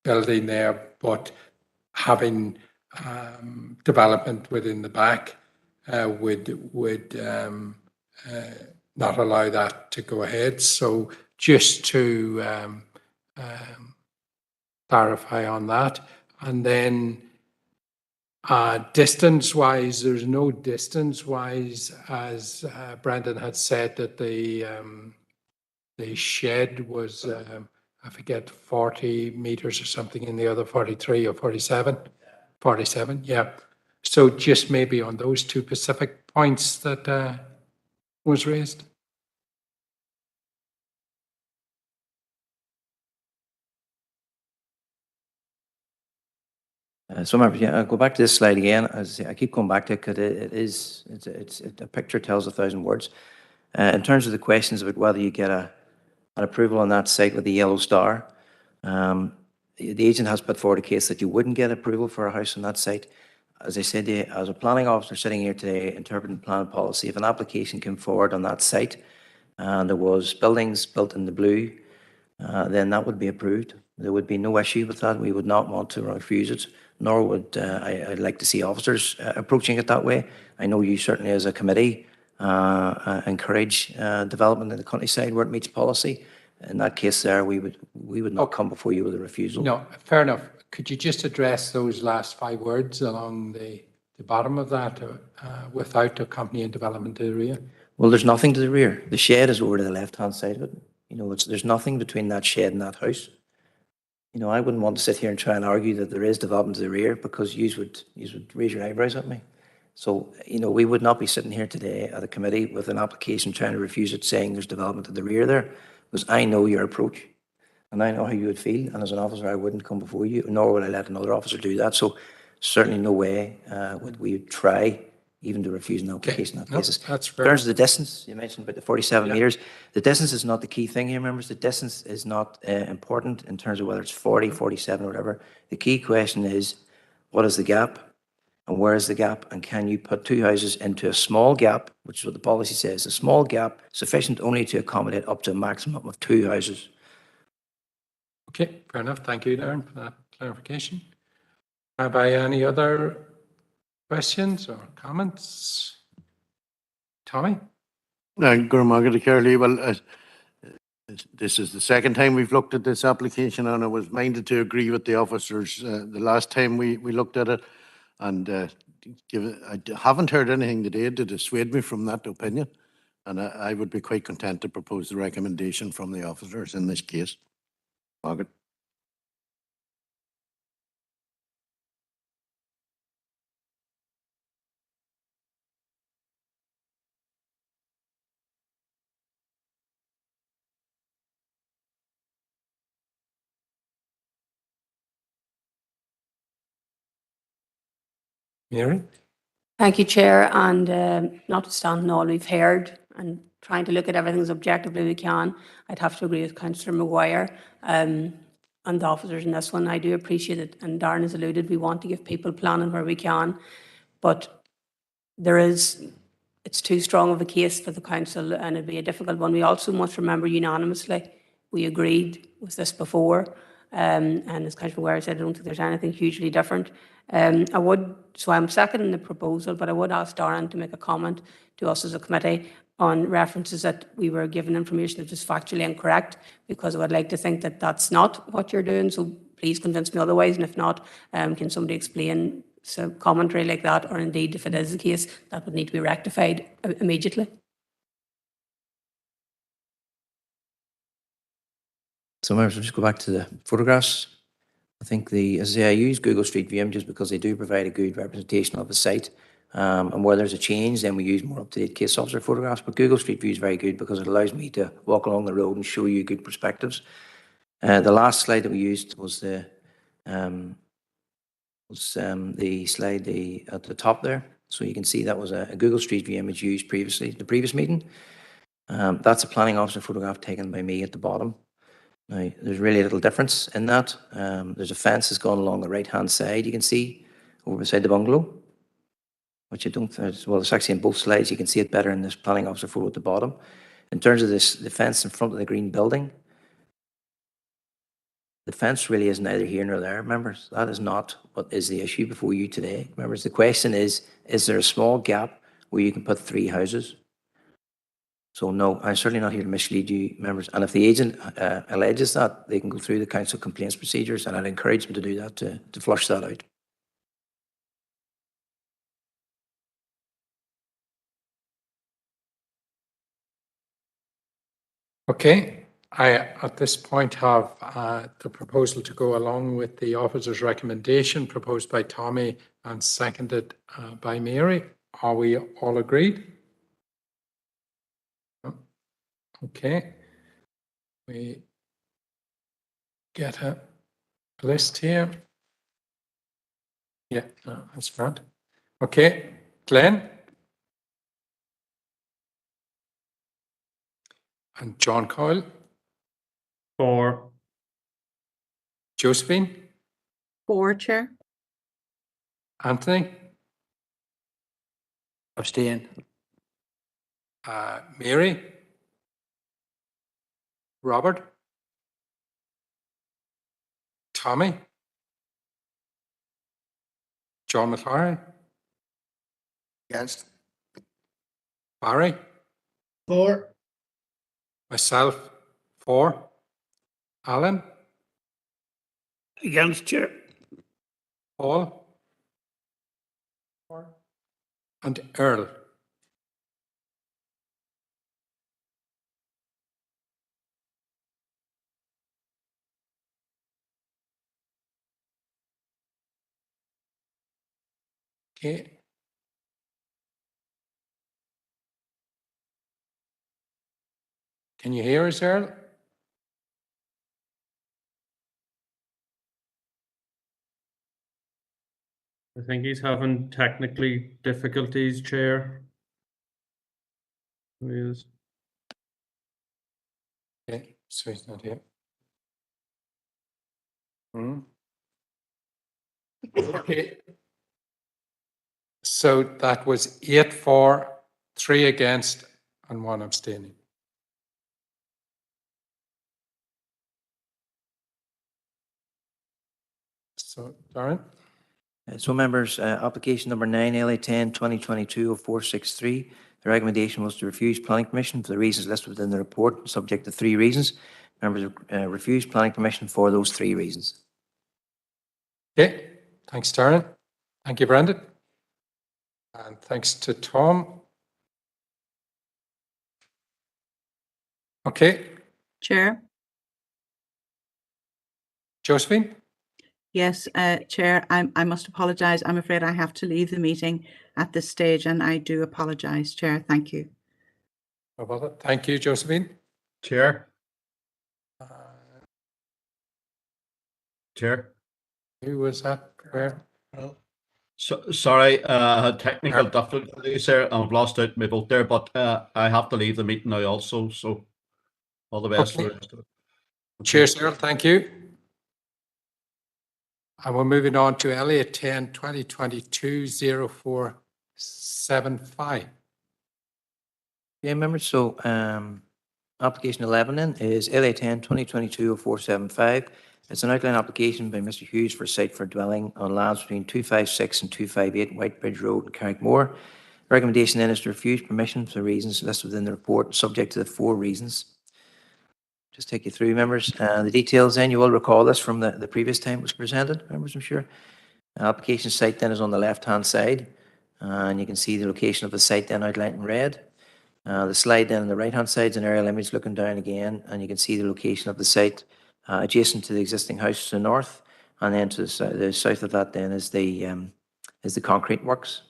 building there, but having development within the back would not allow that to go ahead. So just to clarify on that. And then distance-wise, there's no distance-wise, as Brendan had said, that the shed was, I forget, 40 meters or something, in the other 43 or 47? 47, yeah. So just maybe on those 2 specific points that was raised. So, I'll go back to this slide again. As I keep going back to it, because it's a picture tells 1,000 words. In terms of the questions about whether you get an approval on that site with the yellow star, the agent has put forward a case that you wouldn't get approval for a house on that site. as I said, as a planning officer sitting here today interpreting plan policy, if an application came forward on that site and there was buildings built in the blue, then that would be approved. There would be no issue with that. We would not want to refuse it, nor would I'd like to see officers approaching it that way. I know you certainly as a committee encourage development in the countryside where it meets policy. In that case there, we would not come before you with a refusal. No, fair enough. Could you just address those last 5 words along the bottom of that, without accompanying development to the rear? Well, there's nothing to the rear. The shed is over to the left-hand side of it. You know, there's nothing between that shed and that house. You know, I wouldn't want to sit here and try and argue that there is development to the rear, because you would raise your eyebrows at me. So, you know, we would not be sitting here today at a committee with an application trying to refuse it, saying there's development to the rear there, because I know your approach and I know how you would feel. And as an officer, I wouldn't come before you, nor would I let another officer do that. So certainly no way would we try even to refuse an application on that basis. That's In fair. terms of the distance, you mentioned about the 47 metres. The distance is not the key thing here, members. The distance is not important in terms of whether it's 40, 47 or whatever. The key question is, what is the gap and where is the gap? And can you put 2 houses into a small gap, which is what the policy says, a small gap sufficient only to accommodate up to a maximum of 2 houses. Okay, fair enough. Thank you, Darren, for that clarification. Have I any other questions or comments? Tommy? Gurmagad Kerley, well, this is the second time we've looked at this application, and I was minded to agree with the officers the last time we looked at it. And I haven't heard anything today to dissuade me from that opinion. And I would be quite content to propose the recommendation from the officers in this case. Margaret. Mary? Thank you, Chair. And notwithstanding all we've heard and trying to look at everything as objectively we can, I'd have to agree with Councillor Maguire and the officers in this one. I do appreciate it. And Darren has alluded, we want to give people planning where we can. But it's too strong of a case for the council and it'd be a difficult one. We also must remember unanimously, we agreed with this before. And as Councillor Maguire said, I don't think there's anything hugely different. So I'm seconding the proposal, but I would ask Darren to make a comment to us as a committee on references that we were given information that was factually incorrect, because I would like to think that that's not what you're doing. So please convince me otherwise. And if not, can somebody explain some commentary like that, or indeed, if it is the case, that would need to be rectified immediately. So members, we'll just go back to the photographs. I think as I say, I use Google Street View images because they do provide a good representation of the site. And where there's a change, then we use more up-to-date case officer photographs. But Google Street View is very good because it allows me to walk along the road and show you good perspectives. The last slide that we used was the slide at the top there. So you can see that was a Google Street View image used previously, the previous meeting. That's a planning officer photograph taken by me at the bottom. Now, there's really little difference in that. There's a fence that's gone along the right-hand side, you can see, over beside the bungalow, which I don't, well, it's actually in both slides. You can see it better in this planning officer photo at the bottom. In terms of the fence in front of the green building, the fence really is neither here nor there, members. That is not what is the issue before you today. Members, the question is there a small gap where you can put 3 houses? So no, I'm certainly not here to mislead you, members. And if the agent alleges that, they can go through the council complaints procedures, and I'd encourage them to do that, to flush that out. Okay, I at this point have the proposal to go along with the officer's recommendation proposed by Tommy and seconded by Mary. Are we all agreed? Okay, we get a list here. Yeah, that's right. Okay, Glenn? And John Coyle? 4. Josephine? 4, Chair. Anthony? Abstain. Mary? Robert? Tommy? John McLaren? Against. Barry? For. Myself, 4. Alan? Against, Chair. Paul? And Earl? Okay. Can you hear us, Earl? I think he's having technically difficulties, Chair. He is. Okay, so he's not here. Okay. So that was 8 for, 3 against, and 1 abstaining. So, Darren? So members, application number 9, LA 10 2022-0463. The recommendation was to refuse planning permission for the reasons listed within the report, subject to 3 reasons. Members refused planning permission for those 3 reasons. Okay, thanks, Darren. Thank you, Brendan. And thanks to Tom. Okay. Chair. Josephine? Yes, Chair, I must apologise. I'm afraid I have to leave the meeting at this stage, and I do apologise, Chair. Thank you. No bother. Thank you, Josephine. Chair. Chair. Who was that? Where? So, sorry, I had technical difficulties there. I've lost out my vote there, but I have to leave the meeting now also. So, all the best for the rest of it. Cheers, Earl. Thank you. And we're moving on to LA 10 2022-0475. Yeah, members. So, application 11 then is LA 10 2022-0475. It's an outline application by Mr. Hughes for site for dwelling on lands between 256 and 258 Whitebridge Road in Carrickmore. The recommendation then is to refuse permission for the reasons listed within the report, subject to the 4 reasons. Just take you through, members. The details then, you will recall this from the previous time it was presented, members, I'm sure. The application site then is on the left-hand side, and you can see the location of the site then outlined in red. The slide then on the right-hand side is an aerial image looking down again, and you can see the location of the site adjacent to the existing house to the north, and then to the south of that then is the concrete works.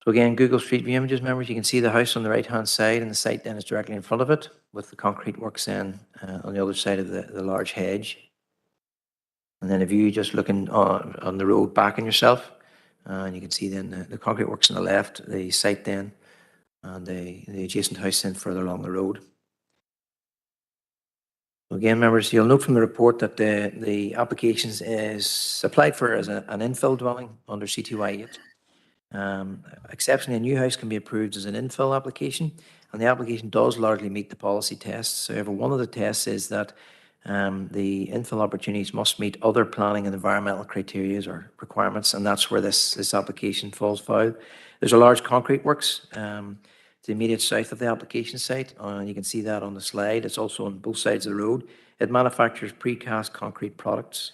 So again, Google Street View images, members, you can see the house on the right-hand side, and the site then is directly in front of it, with the concrete works then on the other side of the large hedge. And then a view just looking on the road back on yourself, and you can see then the concrete works on the left, the site then, and the adjacent house then further along the road. Again, members, you'll note from the report that the application is applied for as an infill dwelling under CTY 8. Exceptionally, a new house can be approved as an infill application, and the application does largely meet the policy tests. However, one of the tests is that the infill opportunities must meet other planning and environmental criteria or requirements, and that's where this application falls foul. There's a large concrete works to the immediate south of the application site, and you can see that on the slide. It's also on both sides of the road. It manufactures precast concrete products,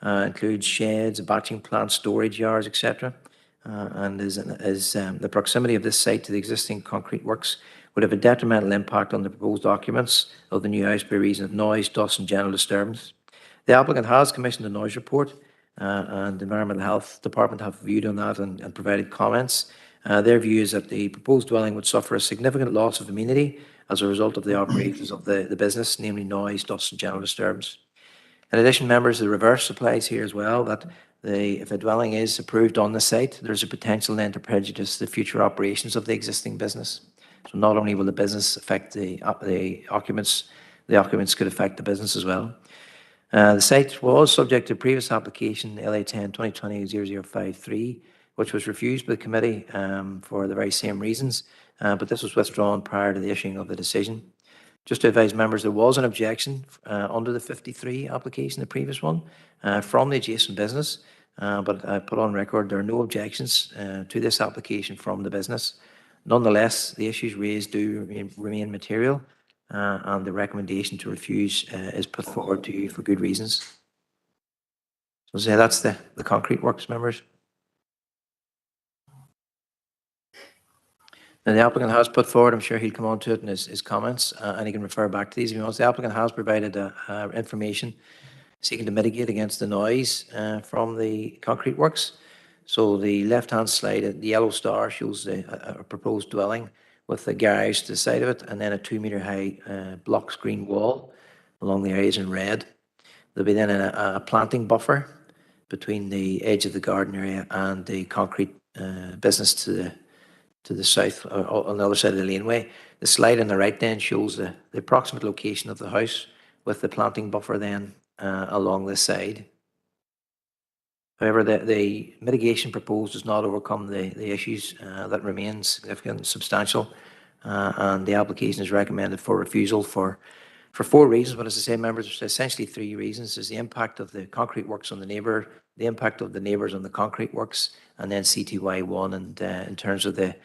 includes sheds, a batching plant, storage yards, etc. And the proximity of this site to the existing concrete works would have a detrimental impact on the proposed occupants of the new house by reason of noise, dust, and general disturbance. The applicant has commissioned a noise report, and the Environmental Health Department have viewed on that and provided comments. Their view is that the proposed dwelling would suffer a significant loss of amenity as a result of the operations of the business, namely noise, dust, and general disturbance. In addition, members, the reverse applies here as well, that if a dwelling is approved on the site, there's a potential then to prejudice the future operations of the existing business. So not only will the business affect the occupants, the occupants could affect the business as well. The site was subject to previous application, LA 10 2020-0053, which was refused by the committee for the very same reasons, but this was withdrawn prior to the issuing of the decision. Just to advise members, there was an objection under the 53 application, the previous one, from the adjacent business, but I put on record there are no objections to this application from the business. Nonetheless, the issues raised do remain material, and the recommendation to refuse is put forward to you for good reasons. So that's the Concrete Works members. Now, the applicant has put forward, I'm sure he'll come on to it in his comments, and he can refer back to these if he wants. The applicant has provided information seeking to mitigate against the noise from the Concrete Works. So the left-hand slide, the yellow star shows a proposed dwelling with the garage to the side of it, and then a 2-metre high block screen wall along the areas in red. There'll be then a planting buffer between the edge of the garden area and the concrete business to the south, on the other side of the laneway. The slide on the right then shows the approximate location of the house with the planting buffer then along this side. However, the mitigation proposed does not overcome the issues that remain significant and substantial, and the application is recommended for refusal for 4 reasons. But as I say, members, there's essentially 3 reasons. There's the impact of the Concrete Works on the neighbour, the impact of the neighbours on the Concrete Works, and then CTY1 and in terms of the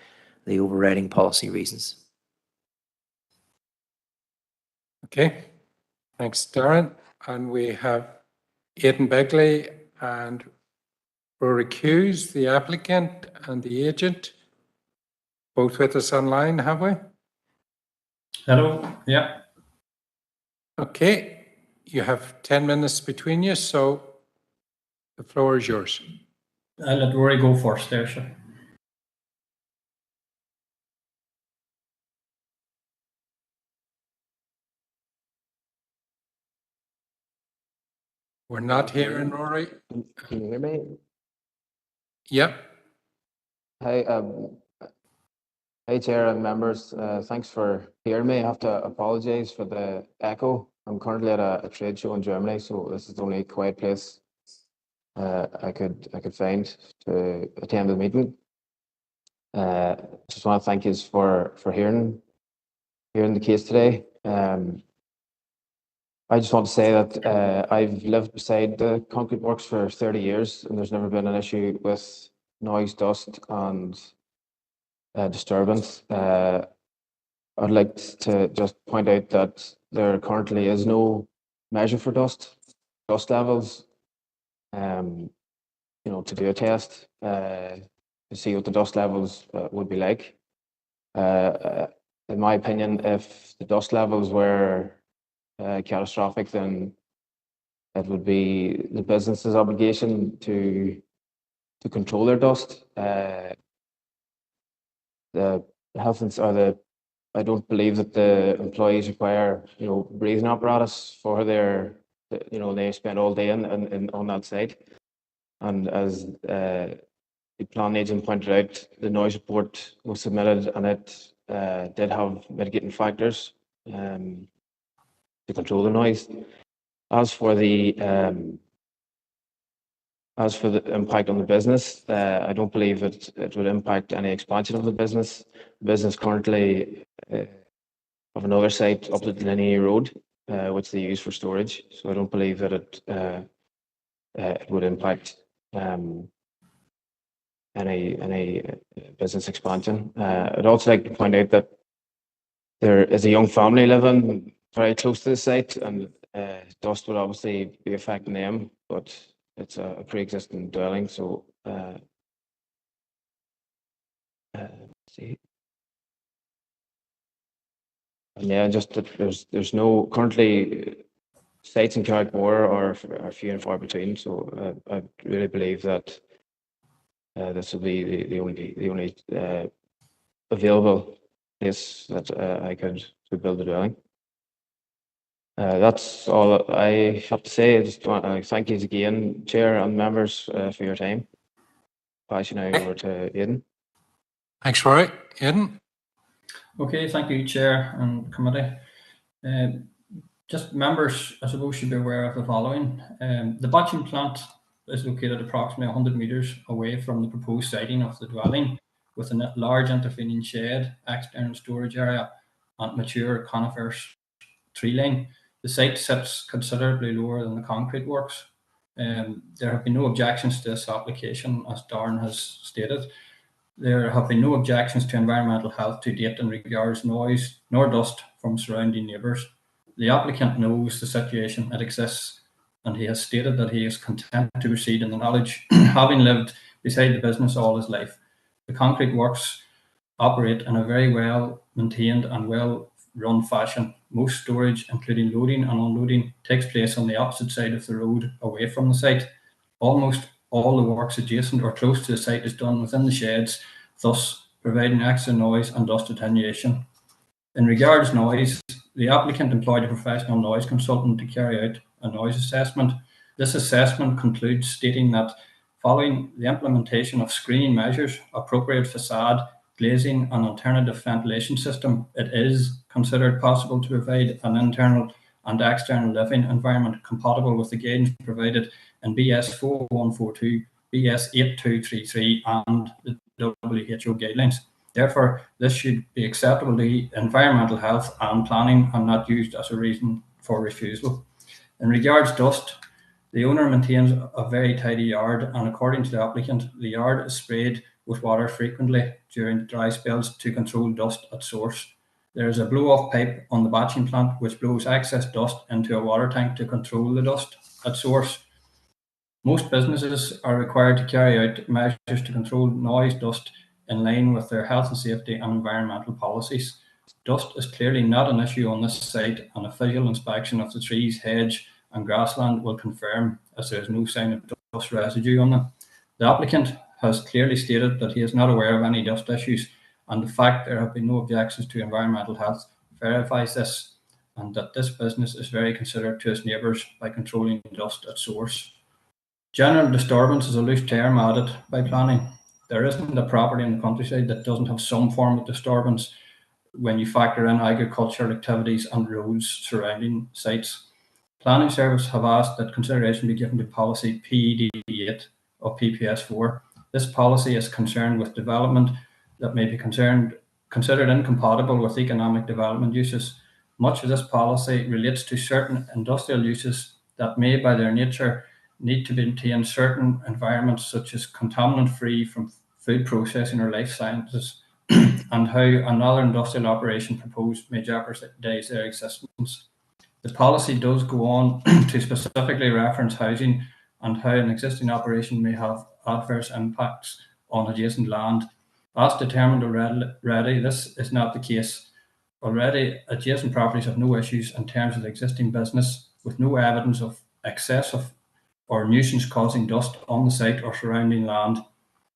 overriding policy reasons. Okay, thanks, Darren. And we have Aidan Begley and Rory Hughes, the applicant and the agent, both with us online, have we? Hello, yeah. Okay, you have 10 minutes between you, so the floor is yours. I'll let Rory go first there, sure. We're not hearing Rory. Can you hear me? Yep. Hi, hey, Chair and members. Thanks for hearing me. I have to apologise for the echo. I'm currently at a trade show in Germany, so this is the only quiet place I could find to attend the meeting. Just want to thank you for hearing the case today. I just want to say that I've lived beside the Concrete Works for 30 years, and there's never been an issue with noise, dust, and disturbance. I'd like to just point out that there currently is no measure for dust levels. You know, to do a test to see what the dust levels would be like. In my opinion, if the dust levels were catastrophic, then it would be the business's obligation to control their dust. The health and I don't believe that the employees require, you know, breathing apparatus for their, you know, they spend all day on that site. And as the plan agent pointed out, the noise report was submitted and it did have mitigating factors to control the noise. As for the impact on the business, I don't believe it would impact any expansion of the business. The business currently have another site up the Linney Road, which they use for storage. So I don't believe that it would impact any business expansion. I'd also like to point out that there is a young family living very close to the site, and dust would obviously be affecting them, but it's a pre-existing dwelling, so see. And yeah, just that there's no currently sites in Carrickmore are few and far between, so I really believe that this will be the only available place that I could build a dwelling. That's all I have to say. I just want to thank you again, Chair and members, for your time. Pass you now over to Aidan. Thanks, Rory. Aidan? Okay, thank you, Chair and Committee. Just members, I suppose, should be aware of the following. The batching plant is located approximately 100 metres away from the proposed siting of the dwelling, with a large intervening shed, external storage area, and mature coniferous tree line. The site sits considerably lower than the concrete works. There have been no objections to this application, as Darren has stated. There have been no objections to environmental health to date in regards noise nor dust from surrounding neighbours. The applicant knows the situation, it exists, and he has stated that he is content to proceed in the knowledge, having lived beside the business all his life. The concrete works operate in a very well maintained and well run fashion. Most storage, including loading and unloading, takes place on the opposite side of the road away from the site. Almost all the works adjacent or close to the site is done within the sheds, thus providing extra noise and dust attenuation. In regards noise, the applicant employed a professional noise consultant to carry out a noise assessment. This assessment concludes stating that following the implementation of screening measures, appropriate facade, glazing and alternative ventilation system, it is considered possible to provide an internal and external living environment compatible with the guidance provided in BS 4142, BS 8233 and the WHO guidelines. Therefore, this should be acceptable to environmental health and planning and not used as a reason for refusal. In regards to dust, the owner maintains a very tidy yard, and according to the applicant, the yard is sprayed with water frequently during the dry spells to control dust at source. There is a blow-off pipe on the batching plant which blows excess dust into a water tank to control the dust at source. Most businesses are required to carry out measures to control noise, dust in line with their health and safety and environmental policies. Dust is clearly not an issue on this site, and a visual inspection of the trees, hedge and grassland will confirm, as there is no sign of dust residue on them. The applicant has clearly stated that he is not aware of any dust issues, and the fact there have been no objections to environmental health verifies this, and that this business is very considerate to its neighbours by controlling dust at source. General disturbance is a loose term added by planning. There isn't a property in the countryside that doesn't have some form of disturbance when you factor in agricultural activities and roads surrounding sites. Planning Service have asked that consideration be given to policy PED8 of PPS4. This policy is concerned with development that may be considered incompatible with economic development uses. Much of this policy relates to certain industrial uses that may, by their nature, need to maintain certain environments such as contaminant-free from food processing or life sciences, and how another industrial operation proposed may jeopardize their existence. The policy does go on to specifically reference housing and how an existing operation may have adverse impacts on adjacent land. As determined already, this is not the case. Already, adjacent properties have no issues in terms of the existing business, with no evidence of excessive or nuisance causing dust on the site or surrounding land.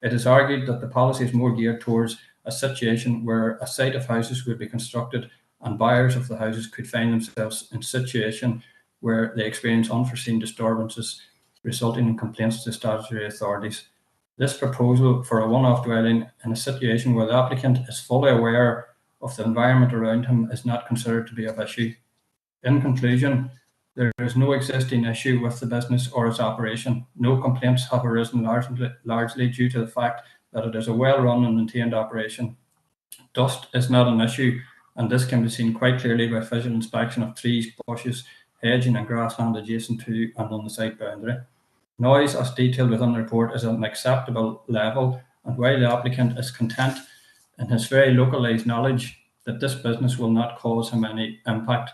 It is argued that the policy is more geared towards a situation where a site of houses would be constructed and buyers of the houses could find themselves in a situation where they experience unforeseen disturbances resulting in complaints to statutory authorities. This proposal for a one-off dwelling in a situation where the applicant is fully aware of the environment around him is not considered to be of issue. In conclusion, there is no existing issue with the business or its operation. No complaints have arisen largely due to the fact that it is a well-run and maintained operation. Dust is not an issue, and this can be seen quite clearly by visual inspection of trees, bushes, hedging and grassland adjacent to and on the site boundary. Noise, as detailed within the report, is at an acceptable level, and while the applicant is content in his very localised knowledge that this business will not cause him any impact,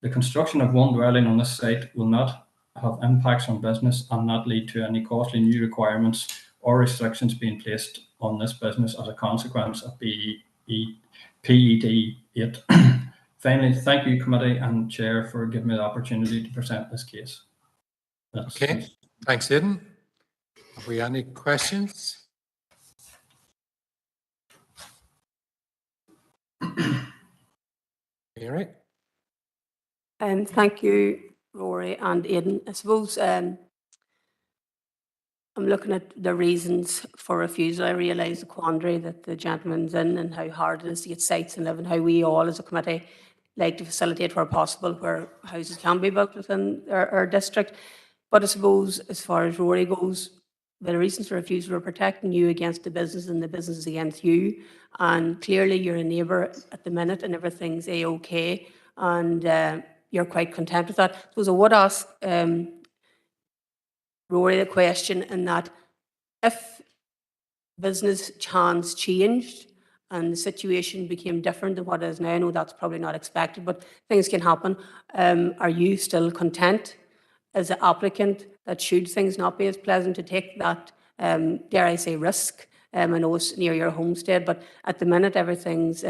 the construction of one dwelling on this site will not have impacts on business and not lead to any costly new requirements or restrictions being placed on this business as a consequence of PED8. Finally, thank you, Committee and Chair, for giving me the opportunity to present this case. Okay, thanks, Aidan. Have we any questions? Mary? Thank you, Rory and Aidan. I suppose I'm looking at the reasons for refusal. I realise the quandary that the gentleman's in and how hard it is to get sites and live, and how we all as a committee like to facilitate where possible where houses can be built within our district. But I suppose as far as Rory goes, the reasons for refusal are protecting you against the business and the business against you. And clearly you're a neighbour at the minute and everything's A-OK, and you're quite content with that. So I would ask Rory the question in that if business chance changed and the situation became different than what it is now, I know that's probably not expected, but things can happen. Are you still content as an applicant that should things not be as pleasant to take that, dare I say, risk? I know it's near your homestead, but at the minute everything's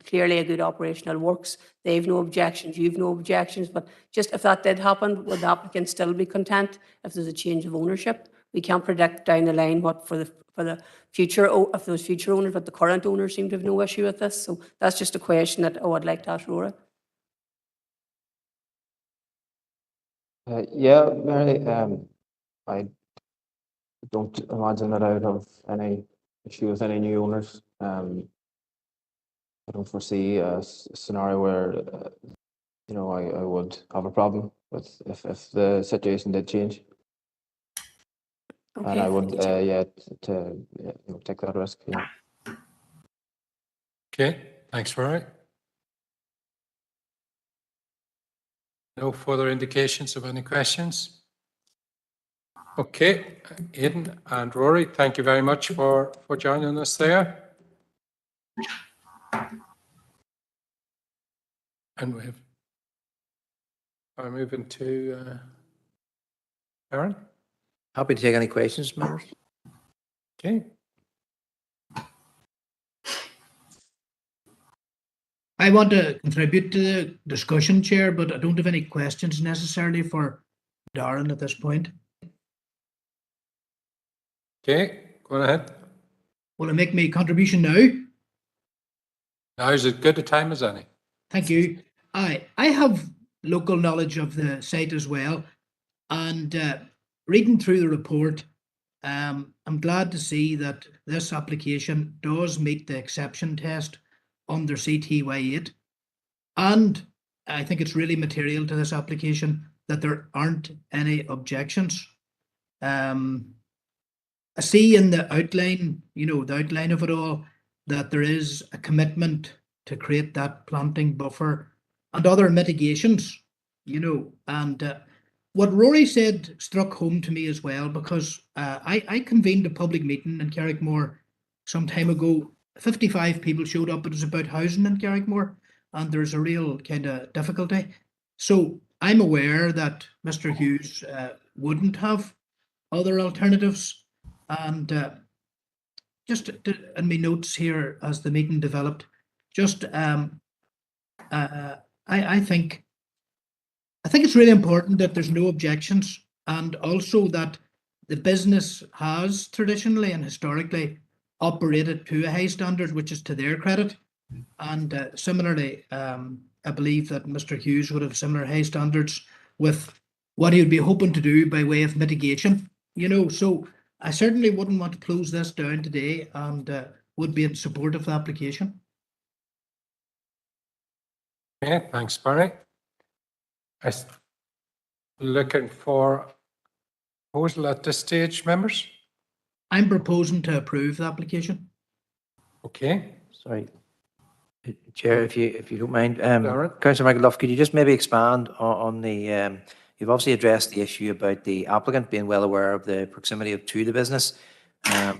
clearly a good operational works. They've no objections, you've no objections, but just if that did happen, would the applicant still be content if there's a change of ownership? We can't predict down the line what for the future, if those future owners, but the current owners seem to have no issue with this. So that's just a question that I would like to ask Rory. Yeah, Mary, I don't imagine that I would have any issue with any new owners. I don't foresee a scenario where, you know, I would have a problem with if the situation did change. Okay, and I would, thank you. you know, take that risk. Yeah. Okay, thanks, Rory. No further indications of any questions? Okay, Aidan and Rory, thank you very much for joining us there. And we're moving to Aaron. Happy to take any questions, members. Okay. I want to contribute to the discussion, Chair, but I don't have any questions necessarily for Darren at this point. Okay, go ahead. Will I make my contribution now? Now is as good a time as any. Thank you. I have local knowledge of the site as well, and reading through the report, I'm glad to see that this application does meet the exception test under CTY 8, and I think it's really material to this application that there aren't any objections. I see in the outline, you know, the outline of it all, that there is a commitment to create that planting buffer and other mitigations, you know, and what Rory said struck home to me as well, because I convened a public meeting in Carrickmore some time ago. 55 people showed up. It was about housing in Carrickmore, and there's a real kind of difficulty. So I'm aware that Mr. Hughes wouldn't have other alternatives, and just in my notes here as the meeting developed, just I think it's really important that there's no objections, and also that the business has traditionally and historically operated to a high standard, which is to their credit. And similarly, I believe that Mr. Hughes would have similar high standards with what he would be hoping to do by way of mitigation, you know. So I certainly wouldn't want to close this down today, and would be in support of the application. Okay, thanks, Barry. I'm looking for proposal at this stage, members. I'm proposing to approve the application. Okay. Sorry, Chair, if you don't mind, Councillor Michael Duff, could you just maybe expand on the? You've obviously addressed the issue about the applicant being well aware of the proximity to the business.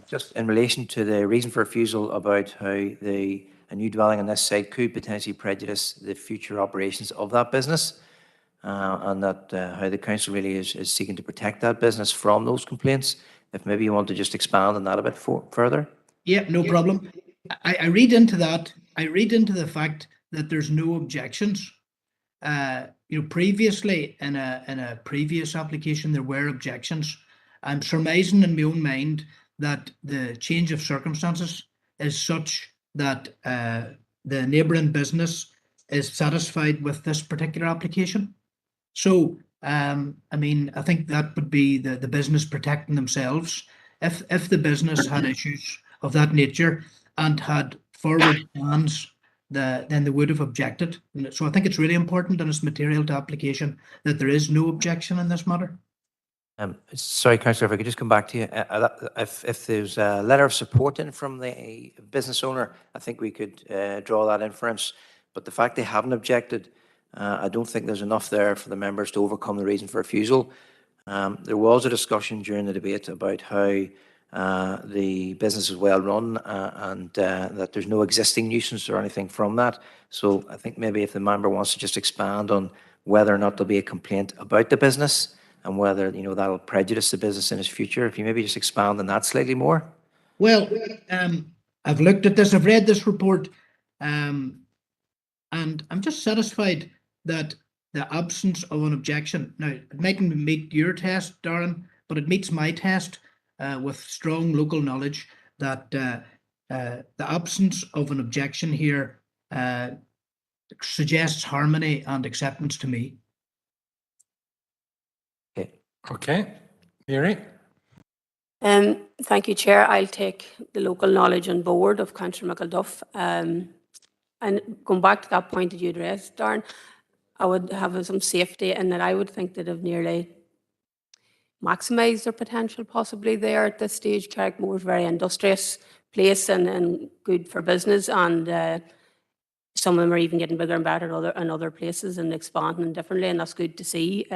Just in relation to the reason for refusal about how a new dwelling on this site could potentially prejudice the future operations of that business, and that how the council really is seeking to protect that business from those complaints. If maybe you want to just expand on that a bit further. Yeah, no problem. I read into that. I read into the fact that there's no objections. You know, previously in a previous application there were objections. I'm surmising in my own mind that the change of circumstances is such that the neighbouring business is satisfied with this particular application. So I mean, I think that would be the business protecting themselves. If the business had issues of that nature and had forward plans, then they would have objected. So I think it's really important, and it's material to application, that there is no objection in this matter. Sorry, Councillor, if I could just come back to you. If there's a letter of support in from the business owner, I think we could draw that inference. But the fact they haven't objected, I don't think there's enough there for the members to overcome the reason for refusal. There was a discussion during the debate about how the business is well run and that there's no existing nuisance or anything from that. So I think maybe if the member wants to just expand on whether or not there'll be a complaint about the business and whether, you know, that'll prejudice the business in its future, if you maybe just expand on that slightly more. Well, I've looked at this, I've read this report, and I'm just satisfied that the absence of an objection, now it mightn't meet your test, Darren, but it meets my test with strong local knowledge that the absence of an objection here suggests harmony and acceptance to me. Okay, Mary? Thank you, Chair. I'll take the local knowledge on board of Councillor McElduff. And going back to that point that you addressed, Darren, I would have some safety in that I would think that have nearly maximised their potential possibly there at this stage. Carrickmore is a very industrious place and good for business, and some of them are even getting bigger and better in other places and expanding differently, and that's good to see.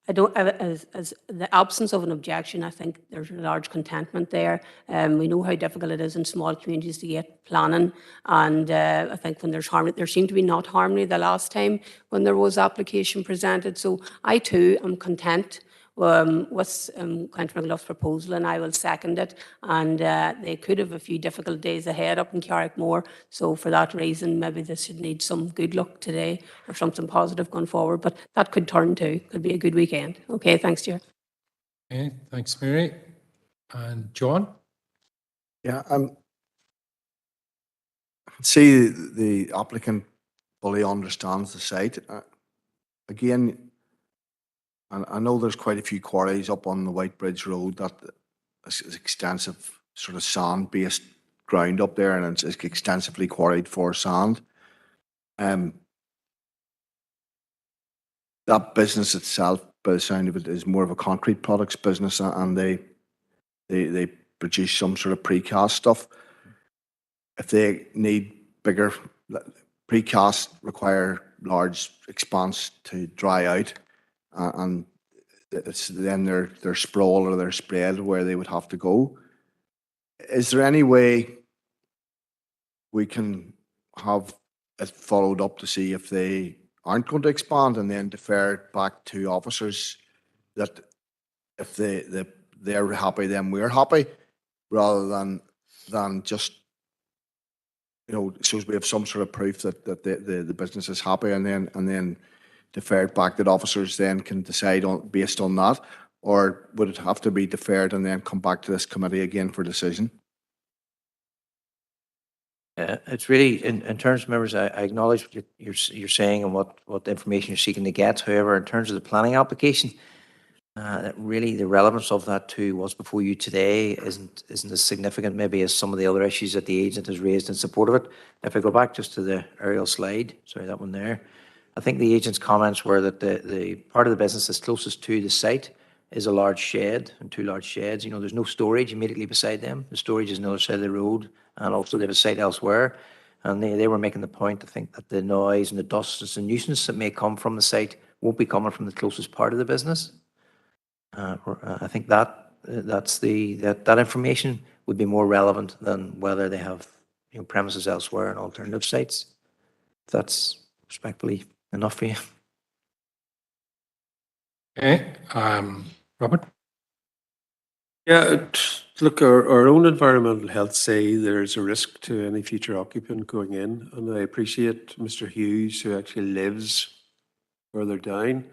I don't, as the absence of an objection, I think there's a large contentment there. We know how difficult it is in small communities to get planning, and I think when there's harmony, there seemed to be not harmony the last time when there was application presented. So I too am content with Councillor McElduff's proposal, and I will second it. And they could have a few difficult days ahead up in Carrickmore. So for that reason, maybe this should need some good luck today or something positive going forward. But that could turn to, could be a good weekend. Okay, thanks, Chair. Okay, thanks, Mary. And John? Yeah, I see the applicant fully understands the site. Again, and I know there's quite a few quarries up on the White Bridge Road that is extensive sort of sand-based ground up there, and it's extensively quarried for sand. That business itself, by the sound of it, is more of a concrete products business, and they produce some sort of precast stuff. If they need bigger precast, require large expanse to dry out. And it's then their sprawl or their spread where they would have to go. Is there any way we can have it followed up to see if they aren't going to expand and then defer it back to officers, that if they're happy, then we're happy, rather than just, you know, so we have some sort of proof that the business is happy, and then deferred back, that officers then can decide on based on that? Or would it have to be deferred and then come back to this committee again for decision? It's really, in terms of members, I acknowledge what you're saying and what information you're seeking to get. However, in terms of the planning application, really the relevance of that to what's before you today isn't as significant maybe as some of the other issues that the agent has raised in support of it. If I go back just to the aerial slide, sorry, that one there, I think the agent's comments were that the part of the business that's closest to the site is a large shed and two large sheds. You know, there's no storage immediately beside them. The storage is on the other side of the road, and also they have a site elsewhere. And they were making the point, I think, that the noise and the dust and the nuisance that may come from the site won't be coming from the closest part of the business. I think that information would be more relevant than whether they have, you know, premises elsewhere and alternative sites. If that's respectfully enough for you. Okay, Robert? Yeah, look, our own environmental health say there's a risk to any future occupant going in, and I appreciate Mr. Hughes, who actually lives further down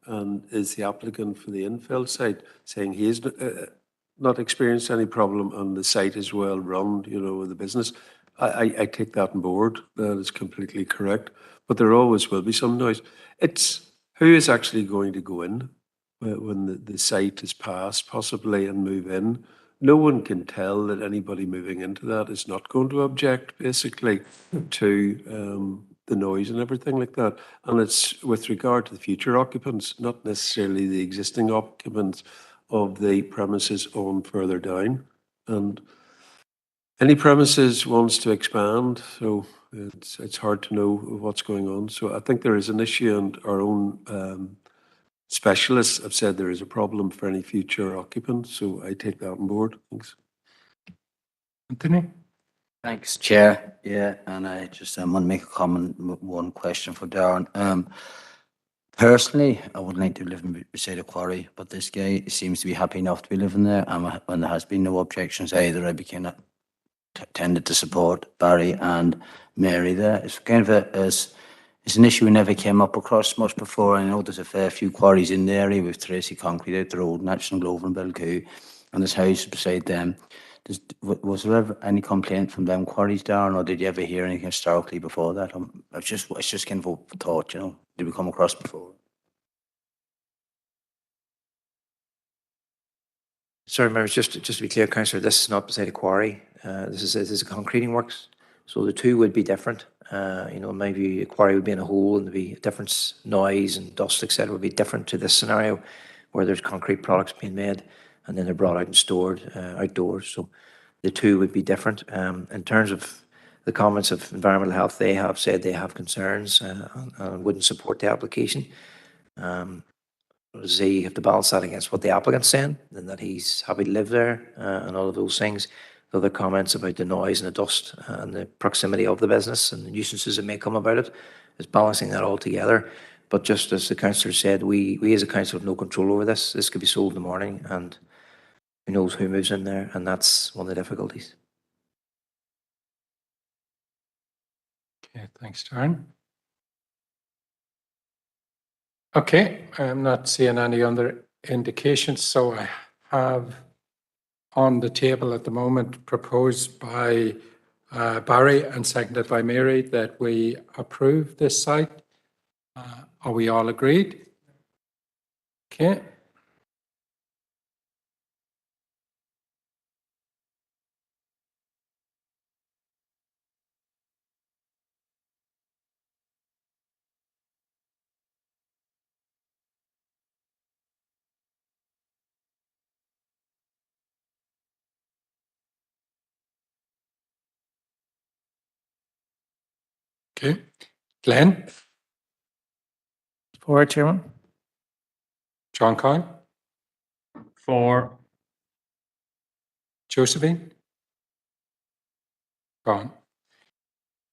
and is the applicant for the infill site, saying he has not experienced any problem and the site is well run, you know, with the business. I take that on board. That is completely correct. But there always will be some noise. It's who is actually going to go in when the site is passed, possibly, and move in. No one can tell that anybody moving into that is not going to object, basically, to the noise and everything like that. And it's with regard to the future occupants, not necessarily the existing occupants of the premises on further down. And any premises wants to expand, so it's hard to know what's going on. So I think there is an issue, and our own specialists have said there is a problem for any future occupants. So I take that on board. Thanks. Anthony? Thanks, Chair. Yeah, and I just want to make a comment, one question for Darren. Personally, I would like to live beside a quarry, but this guy seems to be happy enough to be living there, and when there has been no objections either, I tended to support Barry and Mary there. It's kind of it's an issue we never came up across much before. I know there's a fair few quarries in the area with Tracy Concrete out the road, Natchez and Glover and Belcoo, and there's houses beside them. Was there ever any complaint from them quarries, Darren, or did you ever hear anything historically before that? It's just kind of a thought, you know. Did we come across before? Sorry, members, just to be clear, Councillor, this is not beside a quarry. This is a concreting works. So the two would be different. You know, maybe a quarry would be in a hole and there'd be a different noise and dust, etc. would be different to this scenario where there's concrete products being made and then they're brought out and stored outdoors. So the two would be different. In terms of the comments of environmental health, they have said they have concerns and wouldn't support the application. You have to balance that against what the applicant's saying, and that he's happy to live there and all of those things. The other comments about the noise and the dust and the proximity of the business and the nuisances that may come about it is balancing that all together. But just as the councillor said, we as a council have no control over this. This could be sold in the morning and who knows who moves in there, and that's one of the difficulties. Okay, thanks, Darren. Okay, I'm not seeing any other indications, so I have on the table at the moment proposed by Barry and seconded by Mary that we approve this site. Are we all agreed? Okay. Okay. Glenn? For Chairman. John Coyne? For. Josephine? Gone.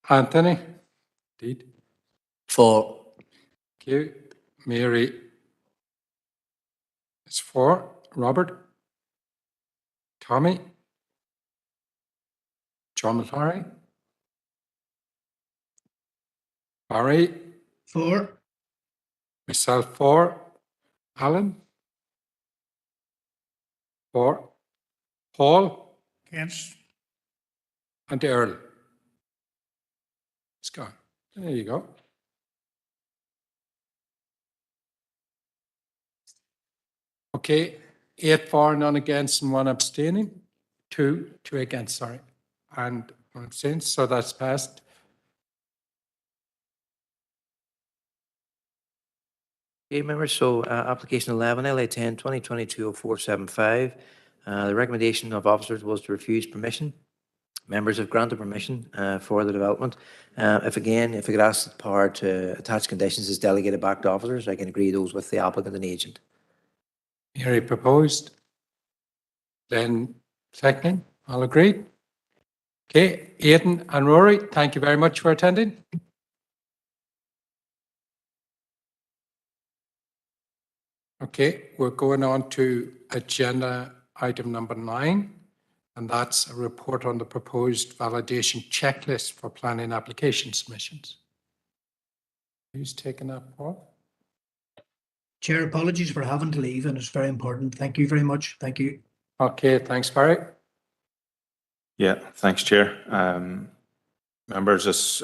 Anthony? Indeed. For. Thank you. Mary is for. Robert? Tommy? John Mallory? Barry? For. Myself for. Alan? For. Paul? Against. And Earl? It's gone. There you go. Okay, 8 for, none against, and 1 abstaining. 2 against, sorry, and 1 abstain. So that's passed. Okay, members, so application 11, LA 10, 2022-0475. The recommendation of officers was to refuse permission. Members have granted permission for the development. If I could ask the power to attach conditions as delegated back to officers, I can agree those with the applicant and agent. Mary proposed. Then second, all agreed. Okay, Aidan and Rory, thank you very much for attending. Okay, we're going on to agenda item number 9, and that's a report on the proposed validation checklist for planning application submissions. Who's taking that, Paul? Chair, apologies for having to leave, and it's very important. Thank you very much. Thank you. Okay, thanks, Barry. Yeah, thanks, Chair. Members, this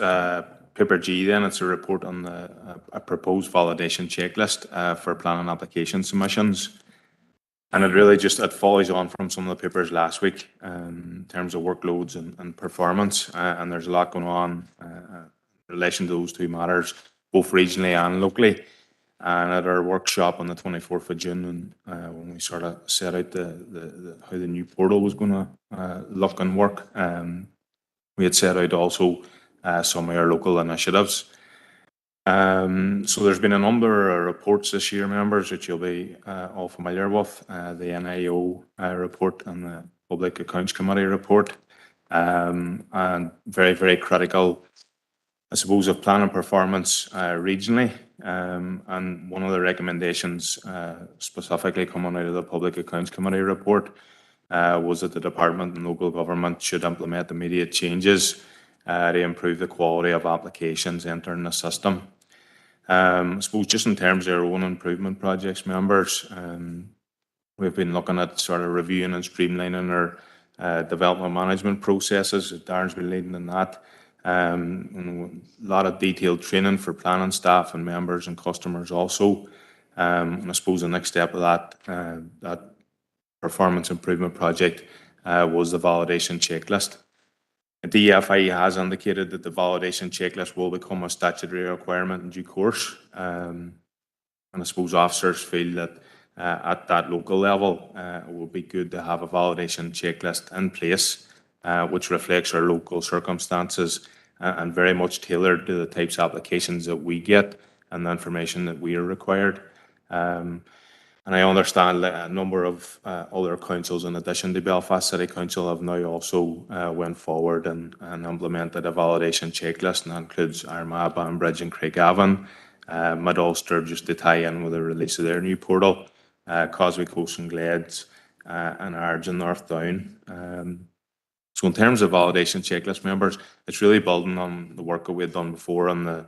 paper G then, it's a report on a proposed validation checklist for planning application submissions. And it follows on from some of the papers last week in terms of workloads and performance. And there's a lot going on relation to those two matters, both regionally and locally. And at our workshop on the 24th of June, when we sort of set out how the new portal was going to look and work, we had set out also some of our local initiatives. So there's been a number of reports this year, members, which you'll be all familiar with, the NIO report and the Public Accounts Committee report, and very, very critical, I suppose, of planning performance regionally. And one of the recommendations specifically coming out of the Public Accounts Committee report was that the department and local government should implement immediate changes to improve the quality of applications entering the system. I suppose just in terms of our own improvement projects, members, we've been looking at sort of reviewing and streamlining our development management processes. Darren's been leading in that. A lot of detailed training for planning staff and members and customers also. And I suppose the next step of that performance improvement project was the validation checklist. The DFI has indicated that the validation checklist will become a statutory requirement in due course. And I suppose officers feel that at that local level, it would be good to have a validation checklist in place, which reflects our local circumstances and very much tailored to the types of applications that we get and the information that we are required. And I understand that a number of other councils, in addition to Belfast City Council, have now also went forward and implemented a validation checklist, and that includes Armagh, Banbridge and Craigavon, Mid-Ulster, just to tie in with the release of their new portal, Causeway Coast and Glades, and Ards and North Down. So in terms of validation checklist, members, it's really building on the work that we had done before on the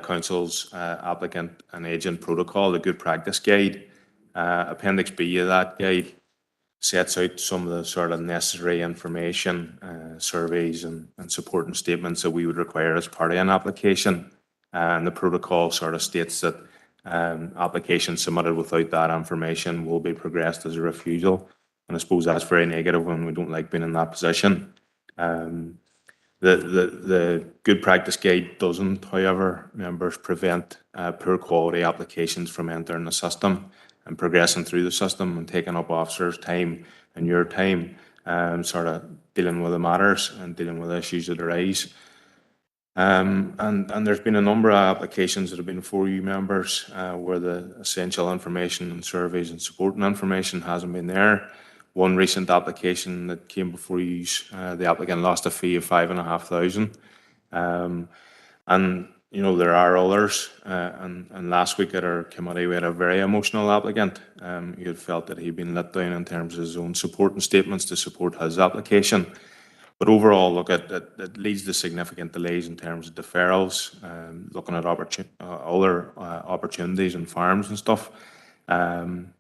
Council's applicant and agent protocol, the Good Practice Guide. Appendix B of that guide sets out some of the sort of necessary information, surveys and supporting statements that we would require as part of an application. And the protocol sort of states that applications submitted without that information will be progressed as a refusal. And I suppose that's very negative when we don't like being in that position. The Good Practice Guide doesn't, however, members, prevent poor quality applications from entering the system and progressing through the system and taking up officers' time and your time, sort of dealing with the matters and dealing with issues that arise. And there's been a number of applications that have been for you, members, where the essential information and surveys and supporting information hasn't been there. One recent application that came before you, the applicant lost a fee of $5,500. And you know, there are others, and last week at our committee we had a very emotional applicant. He had felt that he'd been let down in terms of his own supporting statements to support his application. But overall, look, it leads to significant delays in terms of deferrals, looking at other opportunities and farms and stuff. And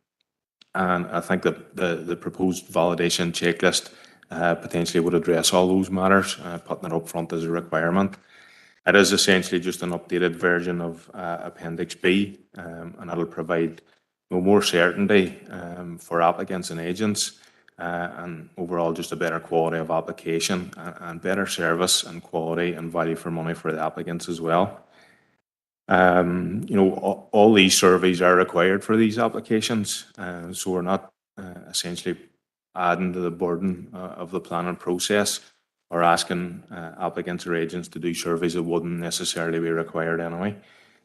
I think that the proposed validation checklist potentially would address all those matters, putting it up front as a requirement. It is essentially just an updated version of Appendix B, and it'll provide more certainty for applicants and agents, and overall just a better quality of application and better service and quality and value for money for the applicants as well. You know, all these surveys are required for these applications, so we're not essentially adding to the burden of the planning process or asking applicants or agents to do surveys that wouldn't necessarily be required anyway.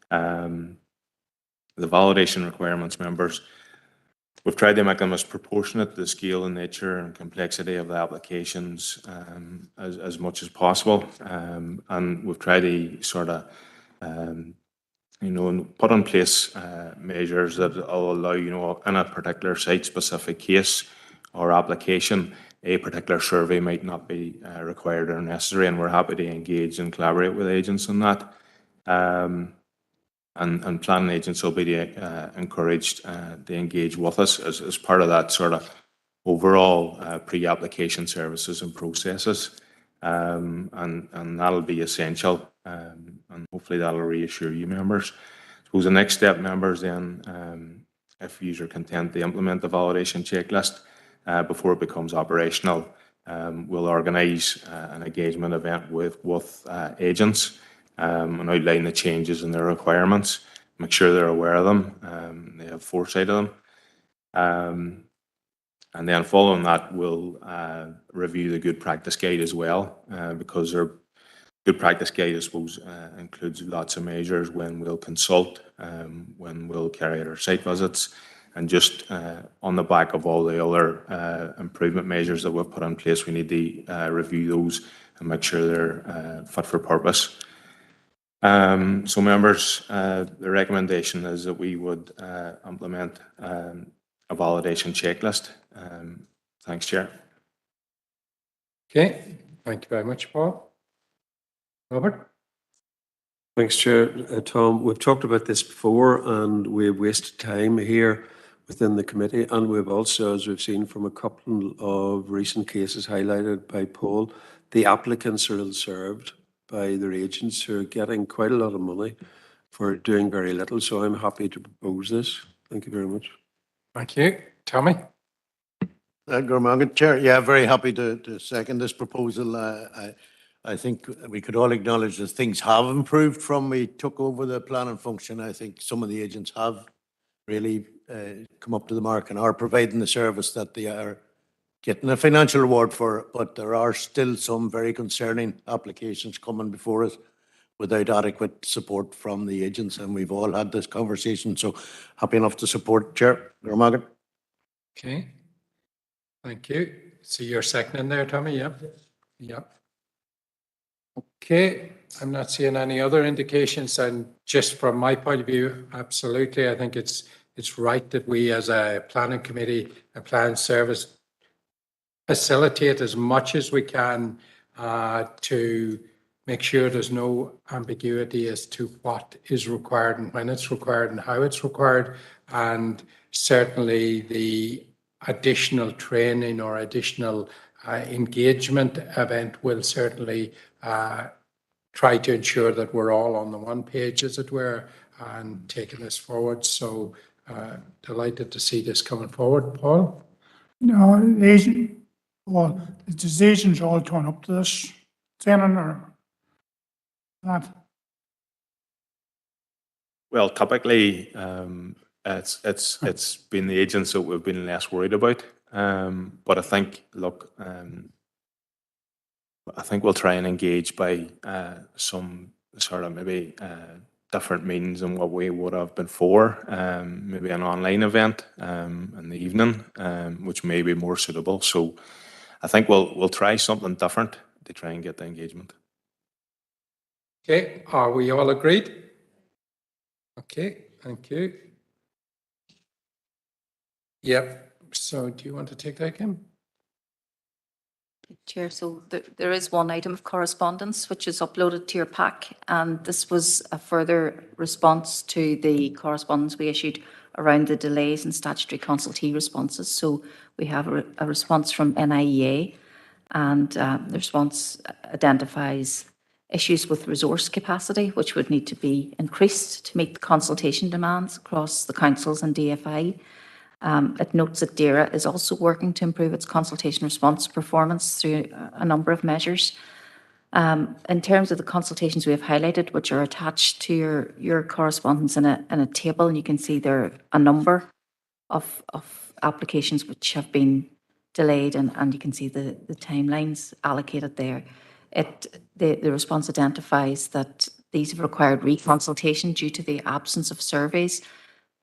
The validation requirements, members, we've tried to make them as proportionate to the scale and nature and complexity of the applications as much as possible. And we've tried to sort of, you know, put in place measures that will allow, you know, in a particular site-specific case or application, a particular survey might not be required or necessary, and we're happy to engage and collaborate with agents on that. And planning agents will be encouraged to engage with us as part of that sort of overall pre-application services and processes. And that'll be essential, and hopefully that'll reassure you, members. I suppose the next step, members, then, if you are content to implement the validation checklist before it becomes operational, we'll organise an engagement event with agents and outline the changes and their requirements, make sure they're aware of them, they have foresight of them. And then following that, we'll review the good practice guide as well, because our good practice guide, I suppose, includes lots of measures when we'll consult, when we'll carry out our site visits, and just on the back of all the other improvement measures that we've put in place, we need to review those and make sure they're fit for purpose. So members, the recommendation is that we would implement a validation checklist. Thanks, Chair. Okay, thank you very much, Paul. Robert? Thanks, Chair. Tom, we've talked about this before and we've wasted time here within the committee, and we've also, as we've seen from a couple of recent cases highlighted by Paul, the applicants are ill-served by their agents who are getting quite a lot of money for doing very little. So I'm happy to propose this. Thank you very much. Thank you. Tommy? Chair, yeah, very happy to second this proposal. I think we could all acknowledge that things have improved from we took over the planning function. I think some of the agents have really come up to the mark and are providing the service that they are getting a financial reward for, but there are still some very concerning applications coming before us without adequate support from the agents, and we've all had this conversation, so happy enough to support, Chair. Okay, thank you. So you're seconding there, Tommy, yeah? Yeah. Okay, I'm not seeing any other indications, and just from my point of view, absolutely, I think it's right that we as a planning committee, a plan service, facilitate as much as we can to make sure there's no ambiguity as to what is required and when it's required and how it's required. And certainly the additional training or additional engagement event will certainly try to ensure that we're all on the one page, as it were, and taking this forward. So delighted to see this coming forward. Paul? No, the agents all turn up to this training or that? Well, typically, it's been the agents that we've been less worried about. But I think, look, I think we'll try and engage by some sort of maybe different means than what we would have before. Maybe an online event in the evening, which may be more suitable. So I think we'll try something different to try and get the engagement. Okay, are we all agreed? Okay, thank you. Yep, so do you want to take that, Kim? Chair, so there is one item of correspondence which is uploaded to your pack, and this was a further response to the correspondence we issued around the delays in statutory consultee responses. So we have a response from NIEA, and the response identifies issues with resource capacity, which would need to be increased to meet the consultation demands across the councils and DFI. It notes that DAERA is also working to improve its consultation response performance through a number of measures. In terms of the consultations we have highlighted, which are attached to your correspondence in a table, and you can see there are a number of applications which have been delayed, and you can see the timelines allocated there. The response identifies that these have required reconsultation due to the absence of surveys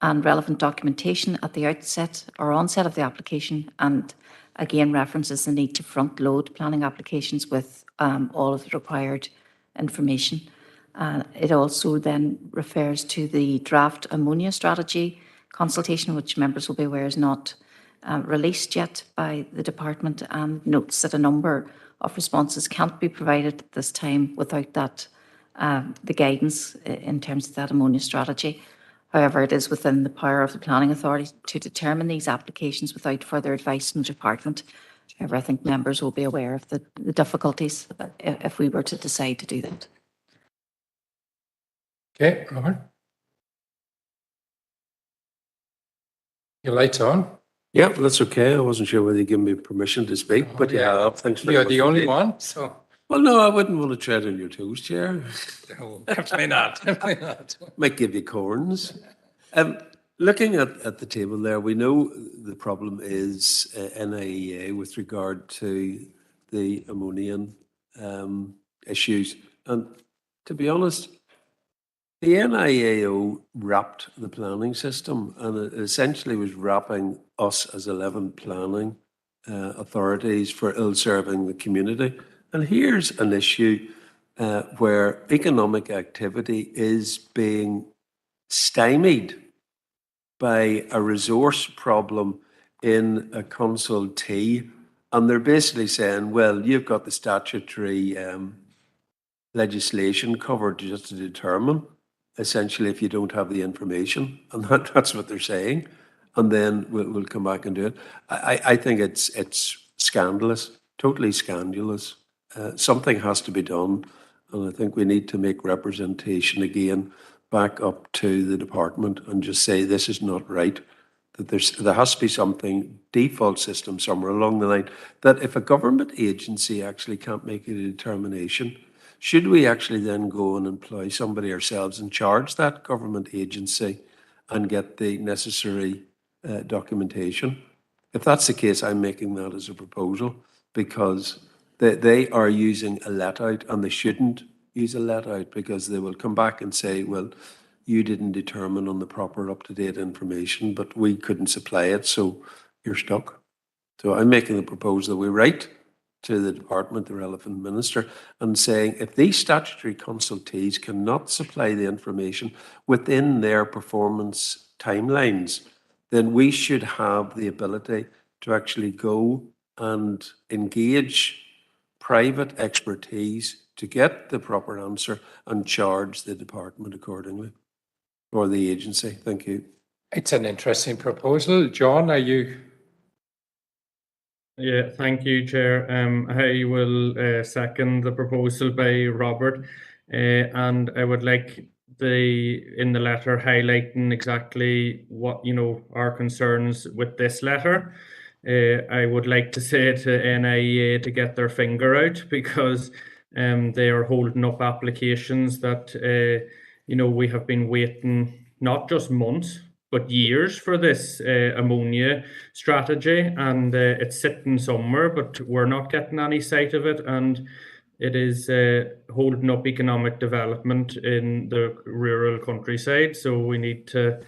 and relevant documentation at the outset or onset of the application, and again references the need to front load planning applications with all of the required information. It also then refers to the draft ammonia strategy consultation, which members will be aware is not released yet by the department, and notes that a number of responses can't be provided at this time without that the guidance in terms of that ammonia strategy. However, it is within the power of the Planning Authority to determine these applications without further advice from the department. However, I think members will be aware of the difficulties if we were to decide to do that. Okay, Robert? Your light's on. Yeah, well, that's okay. I wasn't sure whether you give me permission to speak, but you have. Thanks very much. You're the only one, so. Well, no, I wouldn't want to tread on your toes, Chair. No, definitely not, definitely not. Might give you corns. Looking at the table there, we know the problem is NIEA with regard to the ammonium issues. And to be honest, the NIAO wrapped the planning system, and it essentially was wrapping us as 11 planning authorities for ill-serving the community. And here's an issue where economic activity is being stymied by a resource problem in a consultee. And they're basically saying, well, you've got the statutory legislation covered just to determine, essentially, if you don't have the information. And that's what they're saying. And then we'll come back and do it. I think it's scandalous, totally scandalous. Something has to be done. And I think we need to make representation again back up to the department and just say this is not right. That there has to be something, default system somewhere along the line, that if a government agency actually can't make a determination, should we actually then go and employ somebody ourselves and charge that government agency and get the necessary documentation? If that's the case, I'm making that as a proposal, because they are using a let-out, and they shouldn't use a let-out, because they will come back and say, well, you didn't determine on the proper up-to-date information, but we couldn't supply it, so you're stuck. So I'm making the proposal that we write to the department, the relevant minister, and saying if these statutory consultees cannot supply the information within their performance timelines, then we should have the ability to actually go and engage private expertise to get the proper answer and charge the department accordingly, or the agency. Thank you. It's an interesting proposal. John, are you? Yeah, thank you, Chair. I will second the proposal by Robert, and I would like in the letter highlighting exactly what our concerns with this letter. I would like to say to NIEA to get their finger out, because they are holding up applications that we have been waiting not just months but years for this ammonia strategy, and it's sitting somewhere, but we're not getting any sight of it, and it is holding up economic development in the rural countryside. So we need to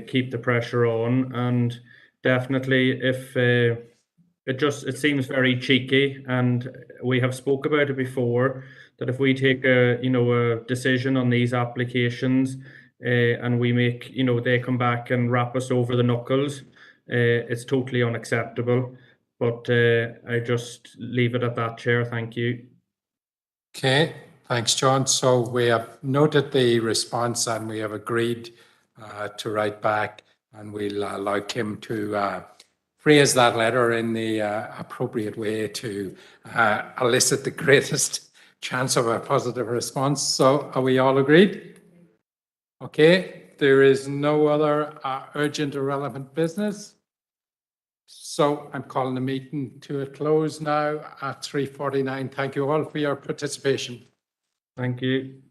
keep the pressure on, and definitely if it seems very cheeky, and we have spoke about it before, that if we take a decision on these applications and we make they come back and wrap us over the knuckles, it's totally unacceptable. But I just leave it at that, Chair. Thank you. Okay, thanks, John. So we have noted the response and we have agreed to write back, and we'll allow Kim to phrase that letter in the appropriate way to elicit the greatest chance of a positive response. So are we all agreed? Okay, there is no other urgent or relevant business. So I'm calling the meeting to a close now at 3:49. Thank you all for your participation. Thank you.